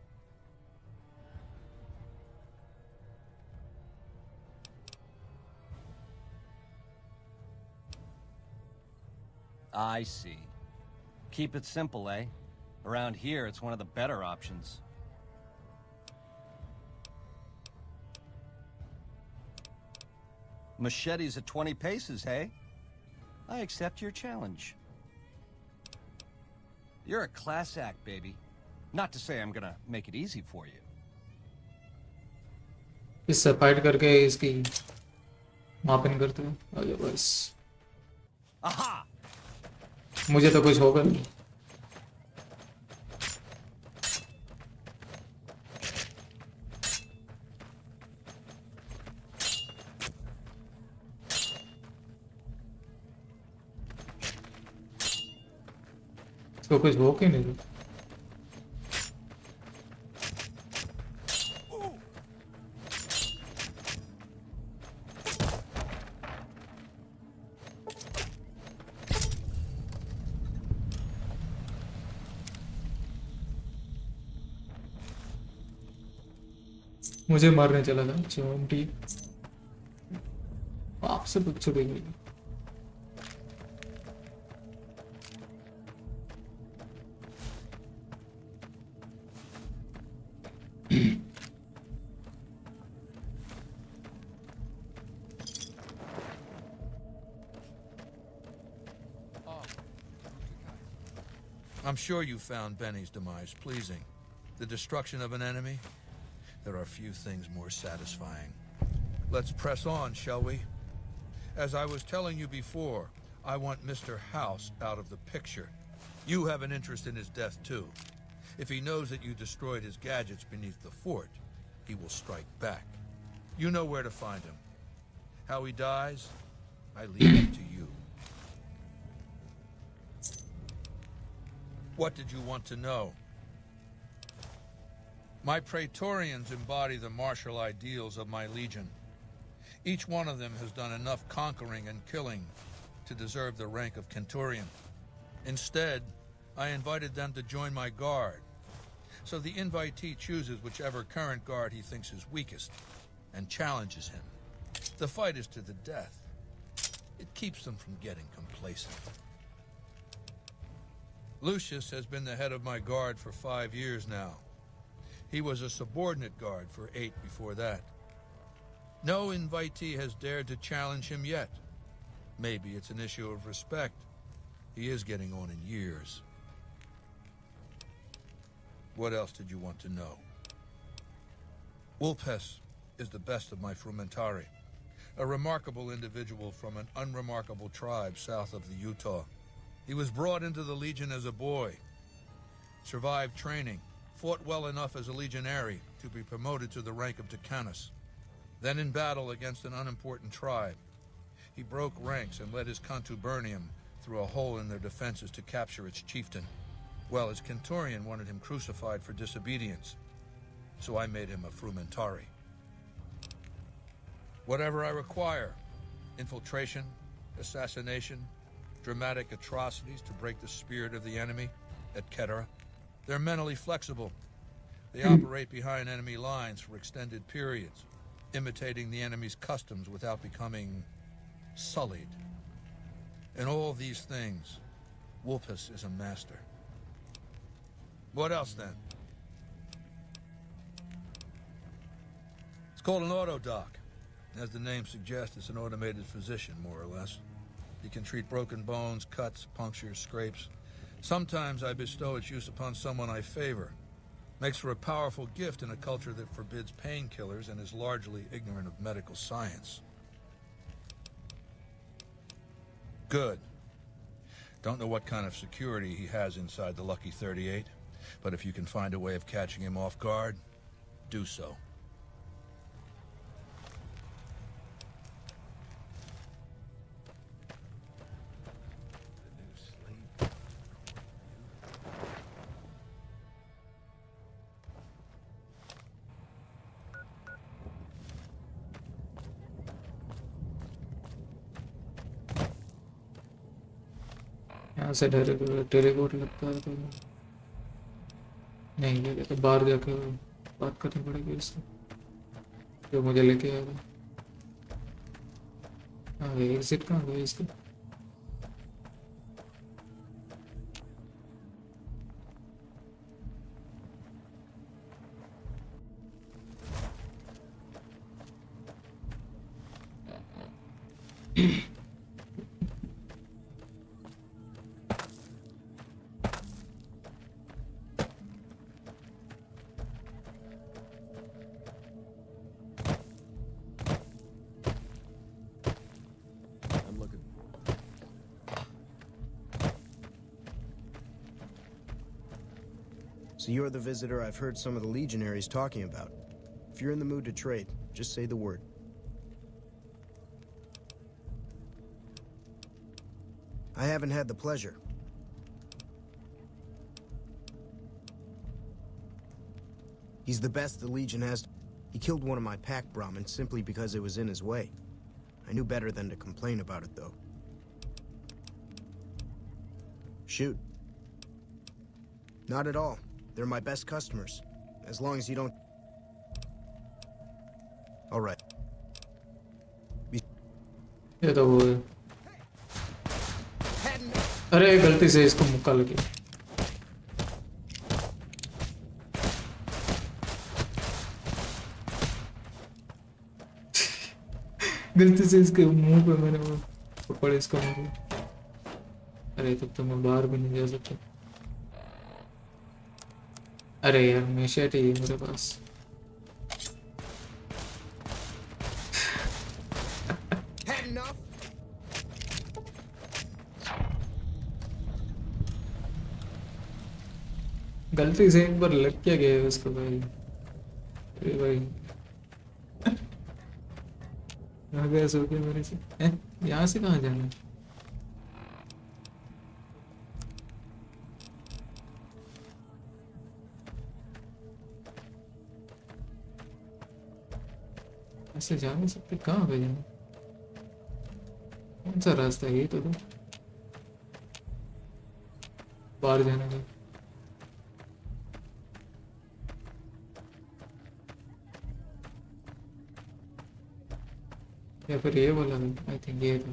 I see. Keep it simple, eh? Around here, it's one of the better options. Machetes at 20 paces, hey? I accept your challenge. You're a class act, baby. Not to say I'm gonna make it easy for you. इससे fight करके इसकी मापिंग करते हैं। आजा बस। Aha! मुझे तो कुछ होगा नहीं। तो कुछ हो क्यों नहीं? मुझे मारने चला था चोंटी आपसे पूछ देंगे I'm sure you found Benny's demise pleasing. The destruction of an enemy? There are few things more satisfying. Let's press on, shall we? As I was telling you before, I want Mr. House out of the picture. You have an interest in his death, too. If he knows that you destroyed his gadgets beneath the fort, he will strike back. You know where to find him. How he dies, I leave it to you. What did you want to know? My Praetorians embody the martial ideals of my legion. Each one of them has done enough conquering and killing to deserve the rank of Centurion. Instead, I invited them to join my guard. So the invitee chooses whichever current guard he thinks is weakest and challenges him. The fight is to the death. It keeps them from getting complacent. Lucius has been the head of my guard for 5 years now. He was a subordinate guard for 8 before that. No invitee has dared to challenge him yet. Maybe it's an issue of respect. He is getting on in years. What else did you want to know? Wolpes is the best of my frumentari, a remarkable individual from an unremarkable tribe south of the Utah. He was brought into the Legion as a boy, survived training, fought well enough as a legionary to be promoted to the rank of decanus. Then in battle against an unimportant tribe, he broke ranks and led his contubernium through a hole in their defenses to capture its chieftain. Well, his Centurion wanted him crucified for disobedience, so I made him a frumentari. Whatever I require, infiltration, assassination, dramatic atrocities to break the spirit of the enemy, etc. They're mentally flexible. They operate behind enemy lines for extended periods, imitating the enemy's customs without becoming sullied. In all these things, Wolpes is a master. What else, then? It's called an autodoc. As the name suggests, it's an automated physician, more or less. He can treat broken bones, cuts, punctures, scrapes. Sometimes I bestow its use upon someone I favor. Makes for a powerful gift in a culture that forbids painkillers and is largely ignorant of medical science. Good. Don't know what kind of security he has inside the Lucky 38, but if you can find a way of catching him off guard, do so. यहाँ से teleport लगता है तो नहीं लगे तो बाहर जाकर बात करनी पड़ेगी इससे जो मुझे लेके आएगा। हाँ एग्जिट कहाँ गया इसका? So you're the visitor I've heard some of the legionaries talking about. If you're in the mood to trade, just say the word. I haven't had the pleasure. He's the best the Legion has. He killed one of my pack Brahmins simply because it was in his way. I knew better than to complain about it, though. Shoot. Not at all. They're my best customers. As long as you don't... All right. ये तो वो है। अरे गलती से इसको मुक्का लगी। गलती से इसके मुंह पे मैंने वो पकड़ इसका मुंह। अरे तब तो मैं बाहर भी नहीं जा सकता। अरे यार मेशेट ही है मेरे पास। गलती से एक बार लग क्या गया है उसको भाई। अरे भाई आ गया सो के मेरे से। यहाँ से कहाँ जाना है? ऐसे जा नहीं सकते। कहाँ पे जाना? कौन सा रास्ता है? ये तो दो बाहर जाने का। या फिर ये वाला है? आई थिंक ये था।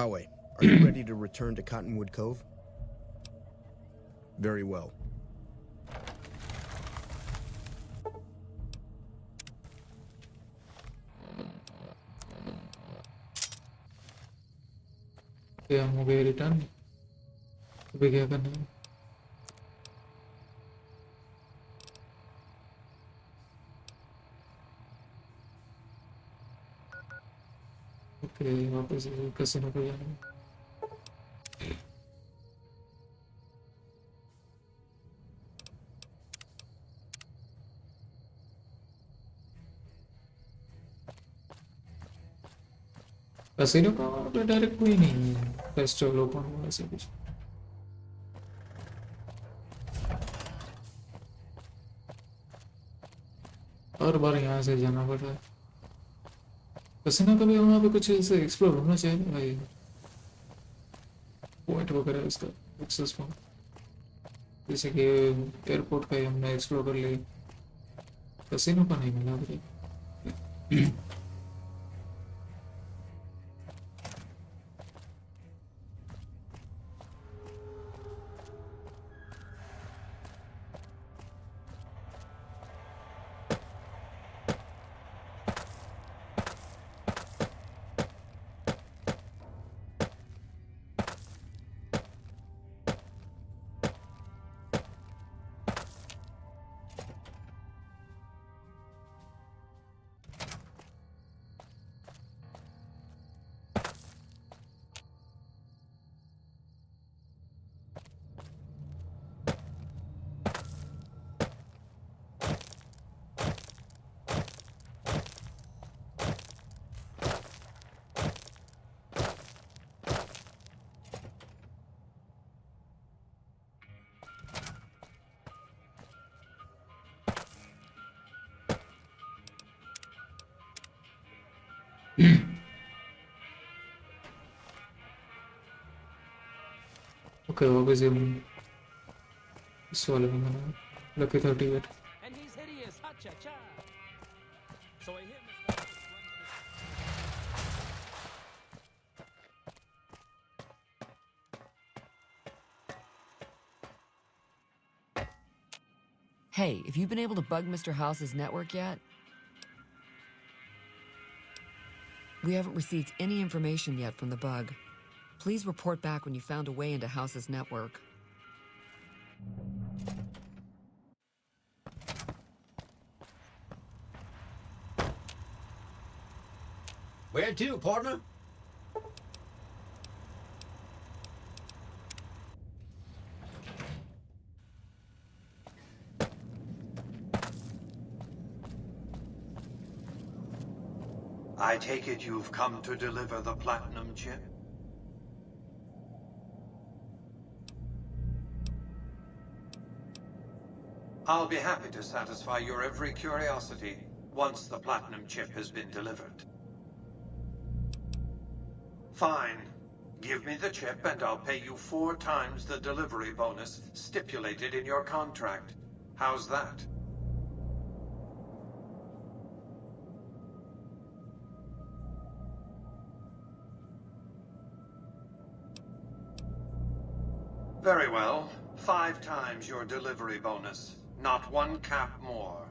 Awe, are you ready to return to Cottonwood Cove? Very well. क्या हम हो गए रिटर्न? अभी क्या करना है? ओके वापस कैसीनो को जाना है। कैसीनो का वहाँ पे डायरेक्ट कोई नहीं है। फेस्टिवल ओपन हुआ ऐसा कुछ। हर बार यहाँ से जाना पड़ रहा है। कैसीनो का भी वहाँ पे कुछ ऐसे एक्सप्लोर होना चाहिए ना भाई। पॉइंट वगैरह उसका एक्सेस पॉइंट। जैसे कि एयरपोर्ट का ही हमने एक्सप्लोर कर लिया। कैसीनो का नहीं मिला भाई। Okay, obviously इस वाले में मैंने lucky 38। And he's hideous, ha cha cha. So I hit Hey, have you been able to bug Mr. House's network yet? We haven't received any information yet from the bug. Please report back when you found a way into House's network. Where to, partner? I take it you've come to deliver the platinum chip? I'll be happy to satisfy your every curiosity once the platinum chip has been delivered. Fine. Give me the chip and I'll pay you 4 times the delivery bonus stipulated in your contract. How's that? Very well. 5 times your delivery bonus. Not 1 cap more.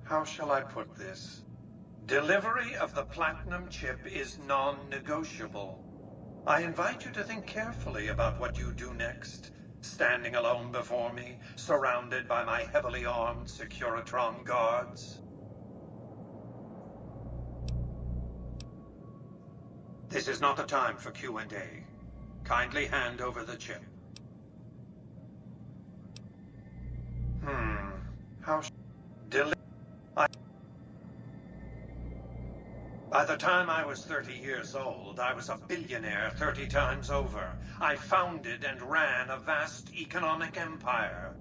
How shall I put this? Delivery of the platinum chip is non-negotiable. I invite you to think carefully about what you do next. Standing alone before me, surrounded by my heavily armed Securitron guards. This is not the time for Q&A. Kindly hand over the chip. How By the time I was 30 years old, I was a billionaire 30 times over. I founded and ran a vast economic empire.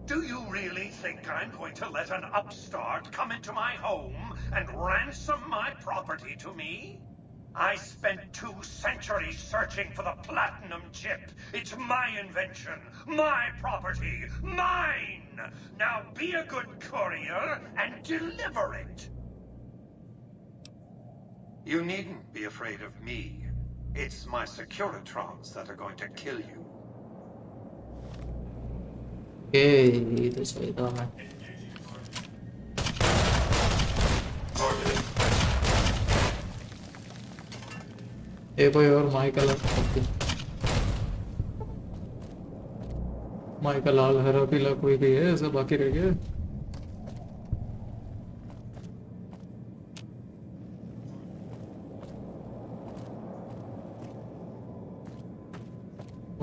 Do you really think I'm going to let an upstart come into my home and ransom my property to me? I spent 2 centuries searching for the platinum chip. It's my invention, my property, mine! Now be a good courier and deliver it! You needn't be afraid of me. It's my Securitrons that are going to kill you. ये तो सही था मैं कोई और mica लाल हरा पीला कोई भी है ऐसा बाकी रह गया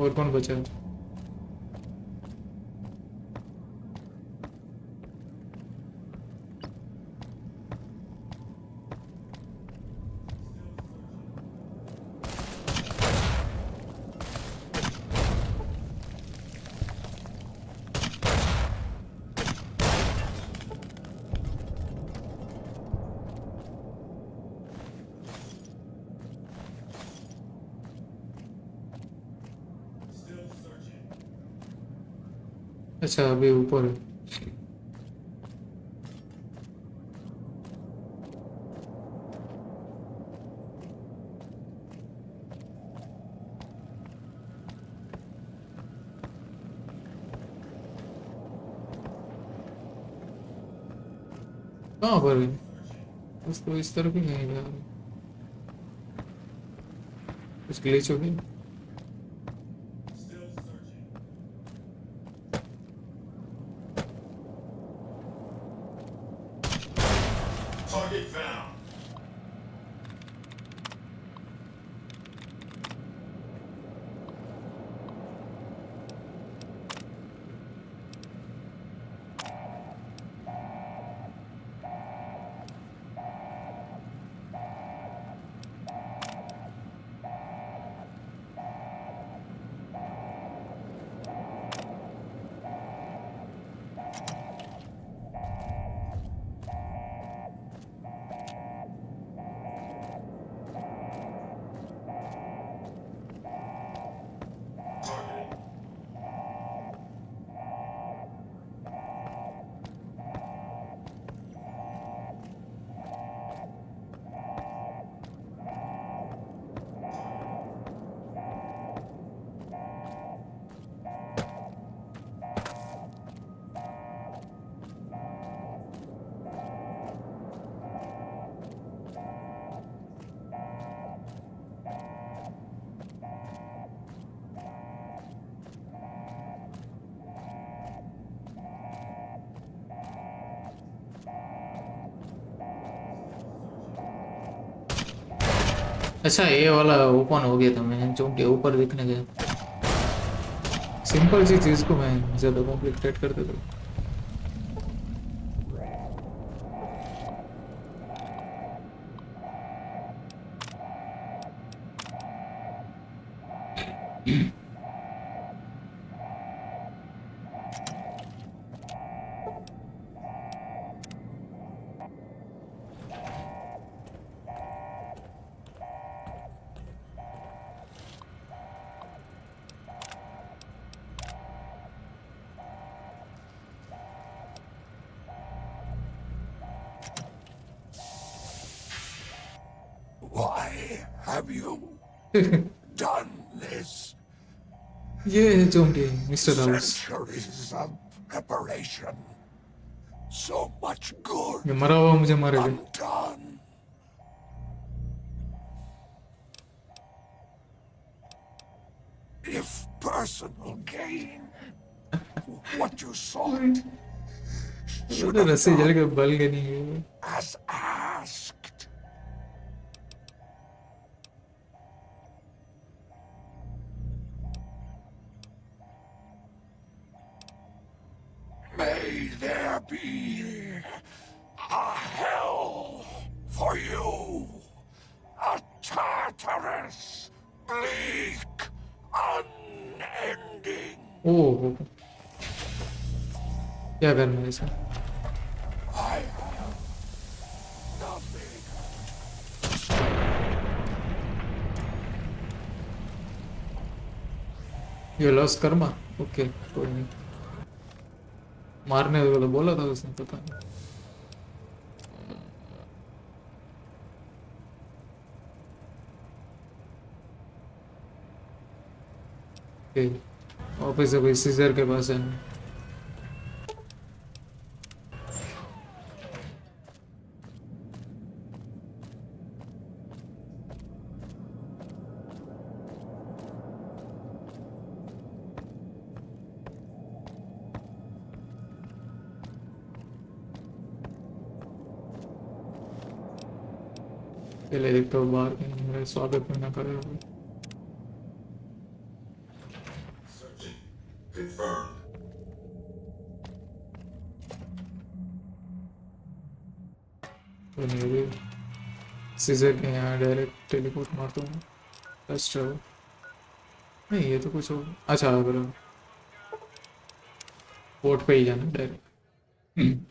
और कौन बचा है अच्छा अभी ऊपर है कहाँ पर है उसको इस तरफ ही नहीं यार कुछ ग्लिच हो गया अच्छा ये वाला ओपन हो गया था मैं जो के ऊपर दिखने गया सिंपल सी चीज को मैं ज्यादा कॉम्प्लिकेटेड कर देता हूँ Why? have you done this? ये zombie mister house Centuries of preparation. So much good. ये मरा हुआ मुझे मारेगा Undone. If personal gain, what you sought, वो तो रस्सी जल के बल के नहीं है as asked. May there be a hell for you, a Tartarus, bleak, unending. ओह क्या करना है इसे I have nothing. ये लॉस कर्मा ओके कोई नहीं मारने को तो बोला था उसने पता नहीं ऑफिस से कोई सीजर के पास है पहले देखता हूँ बाहर कहीं मेरा स्वागत में ना करे कोई Confirmed. तो मेरे सीजर के यहाँ डायरेक्ट टेलीपोर्ट मारता हूँ फर्स्ट ट्रैवल नहीं ये तो कुछ हो अच्छा अगर पोर्ट पे ही जाना direct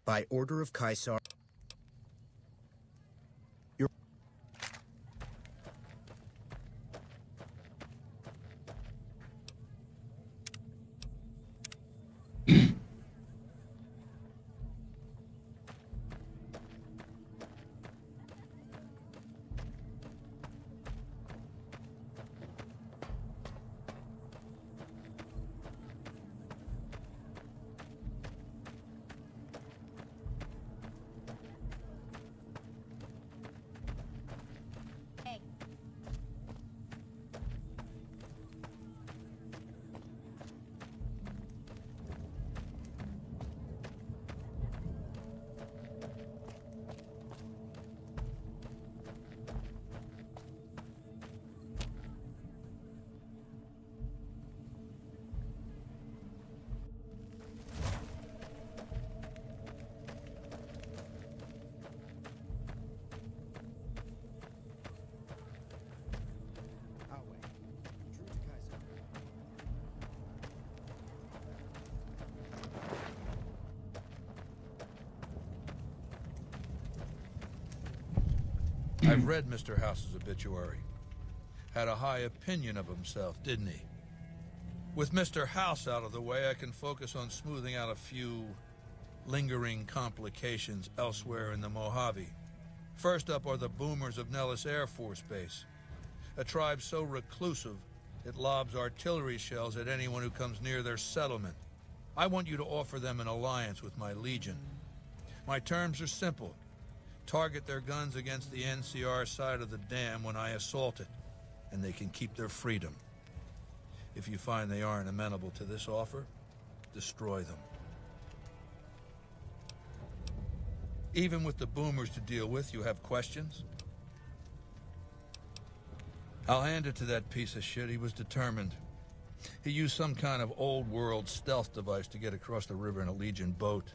By order of Caesar. I've read Mr. House's obituary. Had a high opinion of himself, didn't he? With Mr. House out of the way, I can focus on smoothing out a few lingering complications elsewhere in the Mojave. First up are the boomers of Nellis Air Force Base. A tribe so reclusive, it lobs artillery shells at anyone who comes near their settlement. I want you to offer them an alliance with my legion. My terms are simple. Target their guns against the NCR side of the dam when I assault it, and they can keep their freedom. If you find they aren't amenable to this offer, destroy them. Even with the boomers to deal with, you have questions? I'll hand it to that piece of shit. He was determined. He used some kind of old-world stealth device to get across the river in a Legion boat.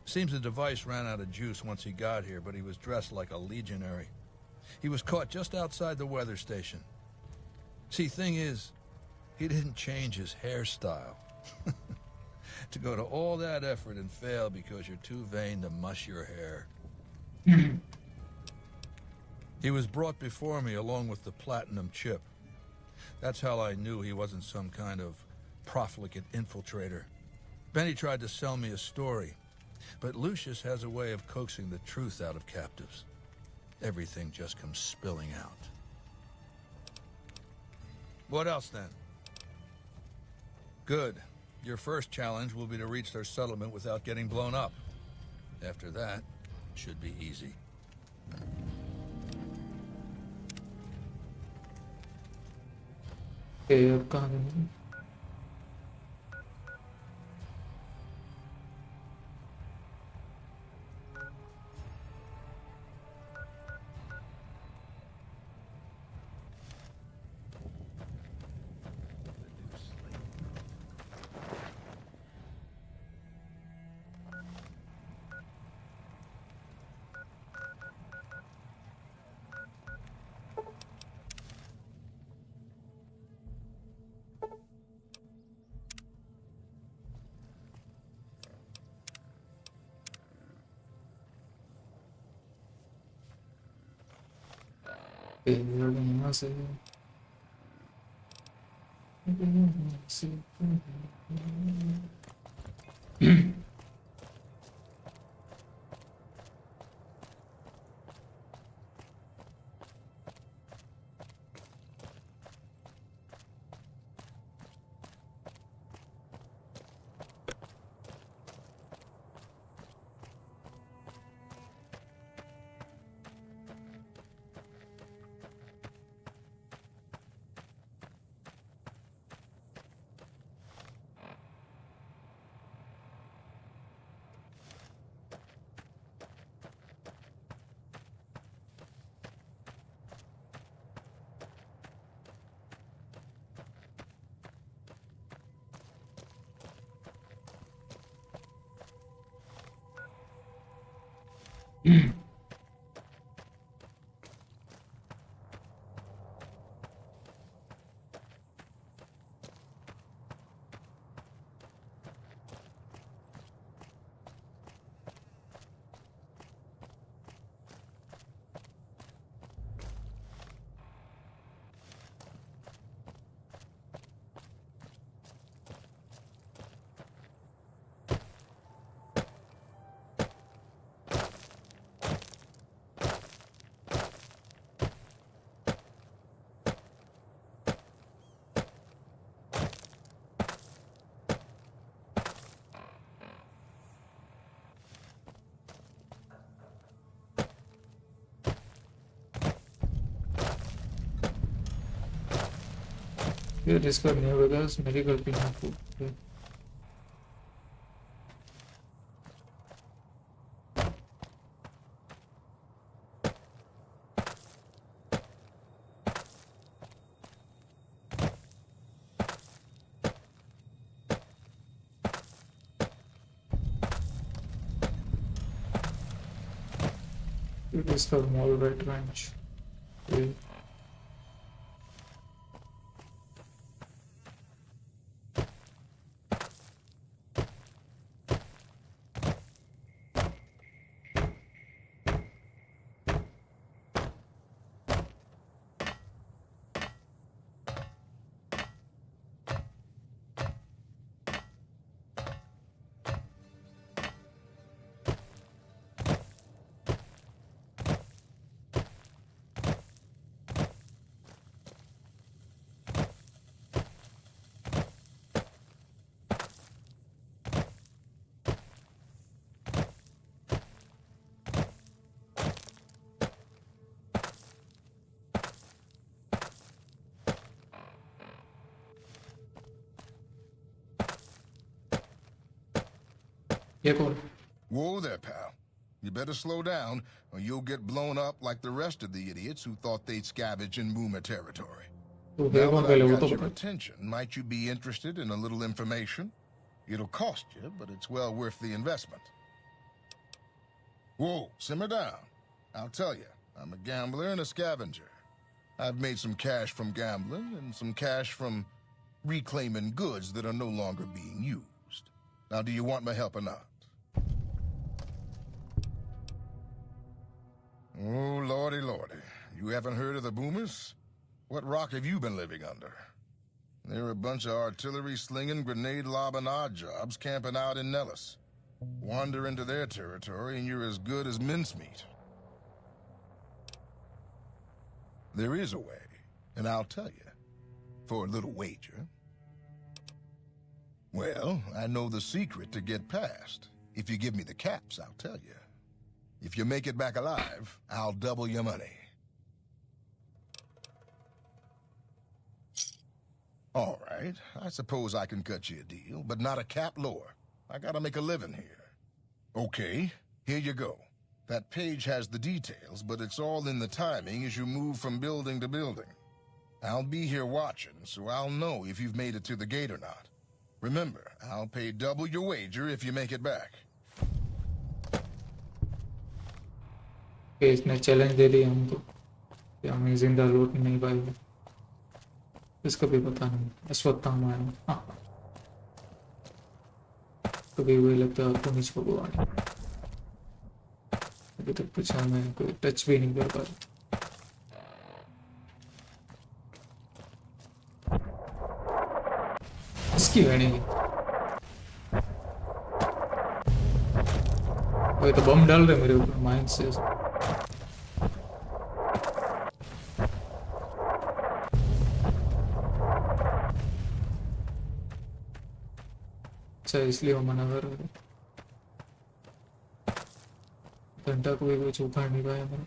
Seems the device ran out of juice once he got here, but he was dressed like a legionary. He was caught just outside the weather station. See, thing is, he didn't change his hairstyle. To go to all that effort and fail because you're too vain to mush your hair. He was brought before me along with the platinum chip. That's how I knew he wasn't some kind of profligate infiltrator. Benny tried to sell me a story, but Lucius has a way of coaxing the truth out of captives. everything just comes spilling out. What else then? Good. Your first challenge will be to reach their settlement without getting blown up. After that, it should be easy. Okay, अब कहाँ गए? यहाँ से ये discover नहीं होगा, मेरी गलती नहीं। You discover Mojave Wasteland. Okay. Whoa there, pal. You better slow down, or you'll get blown up like the rest of the idiots who thought they'd scavenge in Boomer territory. Now that I've got your attention, might you be interested in a little information? It'll cost you, but it's well worth the investment. Whoa, simmer down. I'll tell you, I'm a gambler and a scavenger. I've made some cash from gambling and some cash from reclaiming goods that are no longer being used. Now, do you want my help or not? Oh, lordy, lordy. You haven't heard of the Boomers? What rock have you been living under? They're a bunch of artillery-slinging, grenade-lobbing odd jobs camping out in Nellis. Wander into their territory and you're as good as mincemeat. There is a way, and I'll tell you. For a little wager. Well, I know the secret to get past. If you give me the caps, I'll tell you. If you make it back alive, I'll double your money. All right, I suppose I can cut you a deal, but not a cap lower. I gotta make a living here. Okay, here you go. That page has the details, but it's all in the timing as you move from building to building. I'll be here watching, so I'll know if you've made it to the gate or not. Remember, I'll pay double your wager if you make it back. Okay, इसने challenge दे दिया हमको कि हम जिंदा लौट नहीं पाएंगे। इसका भी पता नहीं। इस वक्त हम आए। हाँ। कभी वही लगता है आपको नीच भगवान। अभी तक पूछा मैं कोई टच भी नहीं कर पाया। इसकी वेणी वो तो बम डाल रहे मेरे ऊपर माइंड से अच्छा इसलिए वो मना कर रहे घंटा कोई कुछ उखाड़ नहीं पाया मेरा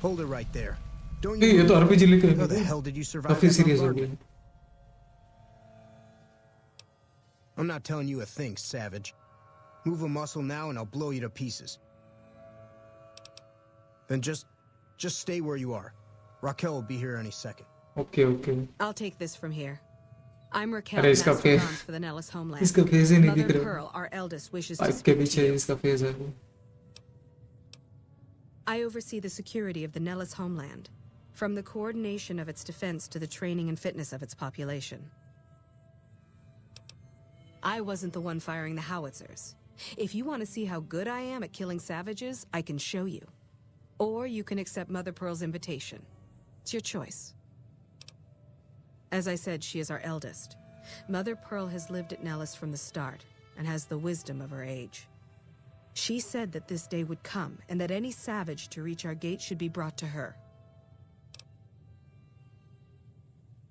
Hold it right there. Don't ये you तो RPG लिखे How the hell did you survive काफी that सीरियस हो bombardment? गया I'm not telling you a thing, savage. Move a muscle now and I'll blow you to pieces. Then just stay where you are. Raquel will be here any second. Okay. I'll take this from here. I'm Raquel, अरे इसका Master face Bronze for the Nellis homeland. इसका face ही नहीं Mother दिख रहा Pearl, our eldest, wishes to pipe के speak to पीछे you. इसका face है वो I oversee the security of the Nellis homeland, from the coordination of its defense to the training and fitness of its population. I wasn't the one firing the howitzers. If you want to see how good I am at killing savages, I can show you. Or you can accept Mother Pearl's invitation. It's your choice. As I said, she is our eldest. Mother Pearl has lived at Nellis from the start, and has the wisdom of her age. She said that this day would come, and that any savage to reach our gate should be brought to her.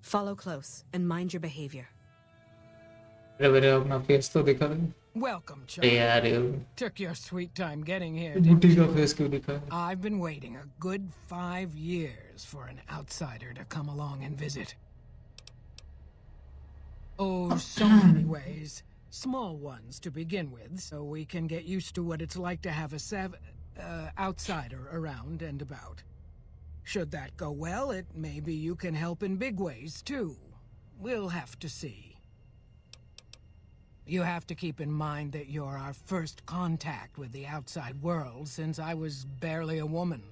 Follow close, and mind your behavior. मेरे अपना face तो दिखा दे Welcome, यार child. Took your sweet time getting here, बूटी didn't का you? Face क्यों दिखा है I've been waiting a good 5 years for an outsider to come along and visit. Oh, so many ways. Small ones to begin with, so we can get used to what it's like to have a outsider around and about. Should that go well, maybe you can help in big ways, too. We'll have to see. You have to keep in mind that you're our first contact with the outside world since I was barely a woman.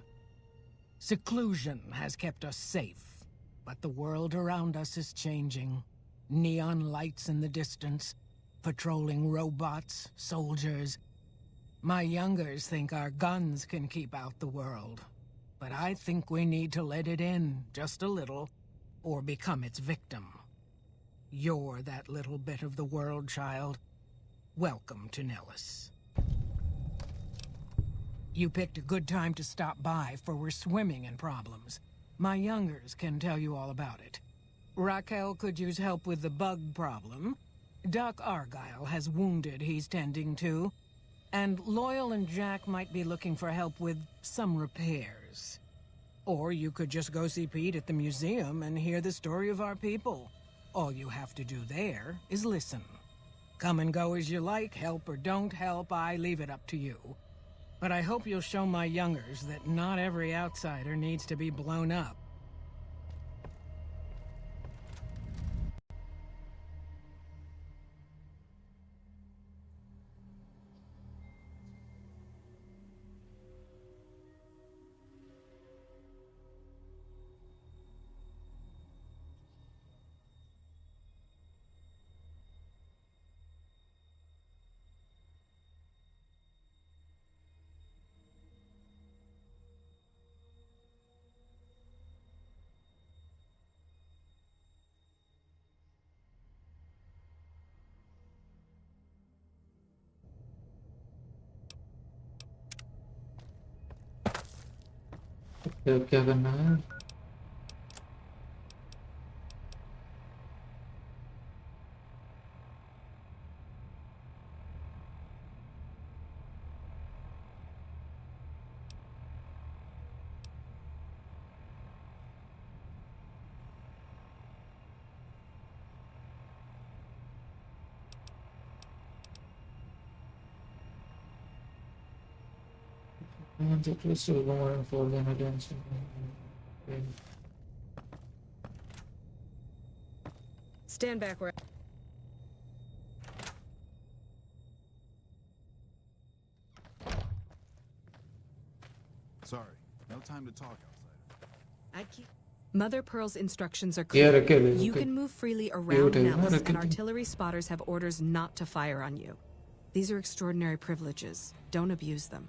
Seclusion has kept us safe, but the world around us is changing. Neon lights in the distance, patrolling robots, soldiers. My youngers think our guns can keep out the world, but I think we need to let it in just a little, or become its victim. You're that little bit of the world, child. Welcome to Nellis. You picked a good time to stop by, for we're swimming in problems. My youngers can tell you all about it. Raquel could use help with the bug problem. Doc Argyle has wounded he's tending to. And Loyal and Jack might be looking for help with some repairs. Or you could just go see Pete at the museum and hear the story of our people. All you have to do there is listen. Come and go as you like, help or don't help, I leave it up to you. But I hope you'll show my youngers that not every outsider needs to be blown up. अब क्या करना है? The crystal going for the attention. Stand back where. Sorry, no time to talk outside. I'd keep. Mother Pearl's instructions are Yeah, clear. okay, You okay. can move freely You around take- Nellis, okay. and artillery spotters have orders not to fire on you. These are extraordinary privileges. Don't abuse them.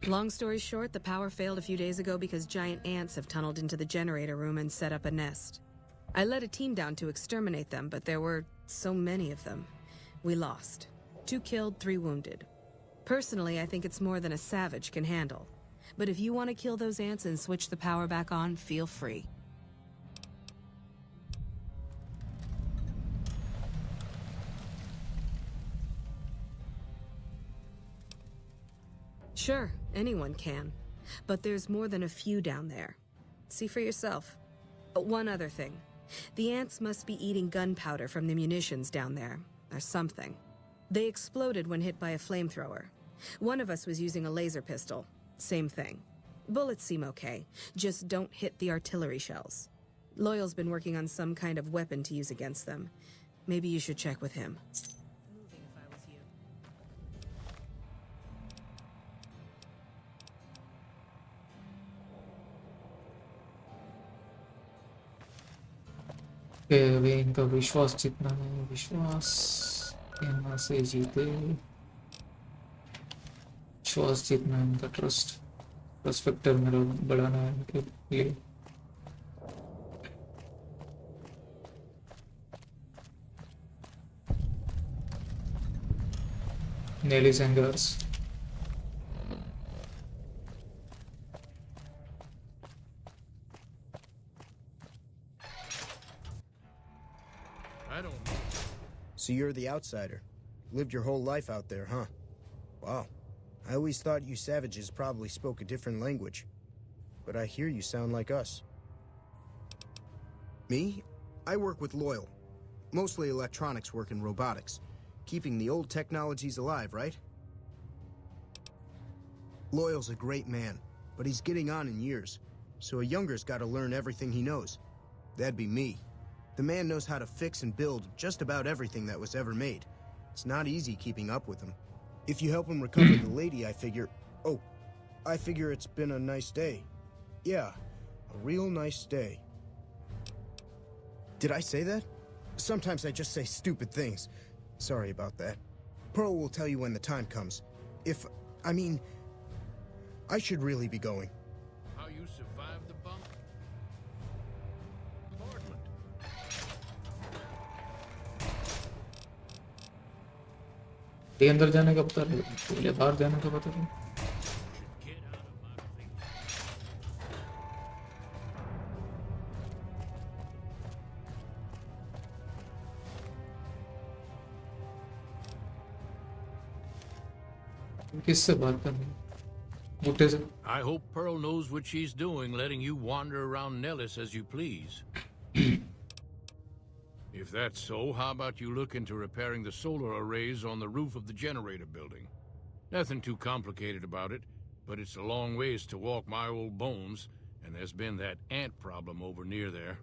Long story short, the power failed a few days ago because giant ants have tunneled into the generator room and set up a nest. I led a team down to exterminate them, but there were so many of them. We lost. 2 killed, 3 wounded. Personally, I think it's more than a savage can handle. But if you want to kill those ants and switch the power back on, feel free. Sure, anyone can. But there's more than a few down there. See for yourself. One other thing. The ants must be eating gunpowder from the munitions down there, or something. They exploded when hit by a flamethrower. One of us was using a laser pistol. Same thing. Bullets seem okay, just don't hit the artillery shells. Loyal's been working on some kind of weapon to use against them. Maybe you should check with him. Moving if I was you. कि अभी इनका विश्वास जितना है, विश्वास यहाँ से जीते, विश्वास जितना है, इनका ट्रस्ट फैक्टर मेरा बढ़ाना है इनके लिए. Nelly's angers. I don't. So you're the outsider. Lived your whole life out there, huh? Wow. I always thought you savages probably spoke a different language. But I hear you sound like us. Me? I work with Loyal. Mostly electronics work and robotics. Keeping the old technologies alive, right? Loyal's a great man, but he's getting on in years. So a younger's gotta learn everything he knows. That'd be me. The man knows how to fix and build just about everything that was ever made. It's not easy keeping up with him. If you help him recover the lady, I figure... Oh, I figure it's been a nice day. Yeah, a real nice day. Did I say that? Sometimes I just say stupid things. Sorry about that. Pearl will tell you when the time comes. I mean... I should really be going. How you survived the bump? Portland. ये अंदर जाने का पता नहीं, पहले बाहर जाने का पता नहीं. किससे बात करनी? बूटे से. I hope Pearl knows what she's doing, letting you wander around Nellis as you please. If that's so, how about you look into repairing the solar arrays on the roof of the generator building? Nothing too complicated about it, but it's a long ways to walk my old bones, and there's been that ant problem over near there.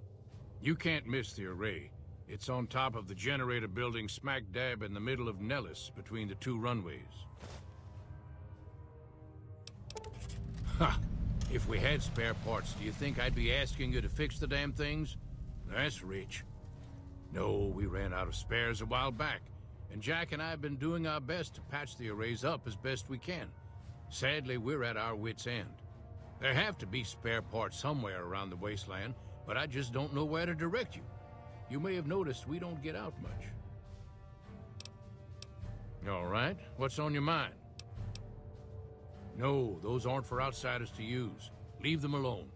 You can't miss the array. It's on top of the generator building smack dab in the middle of Nellis, between the 2 runways. Ha! If we had spare parts, do you think I'd be asking you to fix the damn things? That's rich. No, we ran out of spares a while back, and Jack and I have been doing our best to patch the arrays up as best we can. Sadly, we're at our wits' end. There have to be spare parts somewhere around the wasteland, but I just don't know where to direct you. You may have noticed we don't get out much. All right, what's on your mind? No, those aren't for outsiders to use. Leave them alone.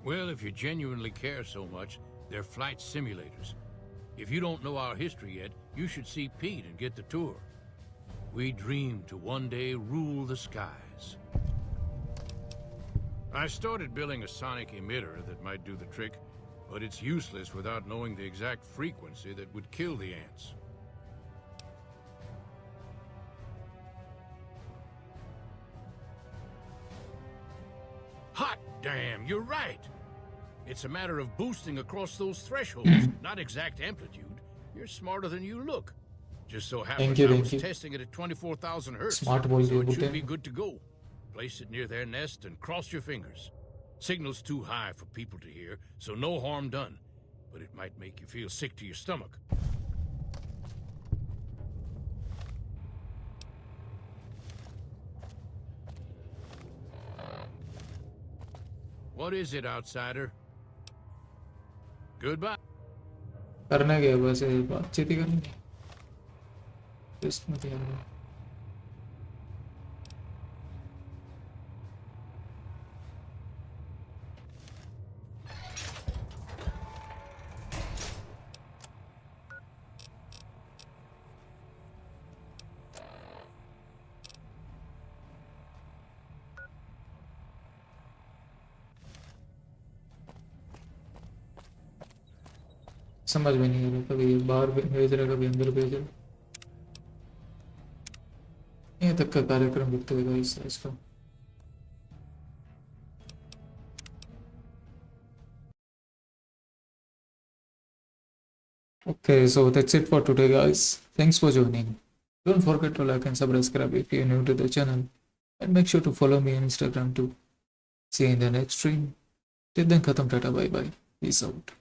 Well, if you genuinely care so much, they're flight simulators. If you don't know our history yet, you should see Pete and get the tour. We dream to one day rule the skies. I started building a sonic emitter that might do the trick, but it's useless without knowing the exact frequency that would kill the ants. Hot damn, you're right! It's a matter of boosting across those thresholds, not exact amplitude. You're smarter than you look. Just so happens I was testing it at 24,000 hertz, Smart so बोल it दिए should be बेटे. good to go. Place it near their nest and cross your fingers. Signal's too high for people to hear, so no harm done. But it might make you feel sick to your stomach. What is it, outsider? Goodbye. करने गए बस ये बातचीत ही करनी test में दिया समझ में नहीं आ रहा कभी ये बाहर भेज रहा कभी अंदर भेज रहा ये तक का कार्यक्रम दिखते हुए इस साइज का Okay, so that's it for today, guys. Thanks for joining. Don't forget to like and subscribe if you're new to the channel, and make sure to follow me on Instagram too. See you in the next stream. Till then, khatam, tata, bye bye. Peace out.